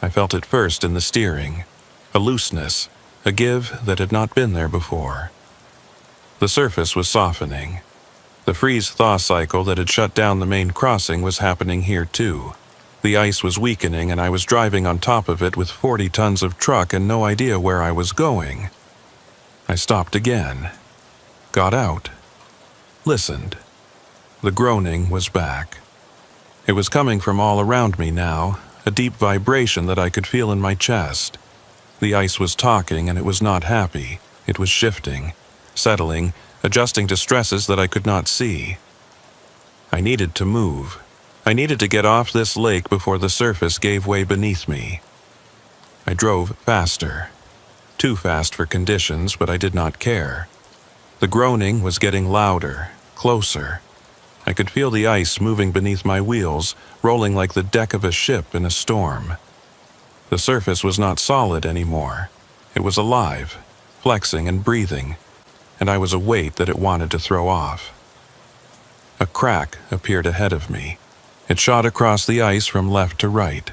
I felt it first in the steering, a looseness, a give that had not been there before. The surface was softening. The freeze-thaw cycle that had shut down the main crossing was happening here too. The ice was weakening and I was driving on top of it with 40 tons of truck and no idea where I was going. I stopped again, got out, listened. The groaning was back. It was coming from all around me now, a deep vibration that I could feel in my chest. The ice was talking and it was not happy. It was shifting, settling, adjusting to stresses that I could not see. I needed to move. I needed to get off this lake before the surface gave way beneath me. I drove faster. Too fast for conditions, but I did not care. The groaning was getting louder, closer. I could feel the ice moving beneath my wheels, rolling like the deck of a ship in a storm. The surface was not solid anymore. It was alive, flexing and breathing, and I was a weight that it wanted to throw off. A crack appeared ahead of me. It shot across the ice from left to right,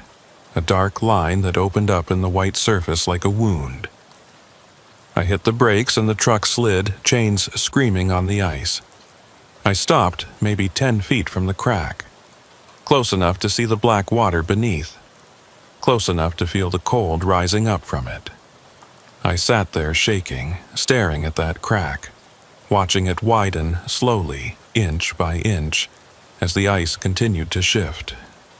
a dark line that opened up in the white surface like a wound. I hit the brakes and the truck slid, chains screaming on the ice. I stopped maybe 10 feet from the crack, close enough to see the black water beneath, close enough to feel the cold rising up from it. I sat there shaking, staring at that crack, watching it widen slowly, inch by inch, as the ice continued to shift.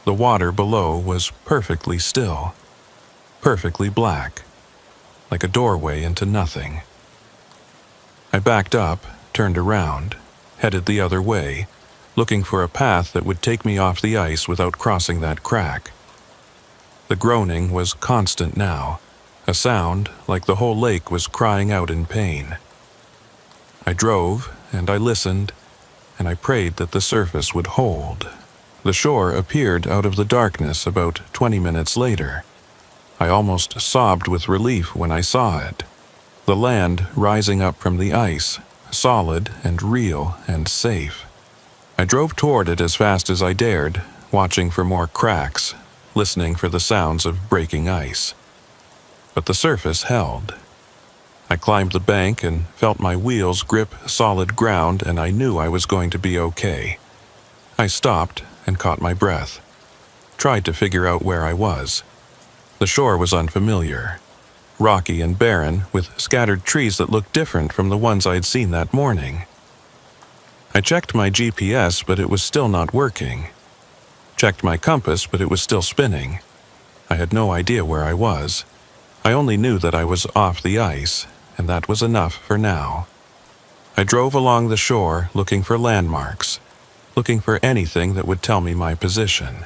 The water below was perfectly still, perfectly black, like a doorway into nothing. I backed up, turned around, headed the other way, looking for a path that would take me off the ice without crossing that crack. The groaning was constant now, a sound like the whole lake was crying out in pain. I drove, and I listened, and I prayed that the surface would hold. The shore appeared out of the darkness about 20 minutes later. I almost sobbed with relief when I saw it. The land rising up from the ice, solid and real and safe. I drove toward it as fast as I dared, watching for more cracks, listening for the sounds of breaking ice. But the surface held. I climbed the bank and felt my wheels grip solid ground, and I knew I was going to be okay. I stopped and caught my breath, tried to figure out where I was. The shore was unfamiliar, rocky and barren, with scattered trees that looked different from the ones I'd seen that morning. I checked my GPS, but it was still not working. Checked my compass, but it was still spinning. I had no idea where I was. I only knew that I was off the ice, and that was enough for now. I drove along the shore looking for landmarks, looking for anything that would tell me my position.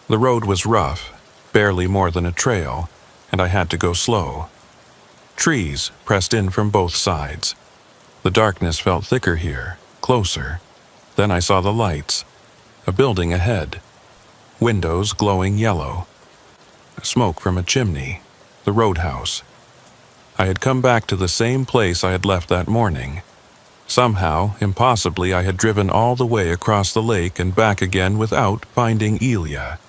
The road was rough, barely more than a trail, and I had to go slow. Trees pressed in from both sides. The darkness felt thicker here, closer. Then I saw the lights. A building ahead. Windows glowing yellow. Smoke from a chimney. The roadhouse. I had come back to the same place I had left that morning. Somehow, impossibly, I had driven all the way across the lake and back again without finding Elia,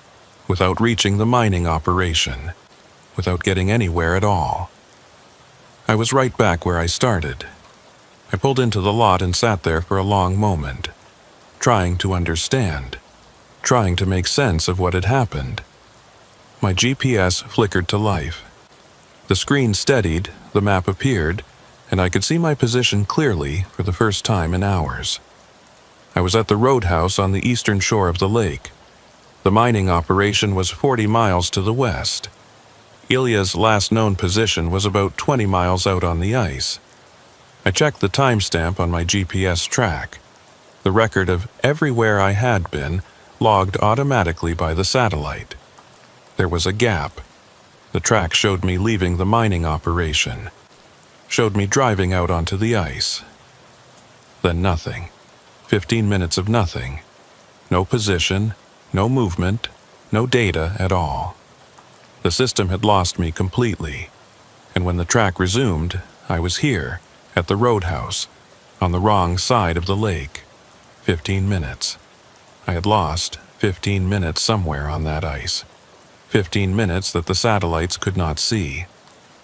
without reaching the mining operation, without getting anywhere at all. I was right back where I started. I pulled into the lot and sat there for a long moment, trying to understand, trying to make sense of what had happened. My GPS flickered to life. The screen steadied, the map appeared, and I could see my position clearly for the first time in hours. I was at the roadhouse on the eastern shore of the lake. The mining operation was 40 miles to the west. Ilya's last known position was about 20 miles out on the ice. I checked the timestamp on my GPS track. The record of everywhere I had been logged automatically by the satellite. There was a gap. The track showed me leaving the mining operation, showed me driving out onto the ice. Then nothing. 15 minutes of nothing. No position, no movement, no data at all. The system had lost me completely, and when the track resumed, I was here, at the roadhouse, on the wrong side of the lake. 15 minutes. I had lost 15 minutes somewhere on that ice. 15 minutes that the satellites could not see.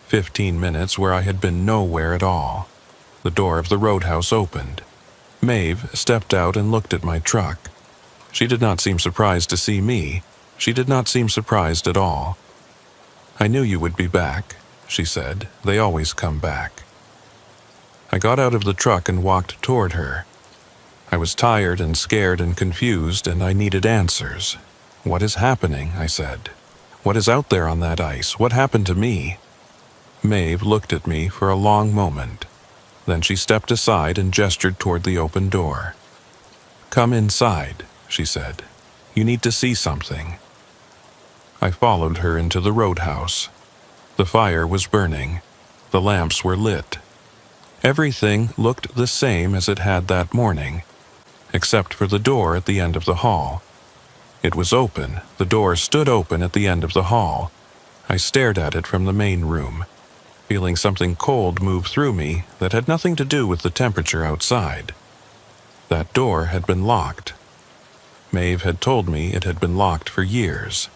15 minutes where I had been nowhere at all. The door of the roadhouse opened. Maeve stepped out and looked at my truck. She did not seem surprised to see me. She did not seem surprised at all. "I knew you would be back," she said. "They always come back." I got out of the truck and walked toward her. I was tired and scared and confused, and I needed answers. "What is happening?" I said. "What is out there on that ice? What happened to me?" Maeve looked at me for a long moment. Then she stepped aside and gestured toward the open door. "Come inside," she said. "You need to see something." I followed her into the roadhouse. The fire was burning. The lamps were lit. Everything looked the same as it had that morning, except for the door at the end of the hall. It was open. The door stood open at the end of the hall. I stared at it from the main room. feeling something cold move through me that had nothing to do with the temperature outside. That door had been locked. Maeve had told me it had been locked for years.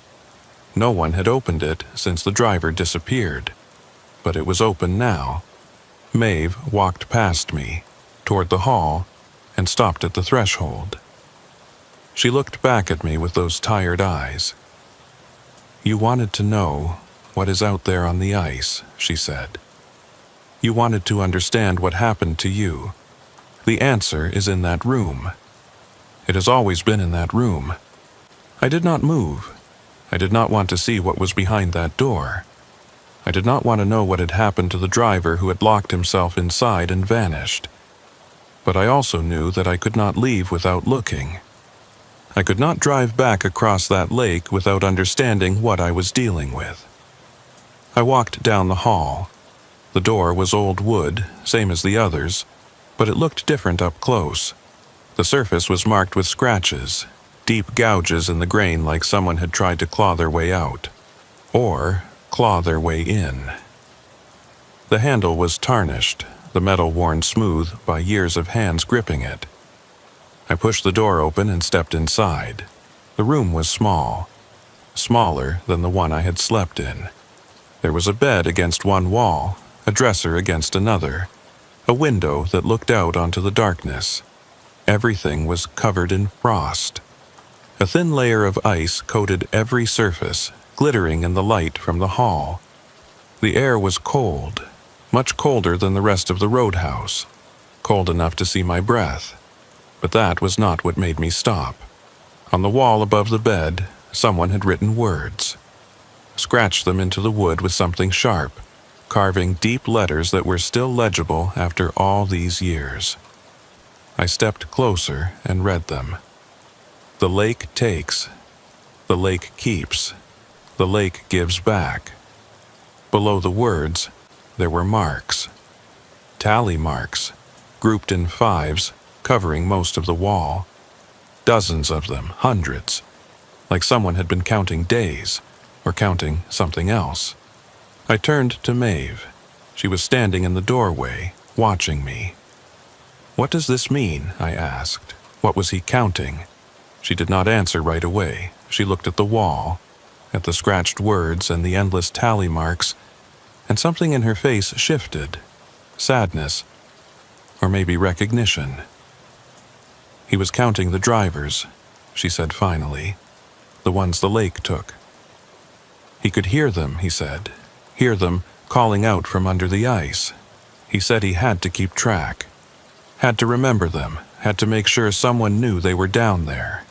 No one had opened it since the driver disappeared, but it was open now. Maeve walked past me, toward the hall, and stopped at the threshold. She looked back at me with those tired eyes. "You wanted to know what is out there on the ice," she said. "You wanted to understand what happened to you. The answer is in that room. It has always been in that room." I did not move. I did not want to see what was behind that door. I did not want to know what had happened to the driver who had locked himself inside and vanished. But I also knew that I could not leave without looking. I could not drive back across that lake without understanding what I was dealing with. I walked down the hall. The door was old wood, same as the others, but it looked different up close. The surface was marked with scratches, deep gouges in the grain like someone had tried to claw their way out, or claw their way in. The handle was tarnished, the metal worn smooth by years of hands gripping it. I pushed the door open and stepped inside. The room was small, smaller than the one I had slept in. There was a bed against one wall, a dresser against another, a window that looked out onto the darkness. Everything was covered in frost. A thin layer of ice coated every surface, glittering in the light from the hall. The air was cold, much colder than the rest of the roadhouse, cold enough to see my breath. But that was not what made me stop. On the wall above the bed, someone had written words, scratched them into the wood with something sharp, carving deep letters that were still legible after all these years. I stepped closer and read them. The lake takes. The lake keeps. The lake gives back. Below the words, there were marks. Tally marks, grouped in fives, covering most of the wall. Dozens of them, hundreds, like someone had been counting days, or counting something else. I turned to Maeve. She was standing in the doorway, watching me. "What does this mean?" I asked. What was he counting? She did not answer right away. She looked at the wall, at the scratched words and the endless tally marks, and something in her face shifted. Sadness, or maybe recognition. "He was counting the drivers," she said finally, "the ones the lake took. He could hear them," he said, "hear them calling out from under the ice. He said he had to keep track, had to remember them, had to make sure someone knew they were down there."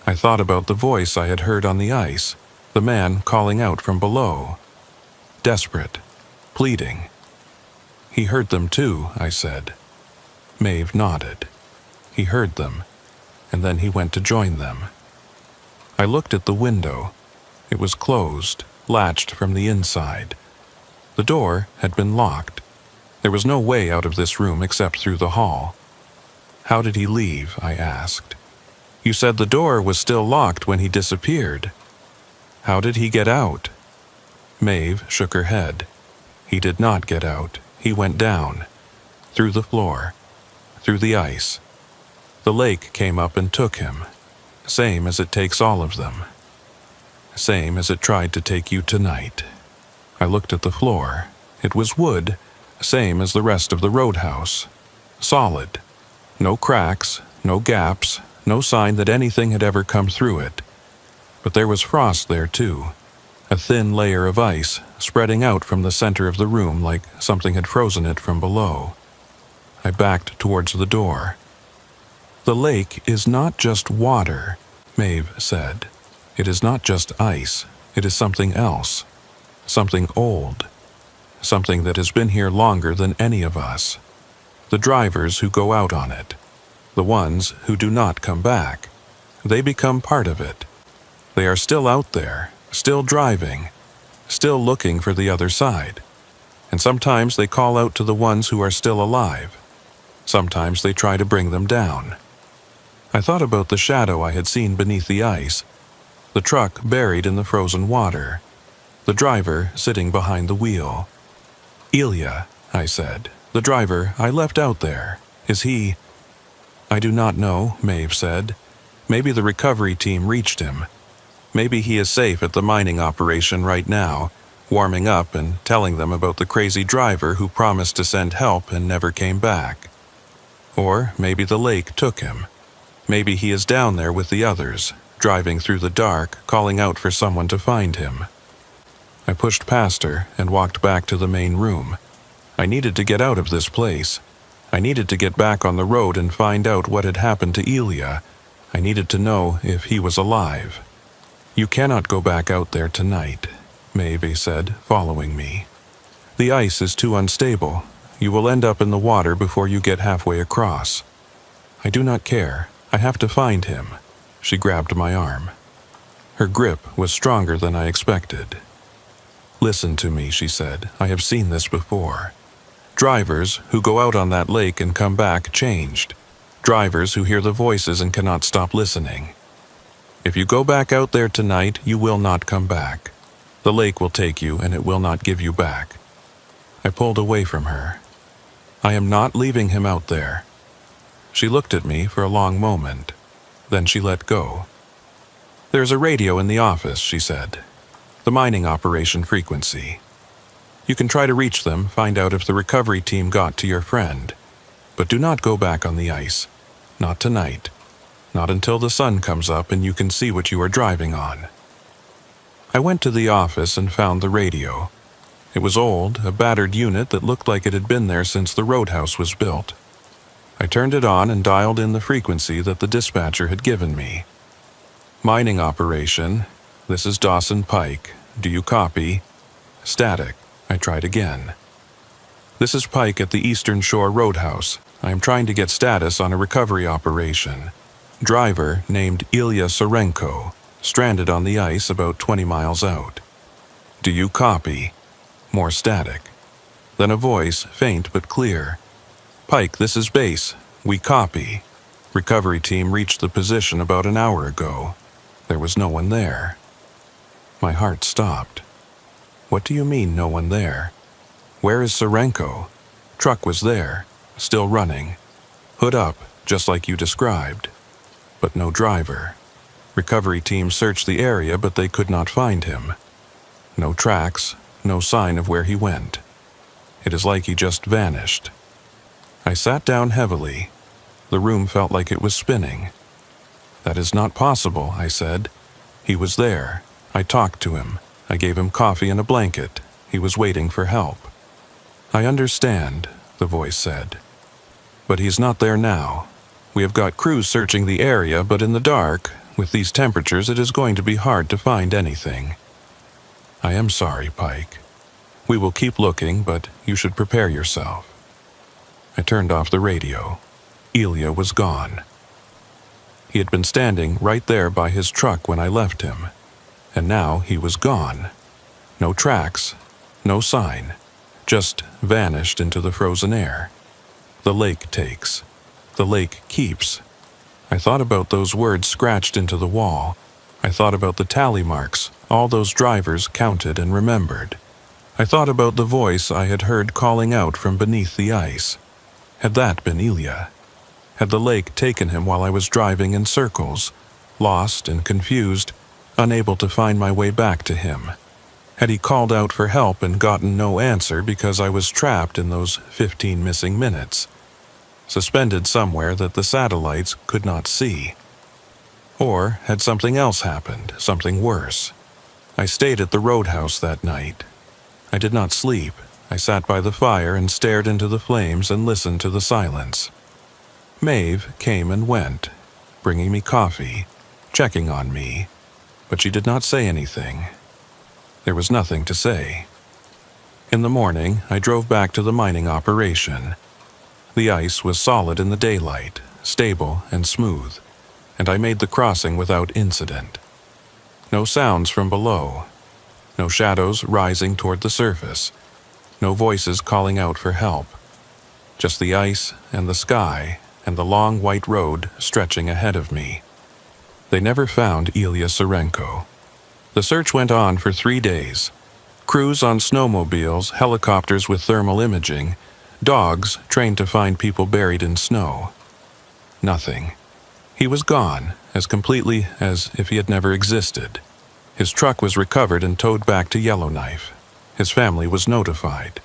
I thought about the voice I had heard on the ice, the man calling out from below. Desperate, pleading. "He heard them too," I said. Maeve nodded. He heard them, and then he went to join them. I looked at the window. It was closed, latched from the inside. The door had been locked. There was no way out of this room except through the hall. "How did he leave?" I asked. "You said the door was still locked when he disappeared. How did he get out?" Maeve shook her head. "He did not get out. He went down, through the floor, through the ice. The lake came up and took him, same as it takes all of them. Same as it tried to take you tonight." I looked at the floor. It was wood, same as the rest of the roadhouse. Solid. No cracks, no gaps, no sign that anything had ever come through it. But there was frost there too, a thin layer of ice spreading out from the center of the room like something had frozen it from below. I backed towards the door. "The lake is not just water," Maeve said. "It is not just ice. It is something else. Something old. Something that has been here longer than any of us. The drivers who go out on it. The ones who do not come back. They become part of it. They are still out there, still driving, still looking for the other side. And sometimes they call out to the ones who are still alive. Sometimes they try to bring them down." I thought about the shadow I had seen beneath the ice, the truck buried in the frozen water, the driver sitting behind the wheel. "Ilya," I said. "The driver I left out there. Is he—" "I do not know," Maeve said. "Maybe the recovery team reached him. Maybe he is safe at the mining operation right now, warming up and telling them about the crazy driver who promised to send help and never came back. Or maybe the lake took him. Maybe he is down there with the others, driving through the dark, calling out for someone to find him." I pushed past her and walked back to the main room. I needed to get out of this place. I needed to get back on the road and find out what had happened to Ilya. I needed to know if he was alive. "You cannot go back out there tonight," Maeve said, following me. "The ice is too unstable. You will end up in the water before you get halfway across." "I do not care. I have to find him." She grabbed my arm. Her grip was stronger than I expected. "Listen to me," she said. "I have seen this before. Drivers who go out on that lake and come back changed. Drivers who hear the voices and cannot stop listening. If you go back out there tonight, you will not come back. The lake will take you and it will not give you back." I pulled away from her. "I am not leaving him out there." She looked at me for a long moment. Then she let go. "There's a radio in the office," she said. "The mining operation frequency. You can try to reach them, find out if the recovery team got to your friend. But do not go back on the ice. Not tonight. Not until the sun comes up and you can see what you are driving on." I went to the office and found the radio. It was old, a battered unit that looked like it had been there since the roadhouse was built. I turned it on and dialed in the frequency that the dispatcher had given me. "Mining operation. This is Dawson Pike. Do you copy?" "Static." I tried again. "This is Pike at the Eastern Shore Roadhouse. I am trying to get status on a recovery operation. Driver named Ilya Sarenko, stranded on the ice about 20 miles out. Do you copy?" More static. Then a voice, faint but clear. "Pike, this is base. We copy. Recovery team reached the position about an hour ago. There was no one there." My heart stopped. "What do you mean, no one there? Where is Sarenko? Truck was there, still running. Hood up, just like you described. But no driver. Recovery team searched the area, but they could not find him. No tracks, no sign of where he went. It is like he just vanished." I sat down heavily. The room felt like it was spinning. "That is not possible," I said. "He was there. I talked to him. I gave him coffee and a blanket. He was waiting for help." "I understand," the voice said. "But he's not there now. We have got crews searching the area, but in the dark, with these temperatures, it is going to be hard to find anything." "I am sorry, Pike. We will keep looking, but you should prepare yourself." I turned off the radio. Ilya was gone. He had been standing right there by his truck when I left him, and now he was gone. No tracks, no sign, just vanished into the frozen air. The lake takes. The lake keeps. I thought about those words scratched into the wall. I thought about the tally marks all those drivers counted and remembered. I thought about the voice I had heard calling out from beneath the ice. Had that been Ilya? Had the lake taken him while I was driving in circles, lost and confused, unable to find my way back to him? Had he called out for help and gotten no answer because I was trapped in those 15 missing minutes, suspended somewhere that the satellites could not see? Or had something else happened, something worse? I stayed at the roadhouse that night. I did not sleep. I sat by the fire and stared into the flames and listened to the silence. Maeve came and went, bringing me coffee, checking on me, but she did not say anything. There was nothing to say. In the morning, I drove back to the mining operation. The ice was solid in the daylight, stable and smooth, and I made the crossing without incident. No sounds from below. No shadows rising toward the surface. No voices calling out for help. Just the ice and the sky and the long white road stretching ahead of me. They never found Ilya Sarenko. The search went on for 3 days. Crews on snowmobiles, helicopters with thermal imaging, dogs trained to find people buried in snow. Nothing. He was gone, as completely as if he had never existed. His truck was recovered and towed back to Yellowknife. His family was notified.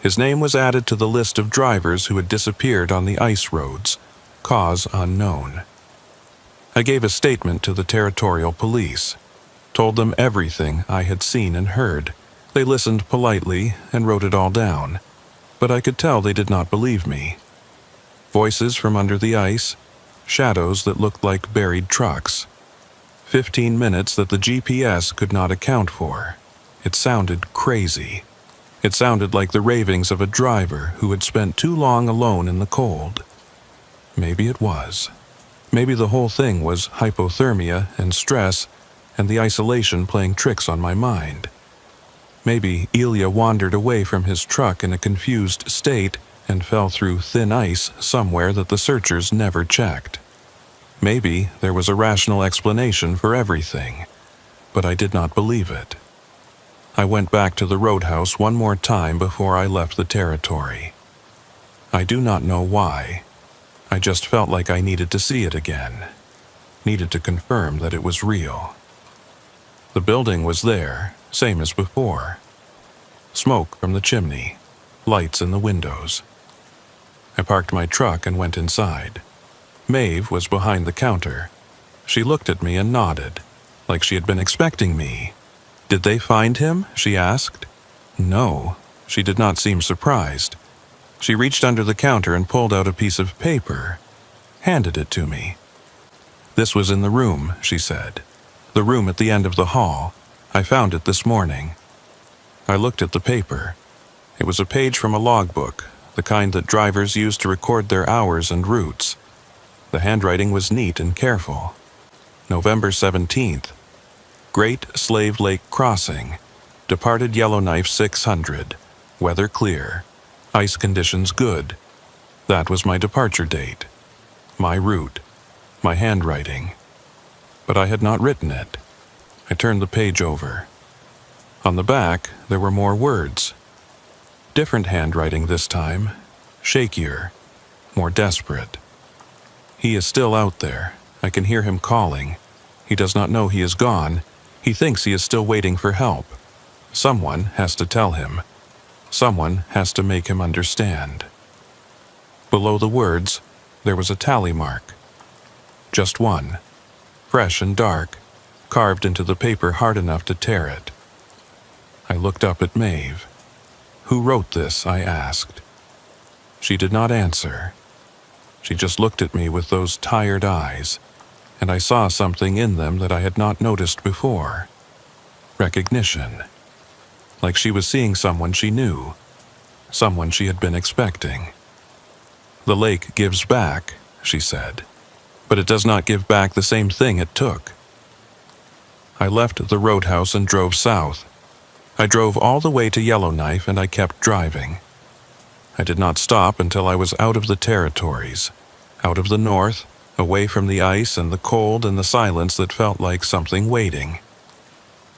His name was added to the list of drivers who had disappeared on the ice roads, cause unknown. I gave a statement to the territorial police, told them everything I had seen and heard. They listened politely and wrote it all down, but I could tell they did not believe me. Voices from under the ice, shadows that looked like buried trucks. 15 minutes that the GPS could not account for. It sounded crazy. It sounded like the ravings of a driver who had spent too long alone in the cold. Maybe it was. Maybe the whole thing was hypothermia and stress and the isolation playing tricks on my mind. Maybe Ilya wandered away from his truck in a confused state and fell through thin ice somewhere that the searchers never checked. Maybe there was a rational explanation for everything, but I did not believe it. I went back to the roadhouse one more time before I left the territory. I do not know why. I just felt like I needed to see it again, needed to confirm that it was real. The building was there, same as before. Smoke from the chimney, lights in the windows. I parked my truck and went inside. Maeve was behind the counter. She looked at me and nodded, like she had been expecting me. "Did they find him?" she asked. No, she did not seem surprised. She reached under the counter and pulled out a piece of paper, handed it to me. "This was in the room," she said. "The room at the end of the hall. I found it this morning." I looked at the paper. It was a page from a logbook, the kind that drivers use to record their hours and routes. The handwriting was neat and careful. November 17th. Great Slave Lake Crossing. Departed Yellowknife 600. Weather clear. Ice conditions good. That was my departure date. My route. My handwriting. But I had not written it. I turned the page over. On the back, there were more words. Different handwriting this time. Shakier. More desperate. "He is still out there. I can hear him calling. He does not know he is gone. He thinks he is still waiting for help. Someone has to tell him. Someone has to make him understand." Below the words, there was a tally mark. Just one. Fresh and dark, carved into the paper hard enough to tear it. I looked up at Maeve. "Who wrote this?" I asked. She did not answer. She just looked at me with those tired eyes, and I saw something in them that I had not noticed before. Recognition. Like she was seeing someone she knew, someone she had been expecting. "The lake gives back," she said, "but it does not give back the same thing it took." I left the roadhouse and drove south. I drove all the way to Yellowknife and I kept driving. I did not stop until I was out of the territories, out of the north, away from the ice and the cold and the silence that felt like something waiting.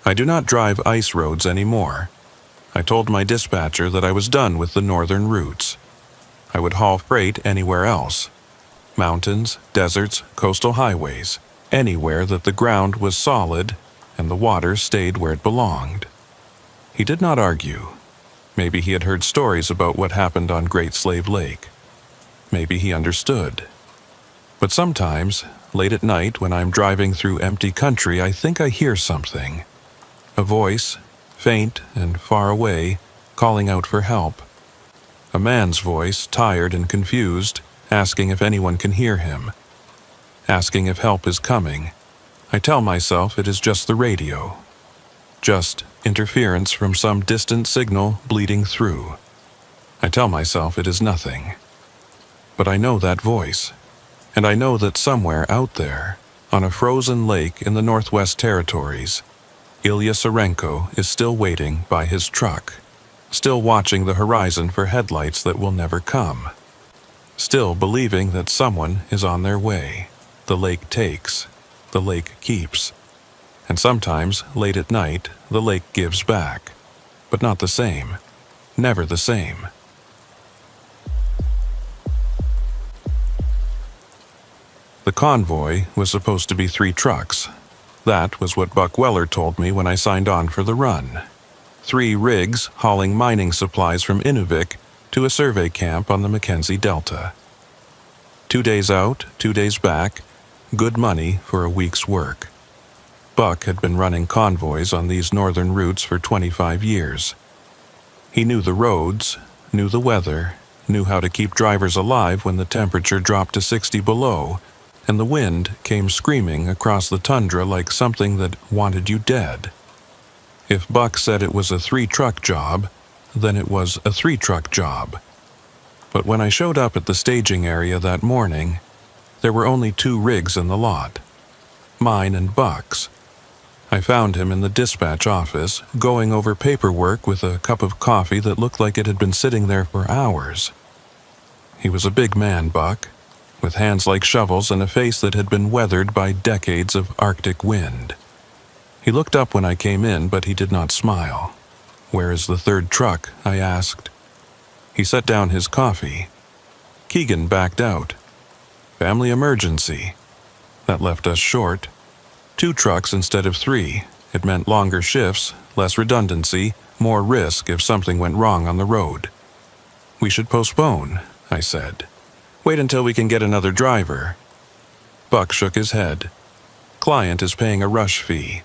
I do not drive ice roads anymore. I told my dispatcher that I was done with the northern routes. I would haul freight anywhere else. Mountains, deserts, coastal highways, anywhere that the ground was solid and the water stayed where it belonged. He did not argue. Maybe he had heard stories about what happened on Great Slave Lake. Maybe he understood. But sometimes, late at night when I'm driving through empty country, I think I hear something. A voice, faint and far away, calling out for help. A man's voice, tired and confused, asking if anyone can hear him. Asking if help is coming. I tell myself it is just the radio. Just interference from some distant signal bleeding through. I tell myself it is nothing. But I know that voice, and I know that somewhere out there, on a frozen lake in the Northwest Territories, Ilya Sarenko is still waiting by his truck, still watching the horizon for headlights that will never come, still believing that someone is on their way. The lake takes, the lake keeps. And sometimes, late at night, the lake gives back. but not the same. Never the same. The convoy was supposed to be 3 trucks. That was what Buck Weller told me when I signed on for the run. 3 rigs hauling mining supplies from Inuvik to a survey camp on the Mackenzie Delta. 2 days out, 2 days back, good money for a week's work. Buck had been running convoys on these northern routes for 25 years. He knew the roads, knew the weather, knew how to keep drivers alive when the temperature dropped to 60 below, and the wind came screaming across the tundra like something that wanted you dead. If Buck said it was a 3-truck job, then it was a 3-truck job. But when I showed up at the staging area that morning, there were only 2 rigs in the lot. Mine and Buck's. I found him in the dispatch office, going over paperwork with a cup of coffee that looked like it had been sitting there for hours. He was a big man, Buck, with hands like shovels and a face that had been weathered by decades of Arctic wind. He looked up when I came in, but he did not smile. "Where is the 3rd truck?" I asked. He set down his coffee. Keegan backed out. "Family emergency." That left us short. 2 trucks instead of 3. It meant longer shifts, less redundancy, more risk if something went wrong on the road. "We should postpone," I said. "Wait until we can get another driver." Buck shook his head. "Client is paying a rush fee.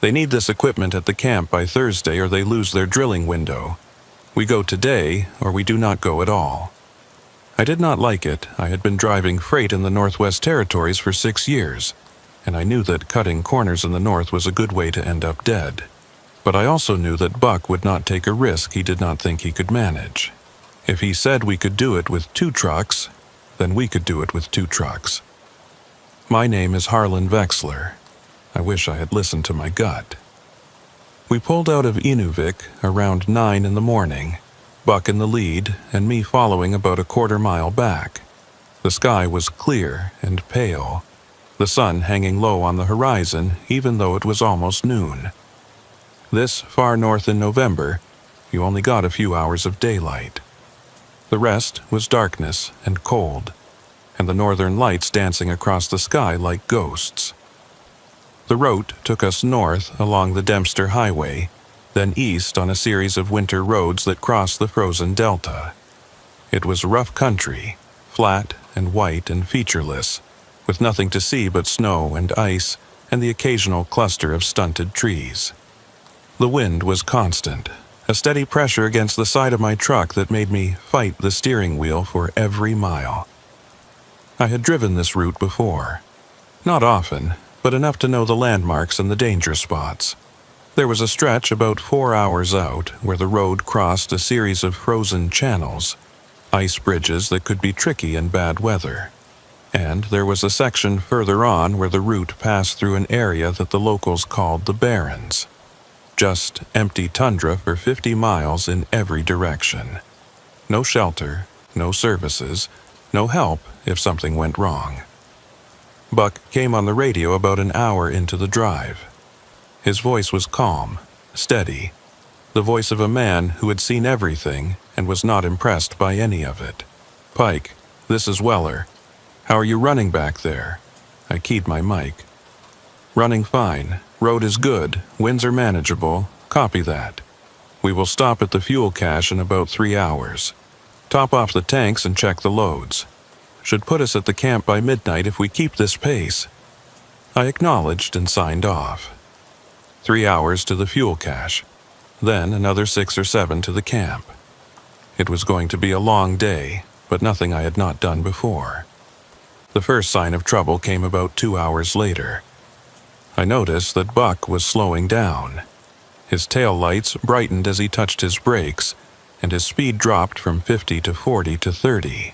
They need this equipment at the camp by Thursday or they lose their drilling window. We go today or we do not go at all." I did not like it. I had been driving freight in the Northwest Territories for 6 years, and I knew that cutting corners in the north was a good way to end up dead. But I also knew that Buck would not take a risk he did not think he could manage. If he said we could do it with 2 trucks, then we could do it with 2 trucks. My name is Harlan Vexler. I wish I had listened to my gut. We pulled out of Inuvik around 9 in the morning, Buck in the lead and me following about a quarter-mile back. The sky was clear and pale, the sun hanging low on the horizon even though it was almost noon. This far north in November, you only got a few hours of daylight. The rest was darkness and cold, and the northern lights dancing across the sky like ghosts. The route took us north along the Dempster Highway, then east on a series of winter roads that crossed the frozen delta. It was rough country, flat and white and featureless, with nothing to see but snow and ice and the occasional cluster of stunted trees. The wind was constant, a steady pressure against the side of my truck that made me fight the steering wheel for every mile. I had driven this route before. Not often, but enough to know the landmarks and the danger spots. There was a stretch about 4 hours out where the road crossed a series of frozen channels, ice bridges that could be tricky in bad weather. And there was a section further on where the route passed through an area that the locals called the Barrens. Just empty tundra for 50 miles in every direction. No shelter, no services, no help if something went wrong. Buck came on the radio about an hour into the drive. His voice was calm, steady, the voice of a man who had seen everything and was not impressed by any of it. "Pike, this is Weller. How are you running back there?" I keyed my mic. "Running fine. Road is good. Winds are manageable. Copy that. We will stop at the fuel cache in about 3 hours. Top off the tanks and check the loads. Should put us at the camp by midnight if we keep this pace." I acknowledged and signed off. 3 hours to the fuel cache, then another 6 or 7 to the camp. It was going to be a long day, but nothing I had not done before. The first sign of trouble came about 2 hours later. I noticed that Buck was slowing down. His tail lights brightened as he touched his brakes, and his speed dropped from 50 to 40 to 30.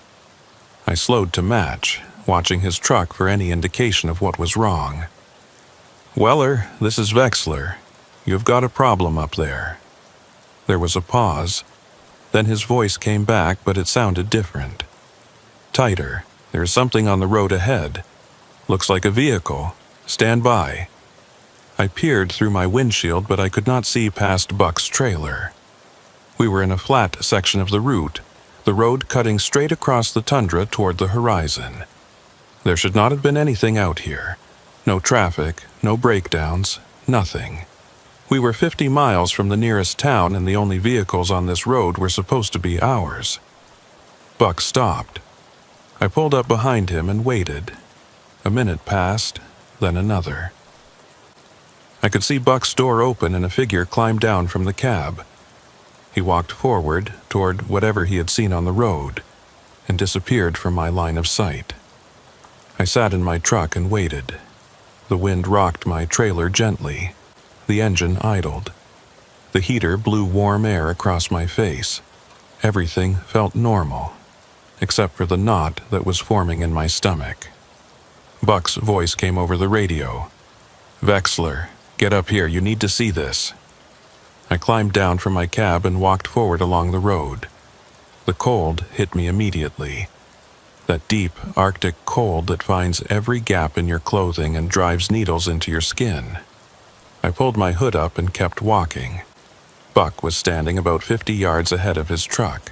I slowed to match, watching his truck for any indication of what was wrong. "Weller, this is Vexler. You've got a problem up there." There was a pause. Then his voice came back, but it sounded different. "Tighter. There's something on the road ahead. Looks like a vehicle. Stand by." I peered through my windshield, but I could not see past Buck's trailer. We were in a flat section of the route, the road cutting straight across the tundra toward the horizon. There should not have been anything out here. No traffic, no breakdowns, nothing. We were 50 miles from the nearest town, and the only vehicles on this road were supposed to be ours. Buck stopped. I pulled up behind him and waited. A minute passed, then another. I could see Buck's door open and a figure climb down from the cab. He walked forward toward whatever he had seen on the road and disappeared from my line of sight. I sat in my truck and waited. The wind rocked my trailer gently. The engine idled. The heater blew warm air across my face. Everything felt normal, except for the knot that was forming in my stomach. Buck's voice came over the radio. "Vexler, get up here, you need to see this." I climbed down from my cab and walked forward along the road. The cold hit me immediately. That deep Arctic cold that finds every gap in your clothing and drives needles into your skin. I pulled my hood up and kept walking. Buck was standing about 50 yards ahead of his truck.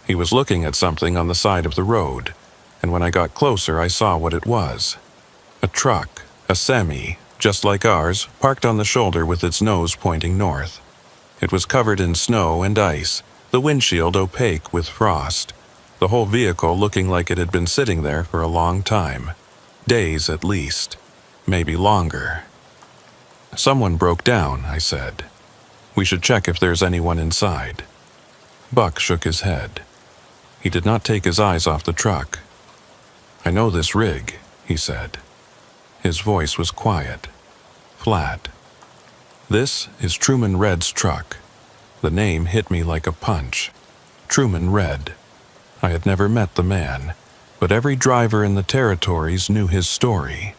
He was looking at something on the side of the road, and when I got closer I saw what it was. A truck, a semi, just like ours, parked on the shoulder with its nose pointing north. It was covered in snow and ice, the windshield opaque with frost, the whole vehicle looking like it had been sitting there for a long time. Days at least, maybe longer. "Someone broke down," I said. "We should check if there's anyone inside." Buck shook his head. He did not take his eyes off the truck. "I know this rig," he said. His voice was quiet, flat. "This is Truman Red's truck." The name hit me like a punch. Truman Red. I had never met the man, but every driver in the territories knew his story.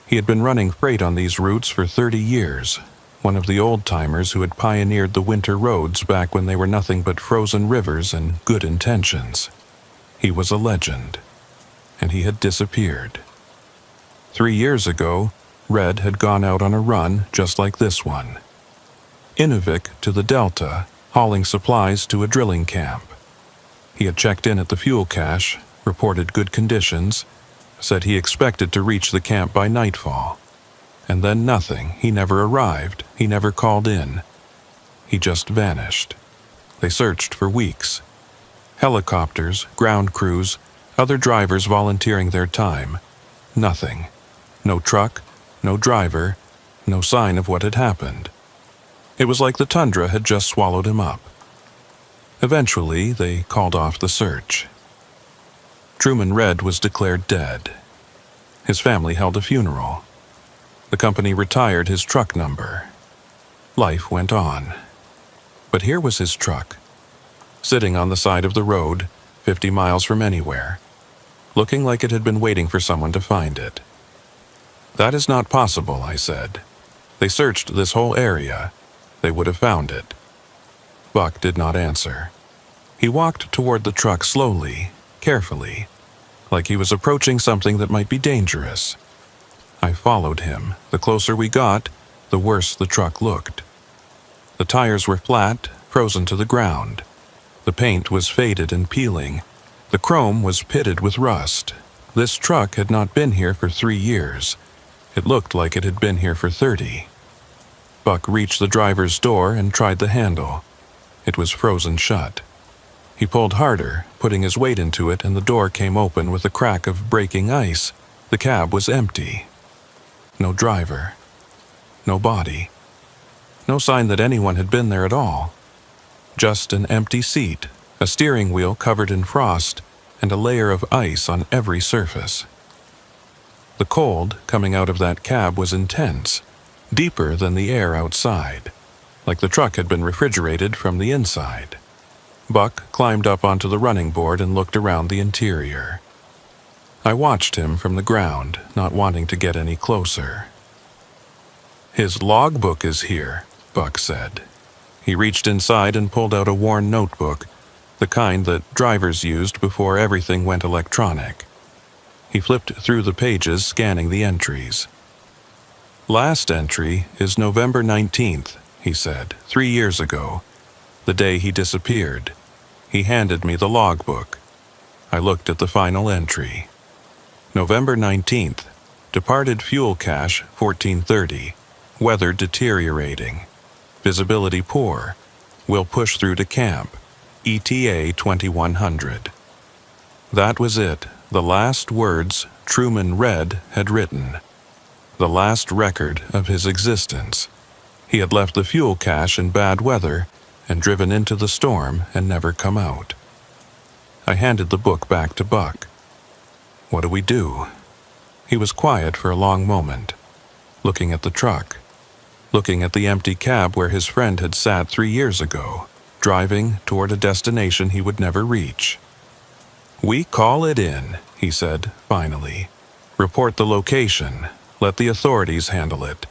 He had been running freight on these routes for 30 years, one of the old-timers who had pioneered the winter roads back when they were nothing but frozen rivers and good intentions. He was a legend, and he had disappeared. 3 years ago, Red had gone out on a run just like this one. Inuvik to the Delta, hauling supplies to a drilling camp. He had checked in at the fuel cache, reported good conditions, said he expected to reach the camp by nightfall. And then nothing. He never arrived. He never called in. He just vanished. They searched for weeks. Helicopters, ground crews, other drivers volunteering their time. Nothing. No truck, no driver, no sign of what had happened. It was like the tundra had just swallowed him up. Eventually, they called off the search. Truman Red was declared dead. His family held a funeral. The company retired his truck number. Life went on. But here was his truck, sitting on the side of the road, 50 miles from anywhere, looking like it had been waiting for someone to find it. "That is not possible," I said. "They searched this whole area. They would have found it." Buck did not answer. He walked toward the truck slowly, carefully, like he was approaching something that might be dangerous. I followed him. The closer we got, the worse the truck looked. The tires were flat, frozen to the ground. The paint was faded and peeling. The chrome was pitted with rust. This truck had not been here for 3 years. It looked like it had been here for 30. Buck reached the driver's door and tried the handle. It was frozen shut. He pulled harder, putting his weight into it, and the door came open with a crack of breaking ice. The cab was empty. No driver. No body. No sign that anyone had been there at all. Just an empty seat, a steering wheel covered in frost, and a layer of ice on every surface. The cold coming out of that cab was intense, deeper than the air outside, like the truck had been refrigerated from the inside. Buck climbed up onto the running board and looked around the interior. I watched him from the ground, not wanting to get any closer. "His logbook is here," Buck said. He reached inside and pulled out a worn notebook, the kind that drivers used before everything went electronic. He flipped through the pages, scanning the entries. "Last entry is November 19th, he said, 3 years ago. the day he disappeared. He handed me the logbook. I looked at the final entry. November 19th, departed fuel cache 1430, weather deteriorating, visibility poor, will push through to camp, ETA 2100. That was it, the last words Truman Red had written. The last record of his existence. He had left the fuel cache in bad weather and driven into the storm and never come out. I handed the book back to Buck. What do we do? He was quiet for a long moment, looking at the truck, looking at the empty cab where his friend had sat 3 years ago, driving toward a destination he would never reach. We call it in, he said, finally. Report the location. Let the authorities handle it.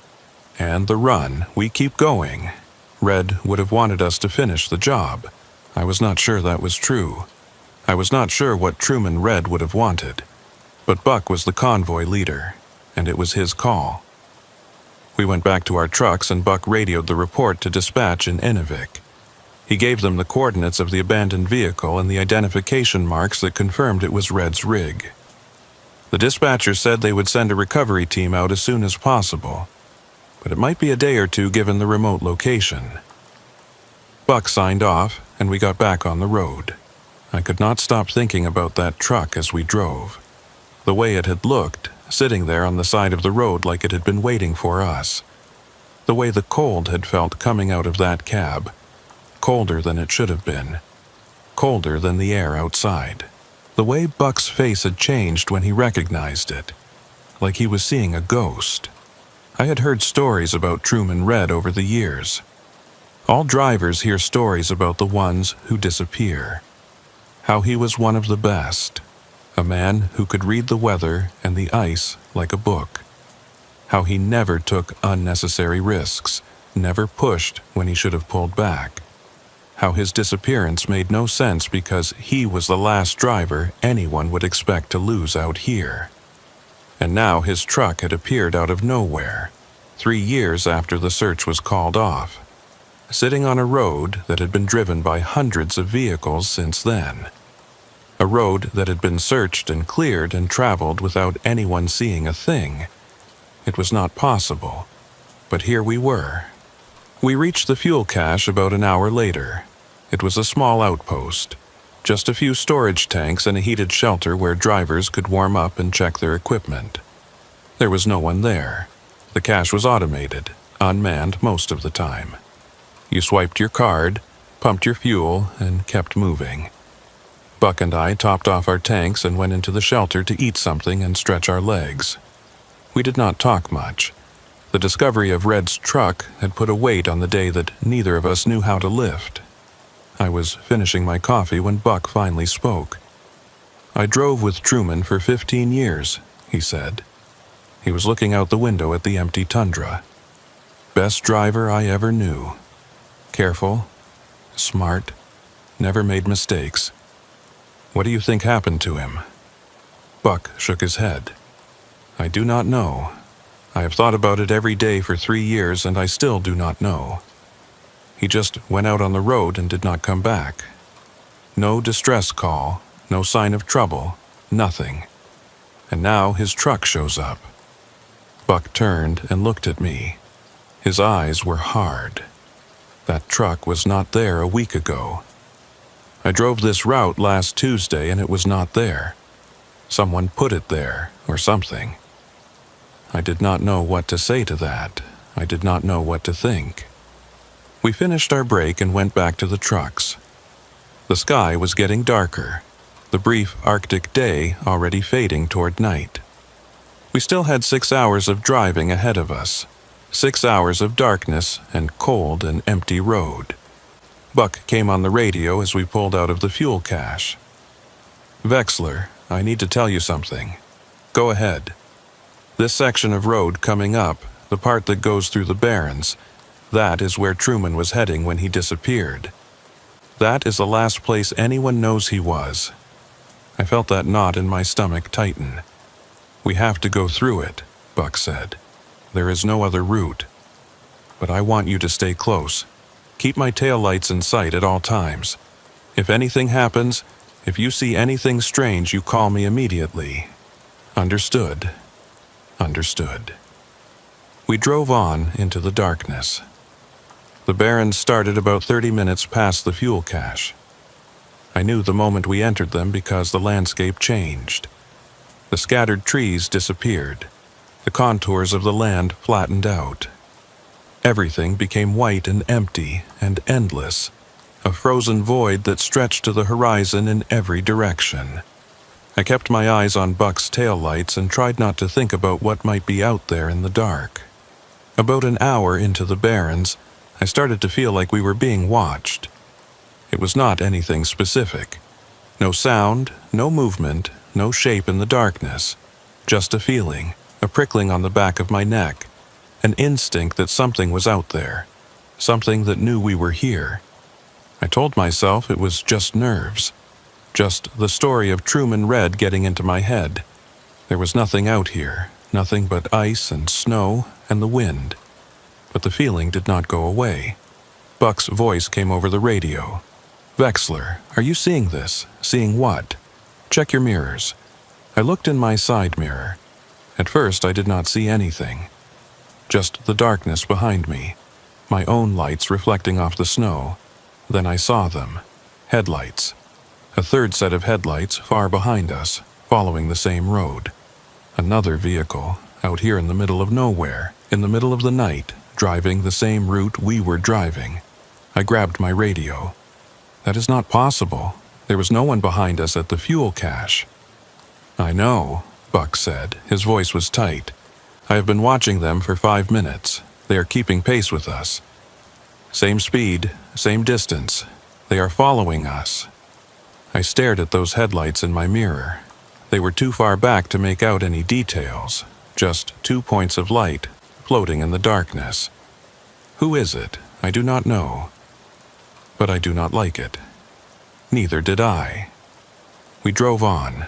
And the run, we keep going. Red would have wanted us to finish the job. I was not sure that was true. I was not sure what Truman Red would have wanted. But Buck was the convoy leader, and it was his call. We went back to our trucks and Buck radioed the report to dispatch in Inuvik. He gave them the coordinates of the abandoned vehicle and the identification marks that confirmed it was Red's rig. The dispatcher said they would send a recovery team out as soon as possible, but it might be a day or two given the remote location. Buck signed off, and we got back on the road. I could not stop thinking about that truck as we drove. The way it had looked, sitting there on the side of the road like it had been waiting for us. The way the cold had felt coming out of that cab. Colder than it should have been. Colder than the air outside. The way Buck's face had changed when he recognized it. Like he was seeing a ghost. I had heard stories about Truman Red over the years. All drivers hear stories about the ones who disappear. How he was one of the best. A man who could read the weather and the ice like a book. How he never took unnecessary risks, never pushed when he should have pulled back. How his disappearance made no sense because he was the last driver anyone would expect to lose out here. And now his truck had appeared out of nowhere, 3 years after the search was called off, sitting on a road that had been driven by hundreds of vehicles since then. A road that had been searched and cleared and traveled without anyone seeing a thing. It was not possible, but here we were. We reached the fuel cache about an hour later. It was a small outpost, just a few storage tanks and a heated shelter where drivers could warm up and check their equipment. There was no one there. The cache was automated, unmanned most of the time. You swiped your card, pumped your fuel, and kept moving. Buck and I topped off our tanks and went into the shelter to eat something and stretch our legs. We did not talk much. The discovery of Red's truck had put a weight on the day that neither of us knew how to lift. I was finishing my coffee when Buck finally spoke. I drove with Truman for 15 years, he said. He was looking out the window at the empty tundra. Best driver I ever knew. Careful, smart, never made mistakes. What do you think happened to him? Buck shook his head. I do not know. I have thought about it every day for 3 years and I still do not know. He just went out on the road and did not come back. No distress call, no sign of trouble, nothing. And now his truck shows up. Buck turned and looked at me. His eyes were hard. That truck was not there a week ago. I drove this route last Tuesday and it was not there. Someone put it there, or something. I did not know what to say to that. I did not know what to think. We finished our break and went back to the trucks. The sky was getting darker, the brief Arctic day already fading toward night. We still had 6 hours of driving ahead of us, 6 hours of darkness and cold and empty road. Buck came on the radio as we pulled out of the fuel cache. Vexler, I need to tell you something. Go ahead. This section of road coming up, the part that goes through the barrens, that is where Truman was heading when he disappeared. That is the last place anyone knows he was. I felt that knot in my stomach tighten. We have to go through it, Buck said. There is no other route. But I want you to stay close. Keep my taillights in sight at all times. If anything happens, if you see anything strange, you call me immediately. Understood. Understood. We drove on into the darkness. The barrens started about 30 minutes past the fuel cache. I knew the moment we entered them because the landscape changed. The scattered trees disappeared. The contours of the land flattened out. Everything became white and empty and endless, a frozen void that stretched to the horizon in every direction. I kept my eyes on Buck's taillights and tried not to think about what might be out there in the dark. About an hour into the barrens, I started to feel like we were being watched. It was not anything specific. No sound, no movement, no shape in the darkness. Just a feeling, a prickling on the back of my neck, an instinct that something was out there, something that knew we were here. I told myself it was just nerves, just the story of Truman Red getting into my head. There was nothing out here, nothing but ice and snow and the wind. But the feeling did not go away. Buck's voice came over the radio. "Vexler, are you seeing this? Seeing what? Check your mirrors." I looked in my side mirror. At first I did not see anything. Just the darkness behind me, my own lights reflecting off the snow. Then I saw them. Headlights. A third set of headlights far behind us, following the same road. Another vehicle, out here in the middle of nowhere, in the middle of the night, driving the same route we were driving. I grabbed my radio. That is not possible. There was no one behind us at the fuel cache. "I know," Buck said. His voice was tight. "I have been watching them for 5 minutes. They are keeping pace with us. Same speed, same distance. They are following us." I stared at those headlights in my mirror. They were too far back to make out any details. Just 2 points of light, floating in the darkness. Who is it? I do not know. But I do not like it. Neither did I. We drove on.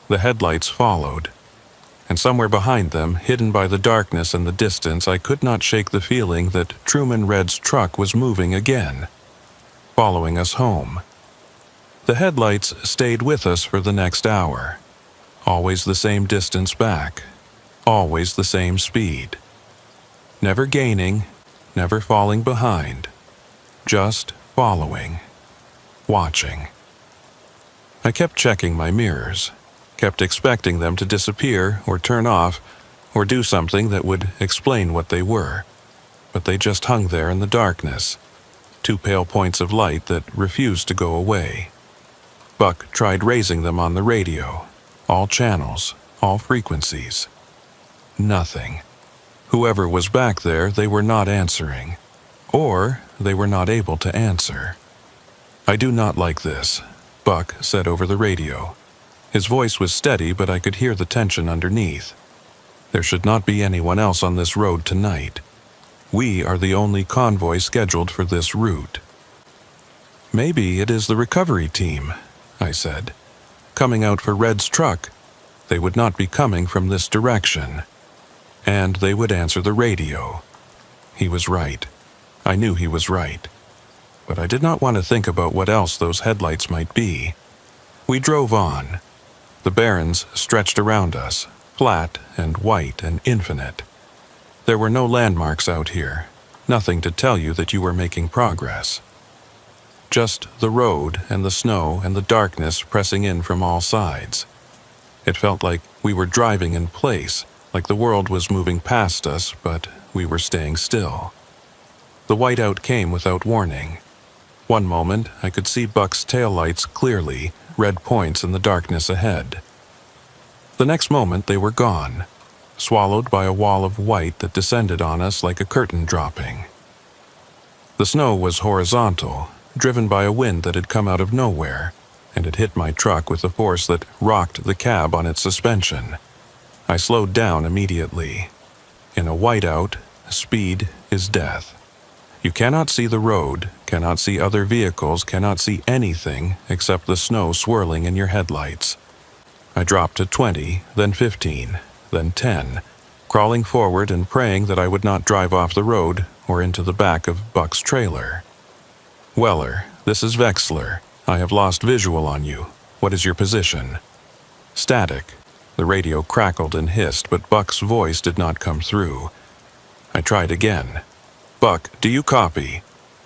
The headlights followed. And somewhere behind them, hidden by the darkness and the distance, I could not shake the feeling that Truman Red's truck was moving again, following us home. The headlights stayed with us for the next hour. Always the same distance back. Always the same speed. Never gaining, never falling behind. Just following. Watching. I kept checking my mirrors. Kept expecting them to disappear or turn off or do something that would explain what they were. But they just hung there in the darkness. 2 pale points of light that refused to go away. Buck tried raising them on the radio. All channels, all frequencies. Nothing. Whoever was back there, they were not answering. Or they were not able to answer. "I do not like this," Buck said over the radio. His voice was steady, but I could hear the tension underneath. "There should not be anyone else on this road tonight. We are the only convoy scheduled for this route." "Maybe it is the recovery team," I said. "Coming out for Red's truck. They would not be coming from this direction. And they would answer the radio." He was right. I knew he was right. But I did not want to think about what else those headlights might be. We drove on. The barrens stretched around us, flat and white and infinite. There were no landmarks out here, nothing to tell you that you were making progress. Just the road and the snow and the darkness pressing in from all sides. It felt like we were driving in place, like the world was moving past us, but we were staying still. The whiteout came without warning. One moment, I could see Buck's taillights clearly, red points in the darkness ahead. The next moment, they were gone, swallowed by a wall of white that descended on us like a curtain dropping. The snow was horizontal, driven by a wind that had come out of nowhere, and it hit my truck with a force that rocked the cab on its suspension. I slowed down immediately. In a whiteout, speed is death. You cannot see the road, cannot see other vehicles, cannot see anything except the snow swirling in your headlights. I dropped to 20, then 15, then 10, crawling forward and praying that I would not drive off the road or into the back of Buck's trailer. Weller, this is Vexler. I have lost visual on you. What is your position? Static. The radio crackled and hissed, but Buck's voice did not come through. I tried again. Buck, do you copy?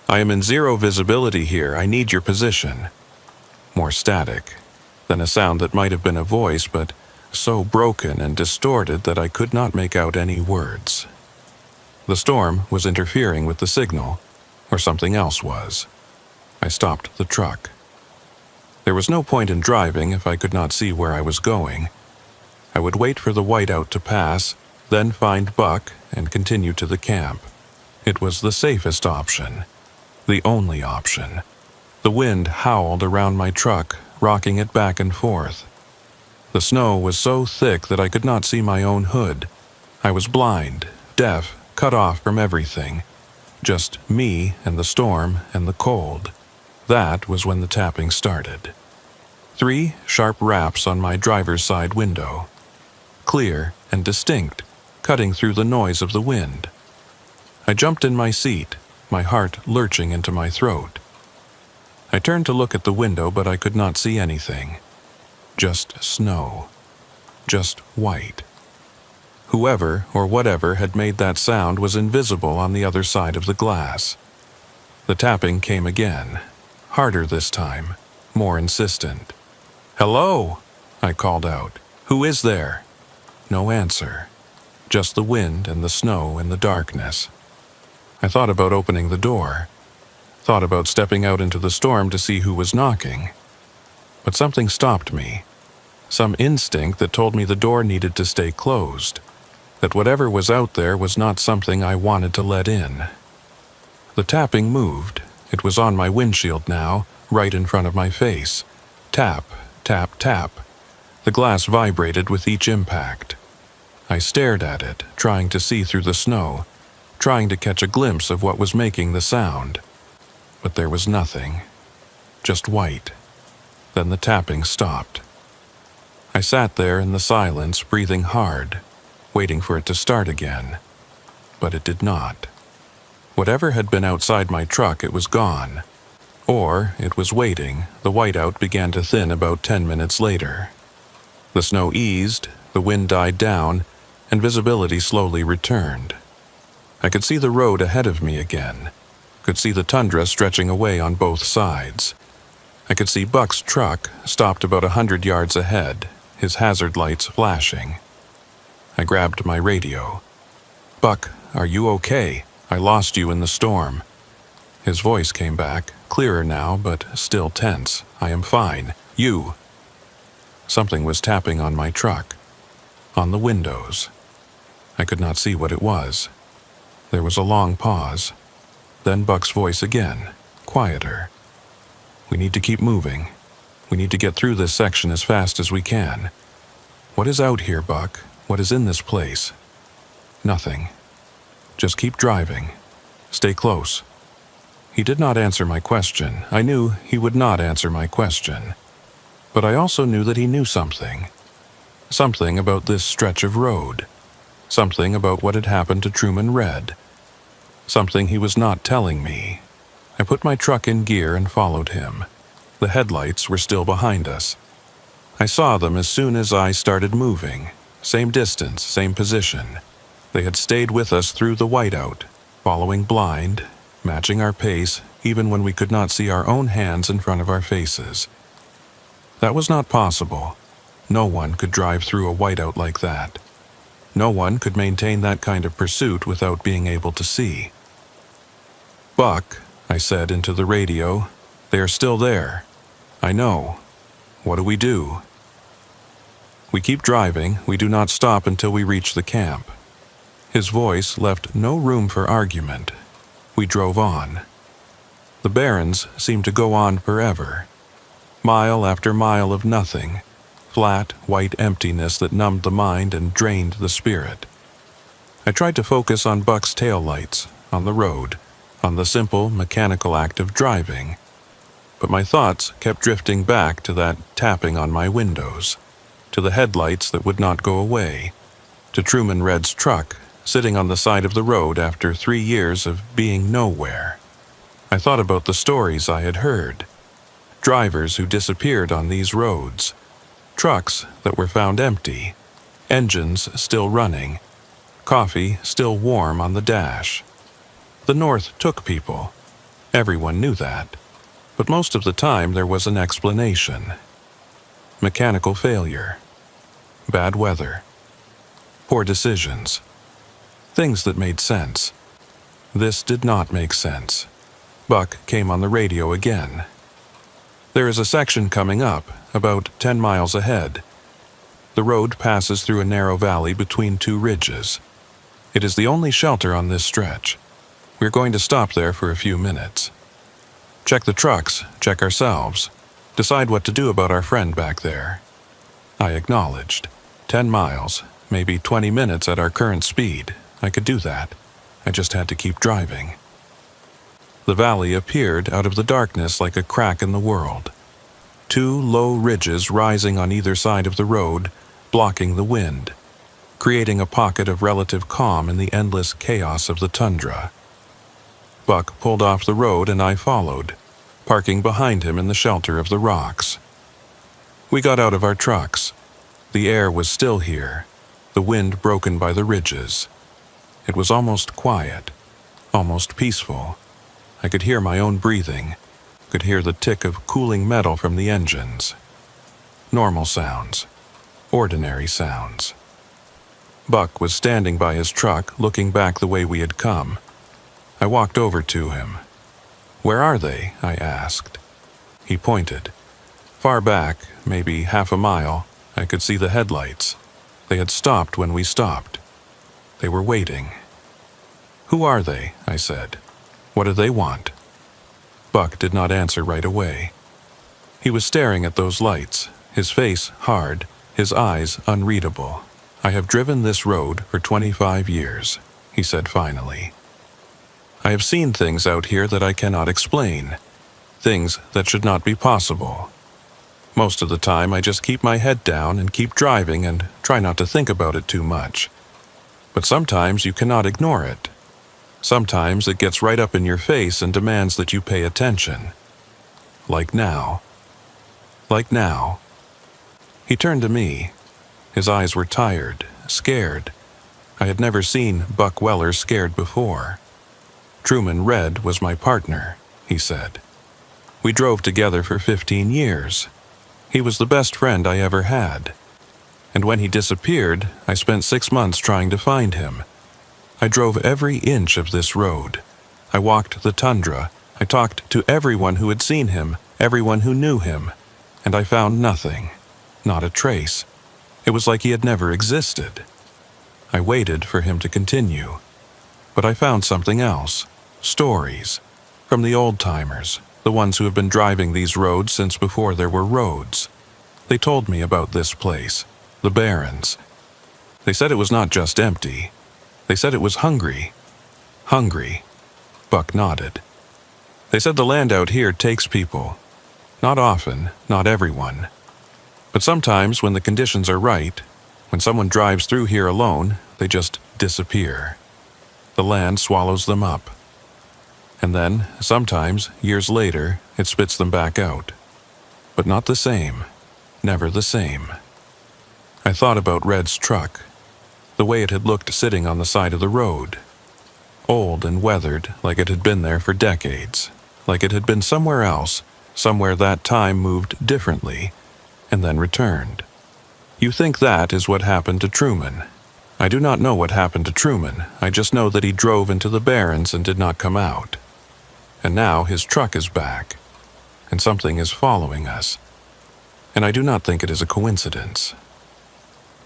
I am in zero visibility here. I need your position. More static. Then a sound that might have been a voice, but so broken and distorted that I could not make out any words. The storm was interfering with the signal, or something else was. I stopped the truck. There was no point in driving if I could not see where I was going. I would wait for the whiteout to pass, then find Buck and continue to the camp. It was the safest option. The only option. The wind howled around my truck, rocking it back and forth. The snow was so thick that I could not see my own hood. I was blind, deaf, cut off from everything. Just me and the storm and the cold. That was when the tapping started. 3 sharp raps on my driver's side window. Clear and distinct, cutting through the noise of the wind. I jumped in my seat, my heart lurching into my throat. I turned to look at the window, but I could not see anything. Just snow. Just white. Whoever or whatever had made that sound was invisible on the other side of the glass. The tapping came again, harder this time, more insistent. "Hello," I called out. "Who is there?" No answer. Just the wind and the snow and the darkness. I thought about opening the door. Thought about stepping out into the storm to see who was knocking. But something stopped me. Some instinct that told me the door needed to stay closed. That whatever was out there was not something I wanted to let in. The tapping moved. It was on my windshield now, right in front of my face. Tap, tap, tap. The glass vibrated with each impact. I stared at it, trying to see through the snow, trying to catch a glimpse of what was making the sound. But there was nothing. Just white. Then the tapping stopped. I sat there in the silence, breathing hard, waiting for it to start again. But it did not. Whatever had been outside my truck, it was gone. Or it was waiting. The whiteout began to thin about 10 minutes later. The snow eased, the wind died down, and visibility slowly returned. I could see the road ahead of me again. Could see the tundra stretching away on both sides. I could see Buck's truck stopped about 100 yards ahead, his hazard lights flashing. I grabbed my radio. "Buck, are you okay? I lost you in the storm." His voice came back, clearer now, but still tense. "I am fine. You." Something was tapping on my truck. On the windows. I could not see what it was. There was a long pause. Then Buck's voice again, quieter. "We need to keep moving. We need to get through this section as fast as we can. What is out here, Buck? What is in this place?" "Nothing. Just keep driving. Stay close." He did not answer my question. I knew he would not answer my question. But I also knew that he knew something. Something about this stretch of road. Something about what had happened to Truman Red. Something he was not telling me. I put my truck in gear and followed him. The headlights were still behind us. I saw them as soon as I started moving. Same distance, same position. They had stayed with us through the whiteout, following blind, matching our pace even when we could not see our own hands in front of our faces. That was not possible. No one could drive through a whiteout like that. No one could maintain that kind of pursuit without being able to see. "Buck," I said into the radio, "they are still there. I know. What do we do?" "We keep driving. We do not stop until we reach the camp." His voice left no room for argument. We drove on. The barrens seemed to go on forever. Mile after mile of nothing. Flat, white emptiness that numbed the mind and drained the spirit. I tried to focus on Buck's taillights, on the road, on the simple, mechanical act of driving. But my thoughts kept drifting back to that tapping on my windows, to the headlights that would not go away, to Truman Red's truck sitting on the side of the road after 3 years of being nowhere. I thought about the stories I had heard. Drivers who disappeared on these roads. Trucks that were found empty. Engines still running. Coffee still warm on the dash. The North took people. Everyone knew that. But most of the time there was an explanation. Mechanical failure. Bad weather. Poor decisions. Things that made sense. This did not make sense. Buck came on the radio again. There is a section coming up, about 10 miles ahead. The road passes through a narrow valley between two ridges. It is the only shelter on this stretch. We're going to stop there for a few minutes. Check the trucks, check ourselves. Decide what to do about our friend back there. I acknowledged. 10 miles, maybe 20 minutes at our current speed. I could do that. I just had to keep driving. The valley appeared out of the darkness like a crack in the world. Two low ridges rising on either side of the road, blocking the wind, creating a pocket of relative calm in the endless chaos of the tundra. Buck pulled off the road and I followed, parking behind him in the shelter of the rocks. We got out of our trucks. The air was still here, the wind broken by the ridges. It was almost quiet, almost peaceful. I could hear my own breathing, could hear the tick of cooling metal from the engines. Normal sounds, ordinary sounds. Buck was standing by his truck, looking back the way we had come. I walked over to him. "Where are they?" I asked. He pointed. Far back, maybe half a mile, I could see the headlights. They had stopped when we stopped. They were waiting. "Who are they?" I said. "What do they want?" Buck did not answer right away. He was staring at those lights, his face hard, his eyes unreadable. "I have driven this road for 25 years, he said finally. "I have seen things out here that I cannot explain, things that should not be possible. Most of the time I just keep my head down and keep driving and try not to think about it too much. But sometimes you cannot ignore it. Sometimes it gets right up in your face and demands that you pay attention. Like now. Like now." He turned to me. His eyes were tired, scared. I had never seen Buck Weller scared before. "Truman Red was my partner," he said. "We drove together for 15 years. He was the best friend I ever had. And when he disappeared, I spent 6 months trying to find him. I drove every inch of this road. I walked the tundra. I talked to everyone who had seen him, everyone who knew him, and I found nothing, not a trace. It was like he had never existed. I waited for him to continue. But I found something else. Stories. From the old-timers, the ones who have been driving these roads since before there were roads. They told me about this place, the Barrens. They said it was not just empty. They said it was hungry. Hungry. Buck nodded. They said the land out here takes people. Not often, not everyone. But sometimes when the conditions are right, when someone drives through here alone, they just disappear. The land swallows them up. And then, sometimes, years later, it spits them back out. But not the same. Never the same. I thought about Red's truck, the way it had looked sitting on the side of the road. Old and weathered, like it had been there for decades, like it had been somewhere else, somewhere that time moved differently, and then returned. You think that is what happened to Truman. I do not know what happened to Truman. I just know that he drove into the Barrens and did not come out. And now his truck is back, and something is following us. And I do not think it is a coincidence.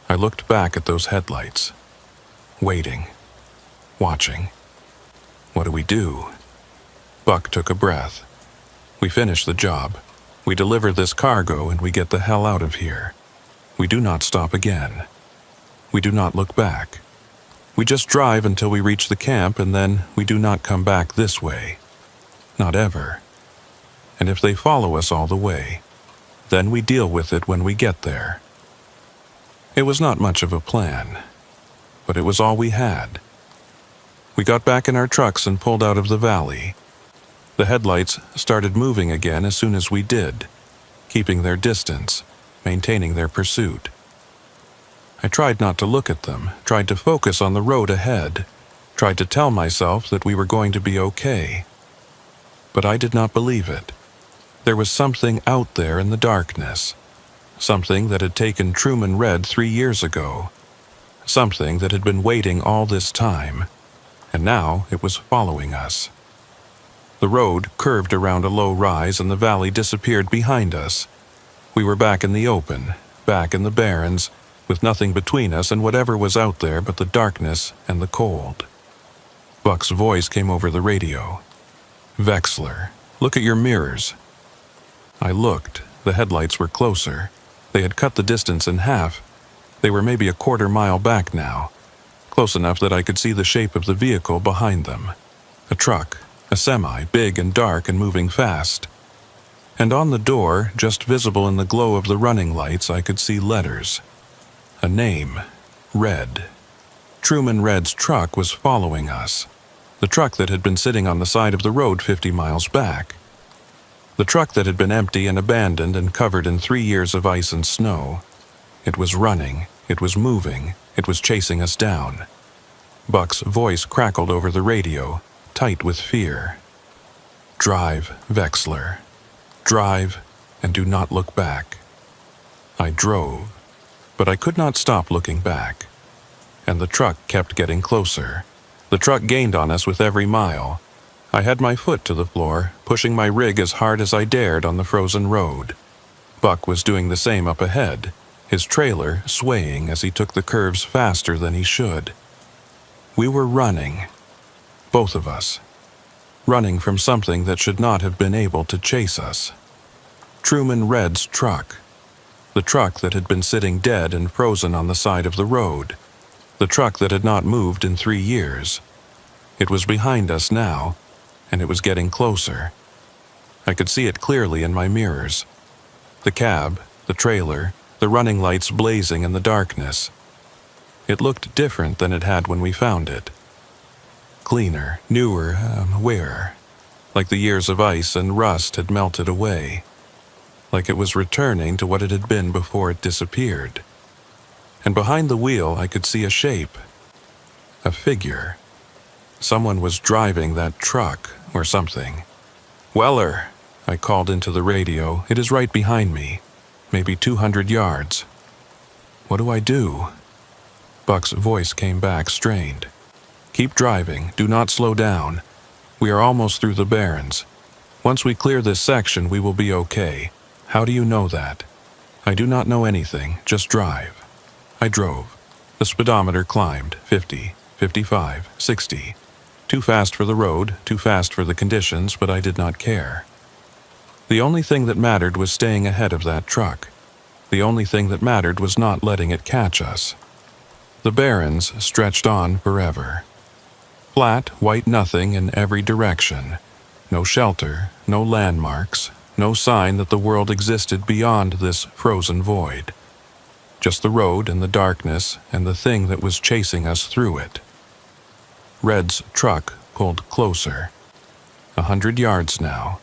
I looked back at those headlights, waiting, watching. What do we do? Buck took a breath. We finish the job. We deliver this cargo and we get the hell out of here. We do not stop again. We do not look back. We just drive until we reach the camp and then we do not come back this way. Not ever. And if they follow us all the way, then we deal with it when we get there. It was not much of a plan, but it was all we had. We got back in our trucks and pulled out of the valley. The headlights started moving again as soon as we did, keeping their distance, maintaining their pursuit. I tried not to look at them, tried to focus on the road ahead, tried to tell myself that we were going to be okay. But I did not believe it. There was something out there in the darkness, something that had taken Truman Red 3 years ago, something that had been waiting all this time, and now it was following us. The road curved around a low rise and the valley disappeared behind us. We were back in the open, back in the barrens, with nothing between us and whatever was out there but the darkness and the cold. Buck's voice came over the radio. "Vexler, look at your mirrors." I looked. The headlights were closer. They had cut the distance in half. They were maybe a quarter-mile back now, close enough that I could see the shape of the vehicle behind them. A truck, a semi, big and dark and moving fast. And on the door, just visible in the glow of the running lights, I could see letters. A name, Red. Truman Red's truck was following us. The truck that had been sitting on the side of the road 50 miles back. The truck that had been empty and abandoned and covered in 3 years of ice and snow. It was running, it was moving, it was chasing us down. Buck's voice crackled over the radio, tight with fear. "Drive, Vexler. Drive, and do not look back." I drove, but I could not stop looking back. And the truck kept getting closer. The truck gained on us with every mile. I had my foot to the floor, pushing my rig as hard as I dared on the frozen road. Buck was doing the same up ahead, his trailer swaying as he took the curves faster than he should. We were running, both of us, running from something that should not have been able to chase us. Truman Red's truck, the truck that had been sitting dead and frozen on the side of the road, the truck that had not moved in 3 years. It was behind us now, and it was getting closer. I could see it clearly in my mirrors. The cab, the trailer, the running lights blazing in the darkness. It looked different than it had when we found it. Cleaner, newer, wearer. Like the years of ice and rust had melted away. Like it was returning to what it had been before it disappeared. And behind the wheel I could see a shape. A figure. Someone was driving that truck, or something. "Weller," I called into the radio. "It is right behind me. Maybe 200 yards." "What do I do?" Buck's voice came back, strained. "Keep driving. Do not slow down. We are almost through the barrens. Once we clear this section, we will be okay. How do you know that?" "I do not know anything. Just drive." I drove. The speedometer climbed, 50, 55, 60. Too fast for the road, too fast for the conditions, but I did not care. The only thing that mattered was staying ahead of that truck. The only thing that mattered was not letting it catch us. The barrens stretched on forever. Flat, white nothing in every direction. No shelter, no landmarks, no sign that the world existed beyond this frozen void. Just the road and the darkness and the thing that was chasing us through it. Red's truck pulled closer. 100 yards now.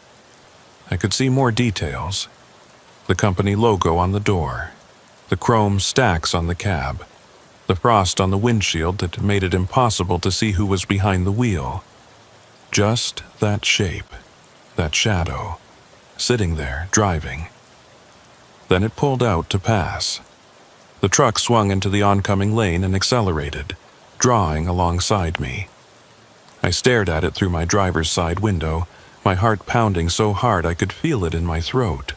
I could see more details. The company logo on the door. The chrome stacks on the cab. The frost on the windshield that made it impossible to see who was behind the wheel. Just that shape, that shadow, sitting there, driving. Then it pulled out to pass. The truck swung into the oncoming lane and accelerated, drawing alongside me. I stared at it through my driver's side window, my heart pounding so hard I could feel it in my throat.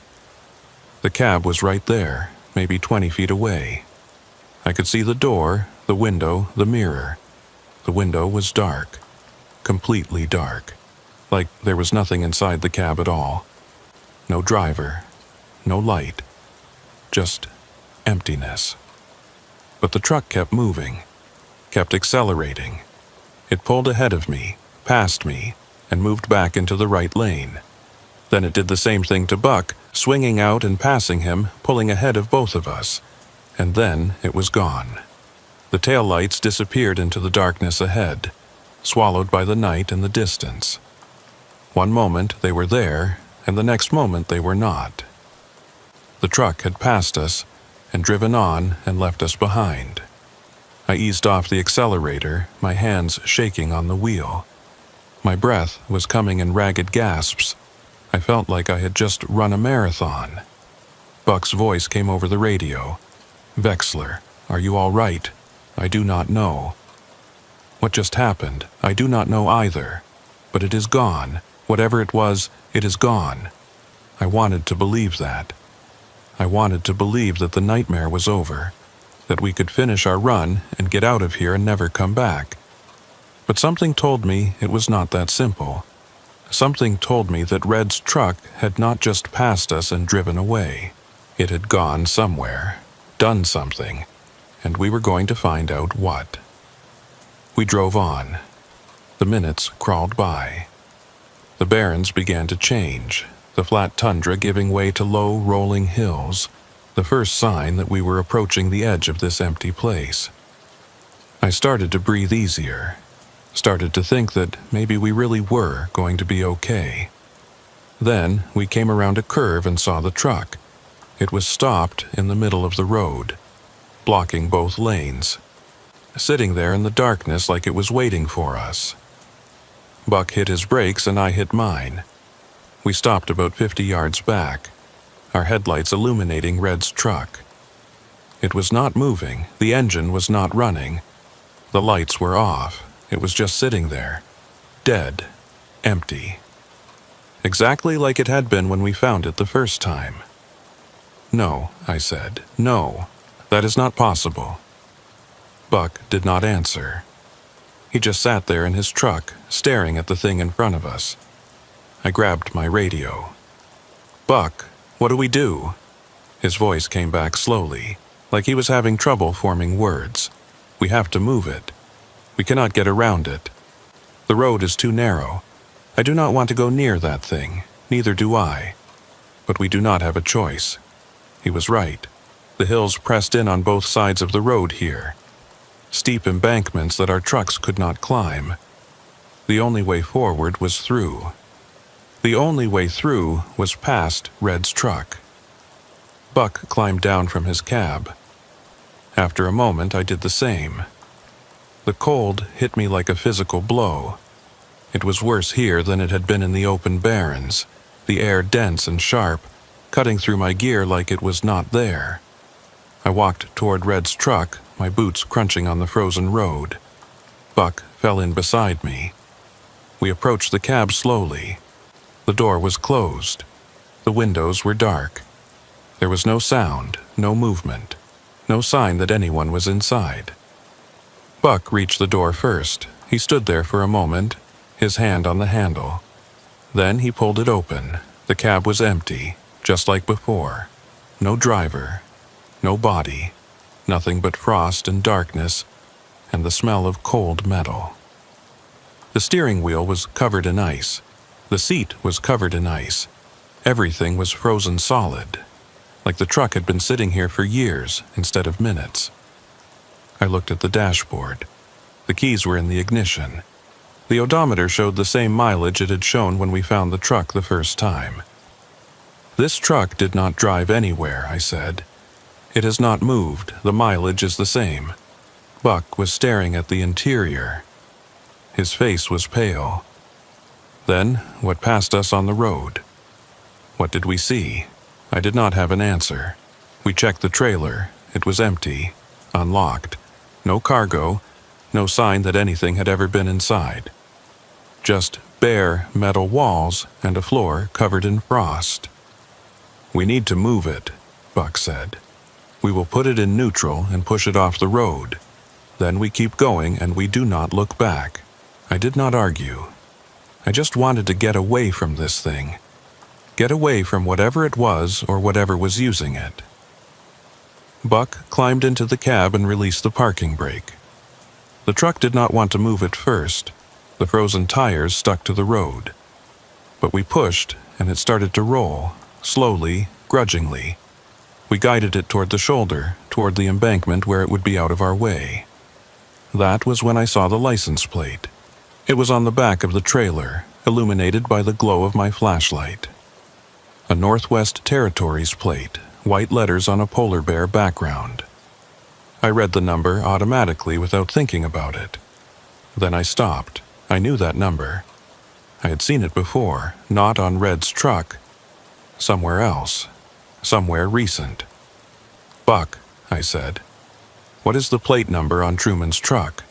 The cab was right there, maybe 20 feet away. I could see the door, the window, the mirror. The window was dark, completely dark, like there was nothing inside the cab at all. No driver, no light, just emptiness. But the truck kept moving, kept accelerating. It pulled ahead of me, past me, and moved back into the right lane. Then it did the same thing to Buck, swinging out and passing him, pulling ahead of both of us. And then it was gone. The taillights disappeared into the darkness ahead, swallowed by the night and the distance. One moment they were there, and the next moment they were not. The truck had passed us and driven on and left us behind. I eased off the accelerator, my hands shaking on the wheel. My breath was coming in ragged gasps. I felt like I had just run a marathon. Buck's voice came over the radio. "Vexler, are you all right? I do not know." What just happened, I do not know either. But it is gone. Whatever it was, it is gone. I wanted to believe that. I wanted to believe that the nightmare was over, that we could finish our run and get out of here and never come back. But something told me it was not that simple. Something told me that Red's truck had not just passed us and driven away. It had gone somewhere, done something, and we were going to find out what. We drove on. The minutes crawled by. The barrens began to change, the flat tundra giving way to low, rolling hills, the first sign that we were approaching the edge of this empty place. I started to breathe easier, started to think that maybe we really were going to be okay. Then we came around a curve and saw the truck. It was stopped in the middle of the road, blocking both lanes, sitting there in the darkness like it was waiting for us. Buck hit his brakes and I hit mine. We stopped about 50 yards back, our headlights illuminating Red's truck. It was not moving, the engine was not running. The lights were off, it was just sitting there, dead, empty. Exactly like it had been when we found it the first time. "No," I said, "no, that is not possible." Buck did not answer. He just sat there in his truck, staring at the thing in front of us. I grabbed my radio. "Buck, what do we do?" His voice came back slowly, like he was having trouble forming words. "We have to move it. We cannot get around it. The road is too narrow. I do not want to go near that thing, neither do I. But we do not have a choice." He was right. The hills pressed in on both sides of the road here. Steep embankments that our trucks could not climb. The only way forward was through. The only way through was past Red's truck. Buck climbed down from his cab. After a moment, I did the same. The cold hit me like a physical blow. It was worse here than it had been in the open barrens, the air dense and sharp, cutting through my gear like it was not there. I walked toward Red's truck, my boots crunching on the frozen road. Buck fell in beside me. We approached the cab slowly. The door was closed. The windows were dark. There was no sound, no movement, no sign that anyone was inside. Buck reached the door first. He stood there for a moment, his hand on the handle. Then he pulled it open. The cab was empty, just like before. No driver, no body, nothing but frost and darkness, and the smell of cold metal. The steering wheel was covered in ice. The seat was covered in ice. Everything was frozen solid, like the truck had been sitting here for years instead of minutes. I looked at the dashboard. The keys were in the ignition. The odometer showed the same mileage it had shown when we found the truck the first time. "This truck did not drive anywhere," I said. "It has not moved, the mileage is the same." Buck was staring at the interior. His face was pale. Then, what passed us on the road? What did we see? I did not have an answer. We checked the trailer. It was empty, unlocked. No cargo, no sign that anything had ever been inside. Just bare metal walls and a floor covered in frost. "We need to move it," Buck said. "We will put it in neutral and push it off the road. Then we keep going and we do not look back." I did not argue. I just wanted to get away from this thing. Get away from whatever it was or whatever was using it. Buck climbed into the cab and released the parking brake. The truck did not want to move at first. The frozen tires stuck to the road. But we pushed, and it started to roll, slowly, grudgingly. We guided it toward the shoulder, toward the embankment where it would be out of our way. That was when I saw the license plate. It was on the back of the trailer, illuminated by the glow of my flashlight. A Northwest Territories plate, white letters on a polar bear background. I read the number automatically without thinking about it. Then I stopped. I knew that number. I had seen it before, not on Red's truck. Somewhere else. Somewhere recent. "Buck," I said, "what is the plate number on Truman's truck?"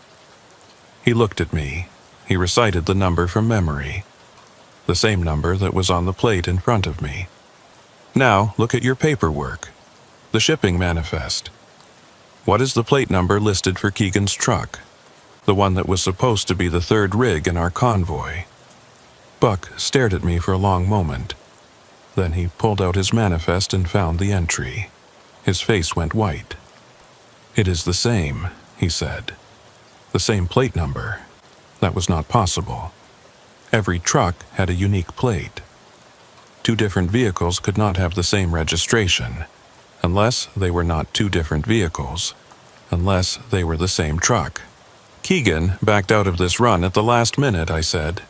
He looked at me. He recited the number from memory. The same number that was on the plate in front of me. "Now, look at your paperwork. The shipping manifest. What is the plate number listed for Keegan's truck? The one that was supposed to be the third rig in our convoy." Buck stared at me for a long moment. Then he pulled out his manifest and found the entry. His face went white. "It is the same," he said. "The same plate number. That was not possible. Every truck had a unique plate. Two different vehicles could not have the same registration, unless they were not two different vehicles, unless they were the same truck." "Keegan backed out of this run at the last minute," I said.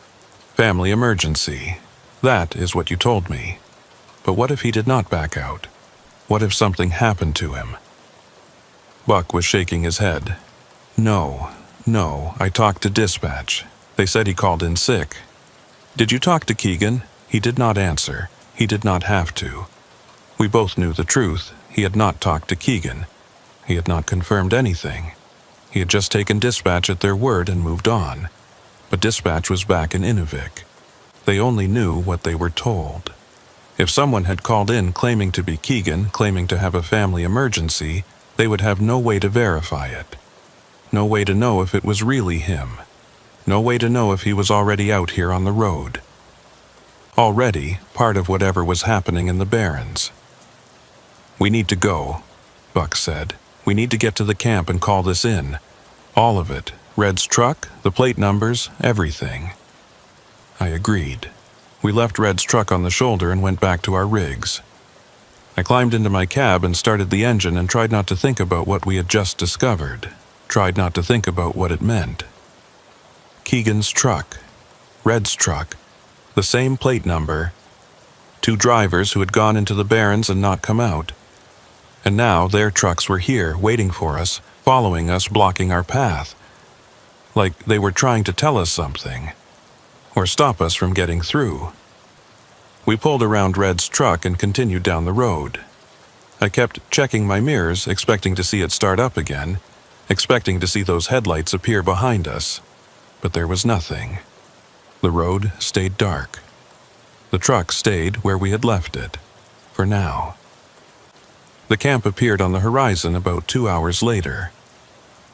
"Family emergency. That is what you told me. But what if he did not back out? What if something happened to him?" Buck was shaking his head. No, I talked to dispatch. They said he called in sick." "Did you talk to Keegan?" He did not answer. He did not have to. We both knew the truth. He had not talked to Keegan. He had not confirmed anything. He had just taken dispatch at their word and moved on. But dispatch was back in Inuvik. They only knew what they were told. If someone had called in claiming to be Keegan, claiming to have a family emergency, they would have no way to verify it. No way to know if it was really him. No way to know if he was already out here on the road. Already part of whatever was happening in the Barrens. "We need to go," Buck said. "We need to get to the camp and call this in. All of it. Red's truck, the plate numbers, everything." I agreed. We left Red's truck on the shoulder and went back to our rigs. I climbed into my cab and started the engine and tried not to think about what we had just discovered. Tried not to think about what it meant. Keegan's truck. Red's truck. The same plate number. Two drivers who had gone into the Barrens and not come out. And now their trucks were here, waiting for us, following us, blocking our path. Like they were trying to tell us something. Or stop us from getting through. We pulled around Red's truck and continued down the road. I kept checking my mirrors, expecting to see it start up again, expecting to see those headlights appear behind us. But there was nothing. The road stayed dark. The truck stayed where we had left it. For now. The camp appeared on the horizon about 2 hours later.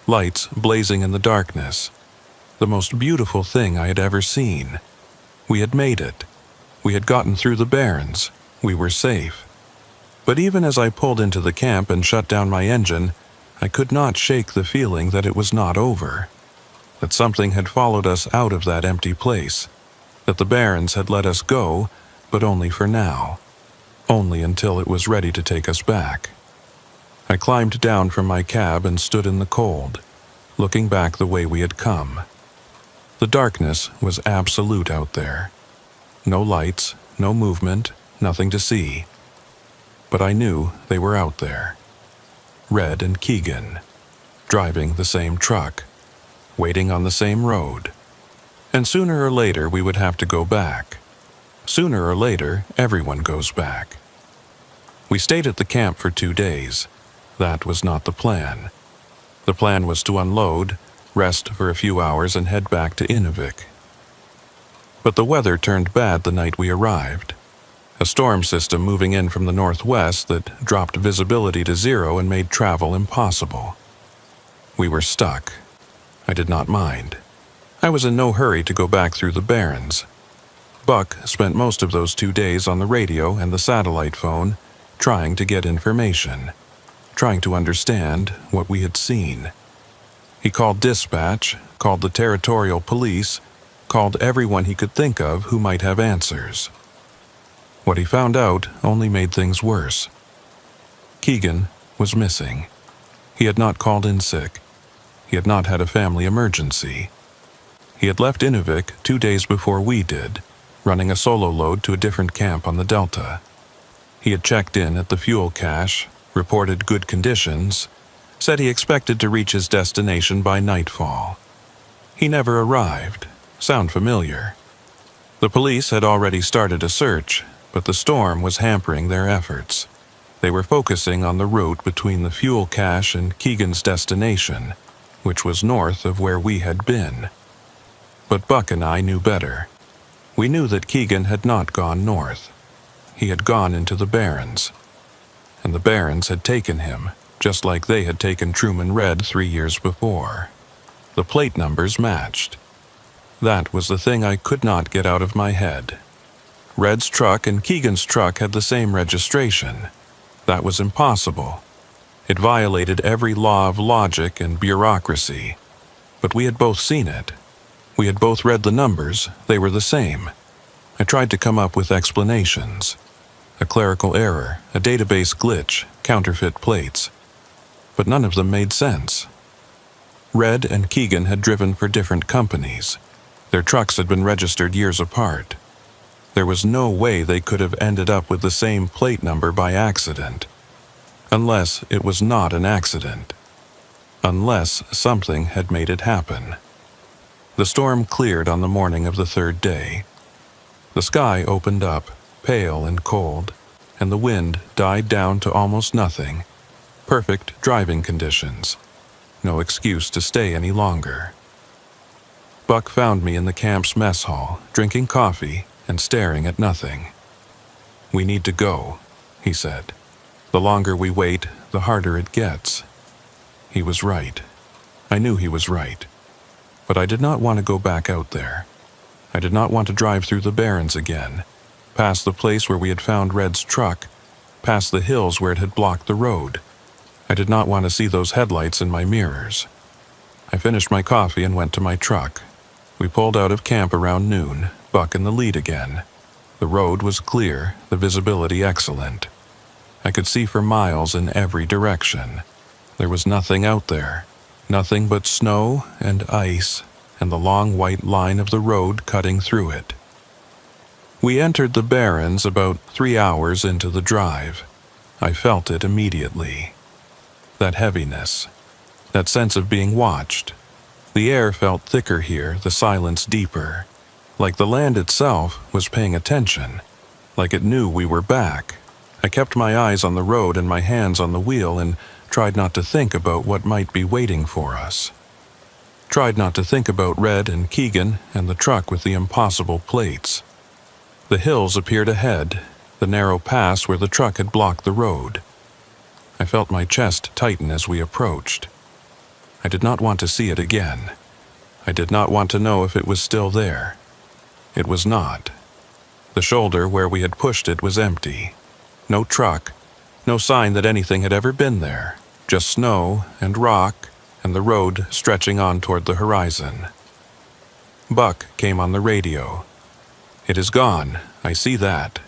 Lights blazing in the darkness. The most beautiful thing I had ever seen. We had made it. We had gotten through the Barrens. We were safe. But even as I pulled into the camp and shut down my engine, I could not shake the feeling that it was not over. That something had followed us out of that empty place. That the Barrens had let us go, but only for now. Only until it was ready to take us back. I climbed down from my cab and stood in the cold, looking back the way we had come. The darkness was absolute out there. No lights, no movement, nothing to see. But I knew they were out there. Red and Keegan, driving the same truck, waiting on the same road. And sooner or later we would have to go back. Sooner or later, everyone goes back. We stayed at the camp for 2 days. That was not the plan. The plan was to unload, rest for a few hours, and head back to Inuvik. But the weather turned bad the night we arrived. A storm system moving in from the northwest that dropped visibility to 0 and made travel impossible. We were stuck. I did not mind. I was in no hurry to go back through the Barrens. Buck spent most of those 2 days on the radio and the satellite phone, trying to get information, trying to understand what we had seen. He called dispatch, called the territorial police, called everyone he could think of who might have answers. What he found out only made things worse. Keegan was missing. He had not called in sick. He had not had a family emergency. He had left Inuvik 2 days before we did, running a solo load to a different camp on the Delta. He had checked in at the fuel cache, reported good conditions, said he expected to reach his destination by nightfall. He never arrived. Sound familiar? The police had already started a search, but the storm was hampering their efforts. They were focusing on the route between the fuel cache and Keegan's destination, which was north of where we had been. But Buck and I knew better. We knew that Keegan had not gone north. He had gone into the Barrens. And the Barrens had taken him, just like they had taken Truman Red 3 years before. The plate numbers matched. That was the thing I could not get out of my head. Red's truck and Keegan's truck had the same registration. That was impossible. It violated every law of logic and bureaucracy. But we had both seen it. We had both read the numbers. They were the same. I tried to come up with explanations. A clerical error, a database glitch, counterfeit plates. But none of them made sense. Red and Keegan had driven for different companies. Their trucks had been registered years apart. There was no way they could have ended up with the same plate number by accident. Unless it was not an accident. Unless something had made it happen. The storm cleared on the morning of the 3rd day. The sky opened up, pale and cold, and the wind died down to almost nothing. Perfect driving conditions. No excuse to stay any longer. Buck found me in the camp's mess hall, drinking coffee and staring at nothing. "We need to go," he said. "The longer we wait, the harder it gets." He was right. I knew he was right. But I did not want to go back out there. I did not want to drive through the Barrens again, past the place where we had found Red's truck, past the hills where it had blocked the road. I did not want to see those headlights in my mirrors. I finished my coffee and went to my truck. We pulled out of camp around noon, Buck in the lead again. The road was clear, the visibility excellent. I could see for miles in every direction. There was nothing out there, nothing but snow and ice and the long white line of the road cutting through it. We entered the Barrens about 3 hours into the drive. I felt it immediately. That heaviness, that sense of being watched. The air felt thicker here, the silence deeper, like the land itself was paying attention, like it knew we were back. I kept my eyes on the road and my hands on the wheel and tried not to think about what might be waiting for us. Tried not to think about Red and Keegan and the truck with the impossible plates. The hills appeared ahead, the narrow pass where the truck had blocked the road. I felt my chest tighten as we approached. I did not want to see it again. I did not want to know if it was still there. It was not. The shoulder where we had pushed it was empty. No truck, no sign that anything had ever been there. Just snow and rock and the road stretching on toward the horizon. Buck came on the radio. "It is gone, I see that."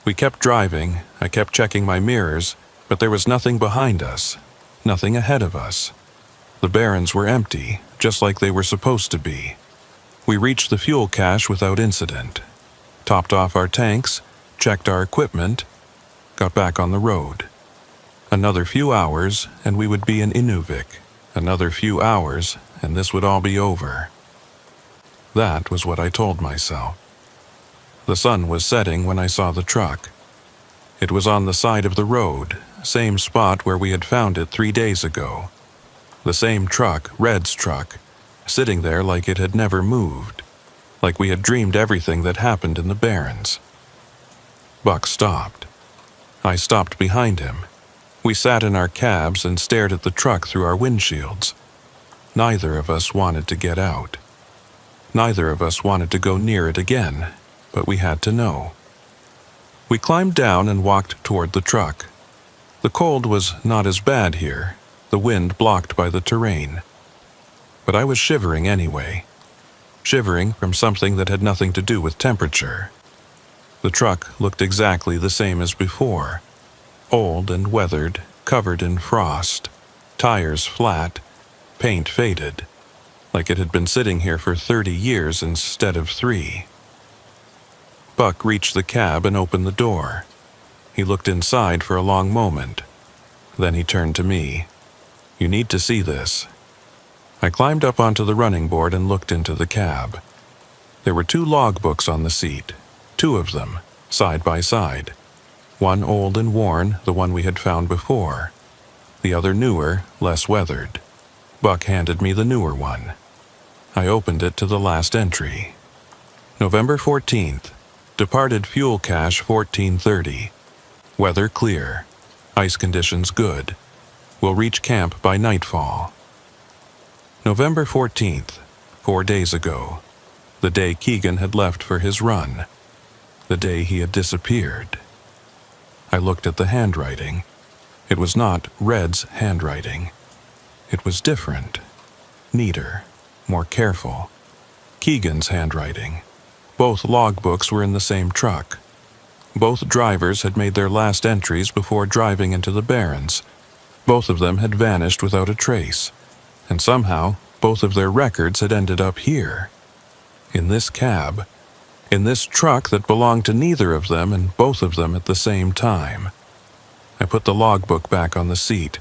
We kept driving, I kept checking my mirrors, but there was nothing behind us, nothing ahead of us. The Barrens were empty, just like they were supposed to be. We reached the fuel cache without incident, topped off our tanks, checked our equipment, got back on the road. Another few hours, and we would be in Inuvik. Another few hours, and this would all be over. That was what I told myself. The sun was setting when I saw the truck. It was on the side of the road, same spot where we had found it 3 days ago. The same truck, Red's truck, sitting there like it had never moved, like we had dreamed everything that happened in the Barrens. Buck stopped. I stopped behind him. We sat in our cabs and stared at the truck through our windshields. Neither of us wanted to get out. Neither of us wanted to go near it again, but we had to know. We climbed down and walked toward the truck. The cold was not as bad here, the wind blocked by the terrain. But I was shivering anyway. Shivering from something that had nothing to do with temperature. The truck looked exactly the same as before. Old and weathered, covered in frost, tires flat, paint faded. like it had been sitting here for 30 years instead of 3. Buck reached the cab and opened the door. He looked inside for a long moment. Then he turned to me. "You need to see this." I climbed up onto the running board and looked into the cab. There were 2 logbooks on the seat, 2 of them, side by side. One old and worn, the one we had found before. The other newer, less weathered. Buck handed me the newer one. I opened it to the last entry. November 14th. Departed fuel cache 14:30. Weather clear. Ice conditions good. Will reach camp by nightfall. November 14th. 4 days ago. The day Keegan had left for his run. The day he had disappeared. I looked at the handwriting. It was not Red's handwriting. It was different. Neater. More careful. Keegan's handwriting. Both logbooks were in the same truck. Both drivers had made their last entries before driving into the Barrens. Both of them had vanished without a trace. And somehow, both of their records had ended up here. In this cab. In this truck that belonged to neither of them and both of them at the same time. I put the logbook back on the seat.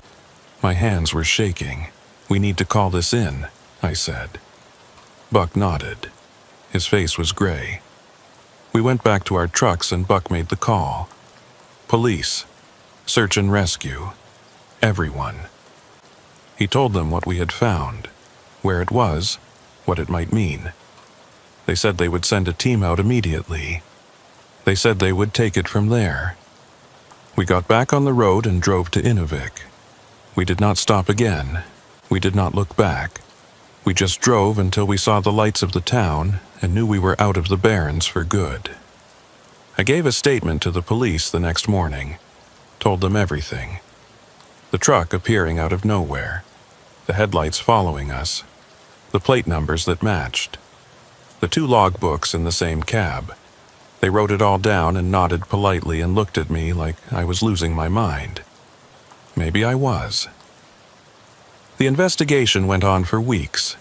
My hands were shaking. "We need to call this in," I said. Buck nodded. His face was gray. We went back to our trucks and Buck made the call. Police. Search and rescue. Everyone. He told them what we had found, where it was, what it might mean. They said they would send a team out immediately. They said they would take it from there. We got back on the road and drove to Inuvik. We did not stop again. We did not look back. We just drove until we saw the lights of the town and knew we were out of the Barrens for good. I gave a statement to the police the next morning, told them everything. The truck appearing out of nowhere, the headlights following us, the plate numbers that matched, the 2 logbooks in the same cab. They wrote it all down and nodded politely and looked at me like I was losing my mind. Maybe I was. The investigation went on for weeks.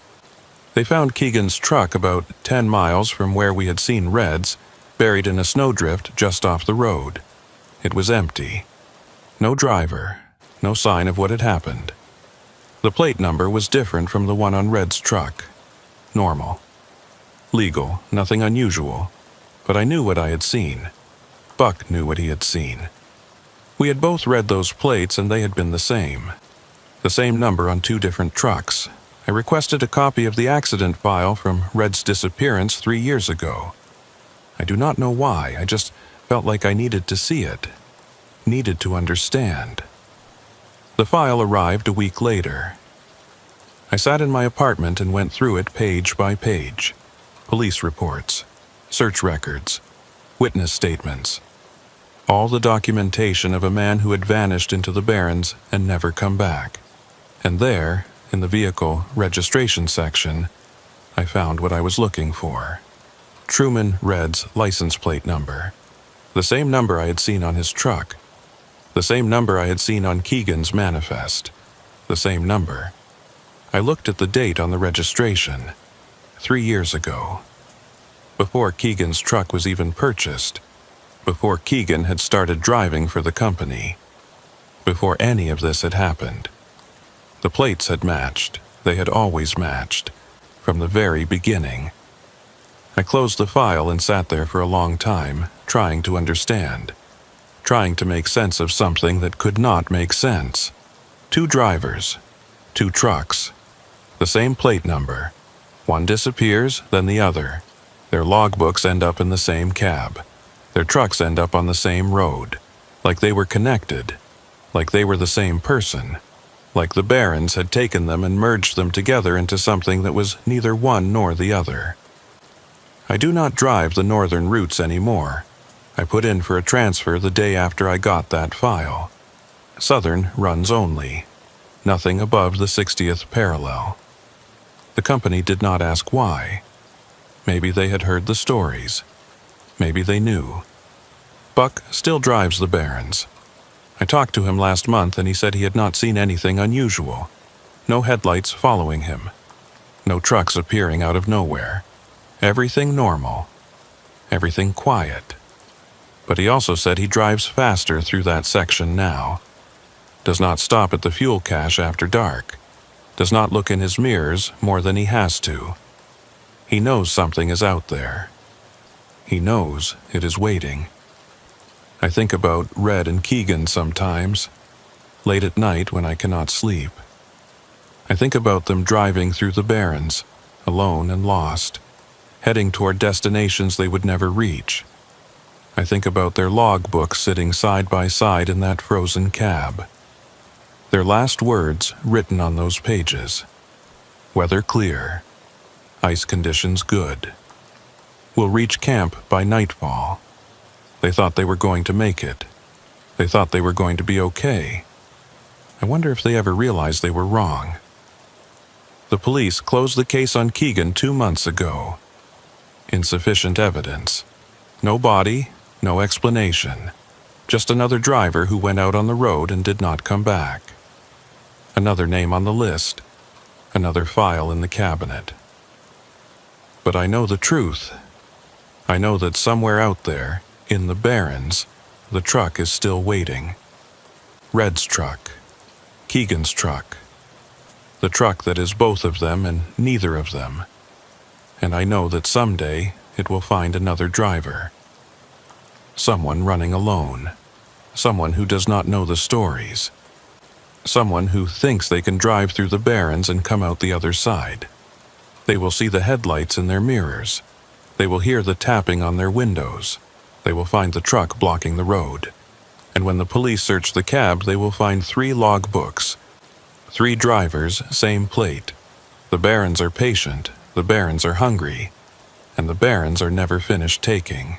They found Keegan's truck about 10 miles from where we had seen Red's, buried in a snowdrift just off the road. It was empty. No driver, no sign of what had happened. The plate number was different from the one on Red's truck. Normal. Legal, nothing unusual. But I knew what I had seen. Buck knew what he had seen. We had both read those plates and they had been the same. The same number on 2 different trucks. I requested a copy of the accident file from Red's disappearance 3 years ago. I do not know why, I just felt like I needed to see it. Needed to understand. The file arrived a week later. I sat in my apartment and went through it page by page. Police reports, search records, witness statements. All the documentation of a man who had vanished into the Barrens and never come back. And there, in the vehicle registration section, I found what I was looking for. Truman Red's license plate number. The same number I had seen on his truck. The same number I had seen on Keegan's manifest. The same number. I looked at the date on the registration. 3 years ago. Before Keegan's truck was even purchased. Before Keegan had started driving for the company. Before any of this had happened. The plates had matched. They had always matched. From the very beginning. I closed the file and sat there for a long time, trying to understand. Trying to make sense of something that could not make sense. 2 drivers. 2 trucks. The same plate number. One disappears, then the other. Their logbooks end up in the same cab. Their trucks end up on the same road. Like they were connected. Like they were the same person. Like the Barrens had taken them and merged them together into something that was neither one nor the other. I do not drive the northern routes anymore. I put in for a transfer the day after I got that file. Southern runs only. Nothing above the 60th parallel. The company did not ask why. Maybe they had heard the stories. Maybe they knew. Buck still drives the Barrens. I talked to him last month and he said he had not seen anything unusual. No headlights following him. No trucks appearing out of nowhere. Everything normal. Everything quiet. But he also said he drives faster through that section now. Does not stop at the fuel cache after dark. Does not look in his mirrors more than he has to. He knows something is out there. He knows it is waiting. I think about Red and Keegan sometimes, late at night when I cannot sleep. I think about them driving through the barrens, alone and lost, heading toward destinations they would never reach. I think about their logbooks sitting side by side in that frozen cab. Their last words written on those pages. Weather clear. Ice conditions good. We'll reach camp by nightfall. They thought they were going to make it. They thought they were going to be okay. I wonder if they ever realized they were wrong. The police closed the case on Keegan 2 months ago. Insufficient evidence. No body, no explanation. Just another driver who went out on the road and did not come back. Another name on the list. Another file in the cabinet. But I know the truth. I know that somewhere out there, in the barrens, the truck is still waiting. Red's truck. Keegan's truck. The truck that is both of them and neither of them. And I know that someday it will find another driver. Someone running alone. Someone who does not know the stories. Someone who thinks they can drive through the barrens and come out the other side. They will see the headlights in their mirrors. They will hear the tapping on their windows. They will find the truck blocking the road. And when the police search the cab, they will find 3 log books. 3 drivers, same plate. The barons are patient, the barons are hungry, and the barons are never finished taking.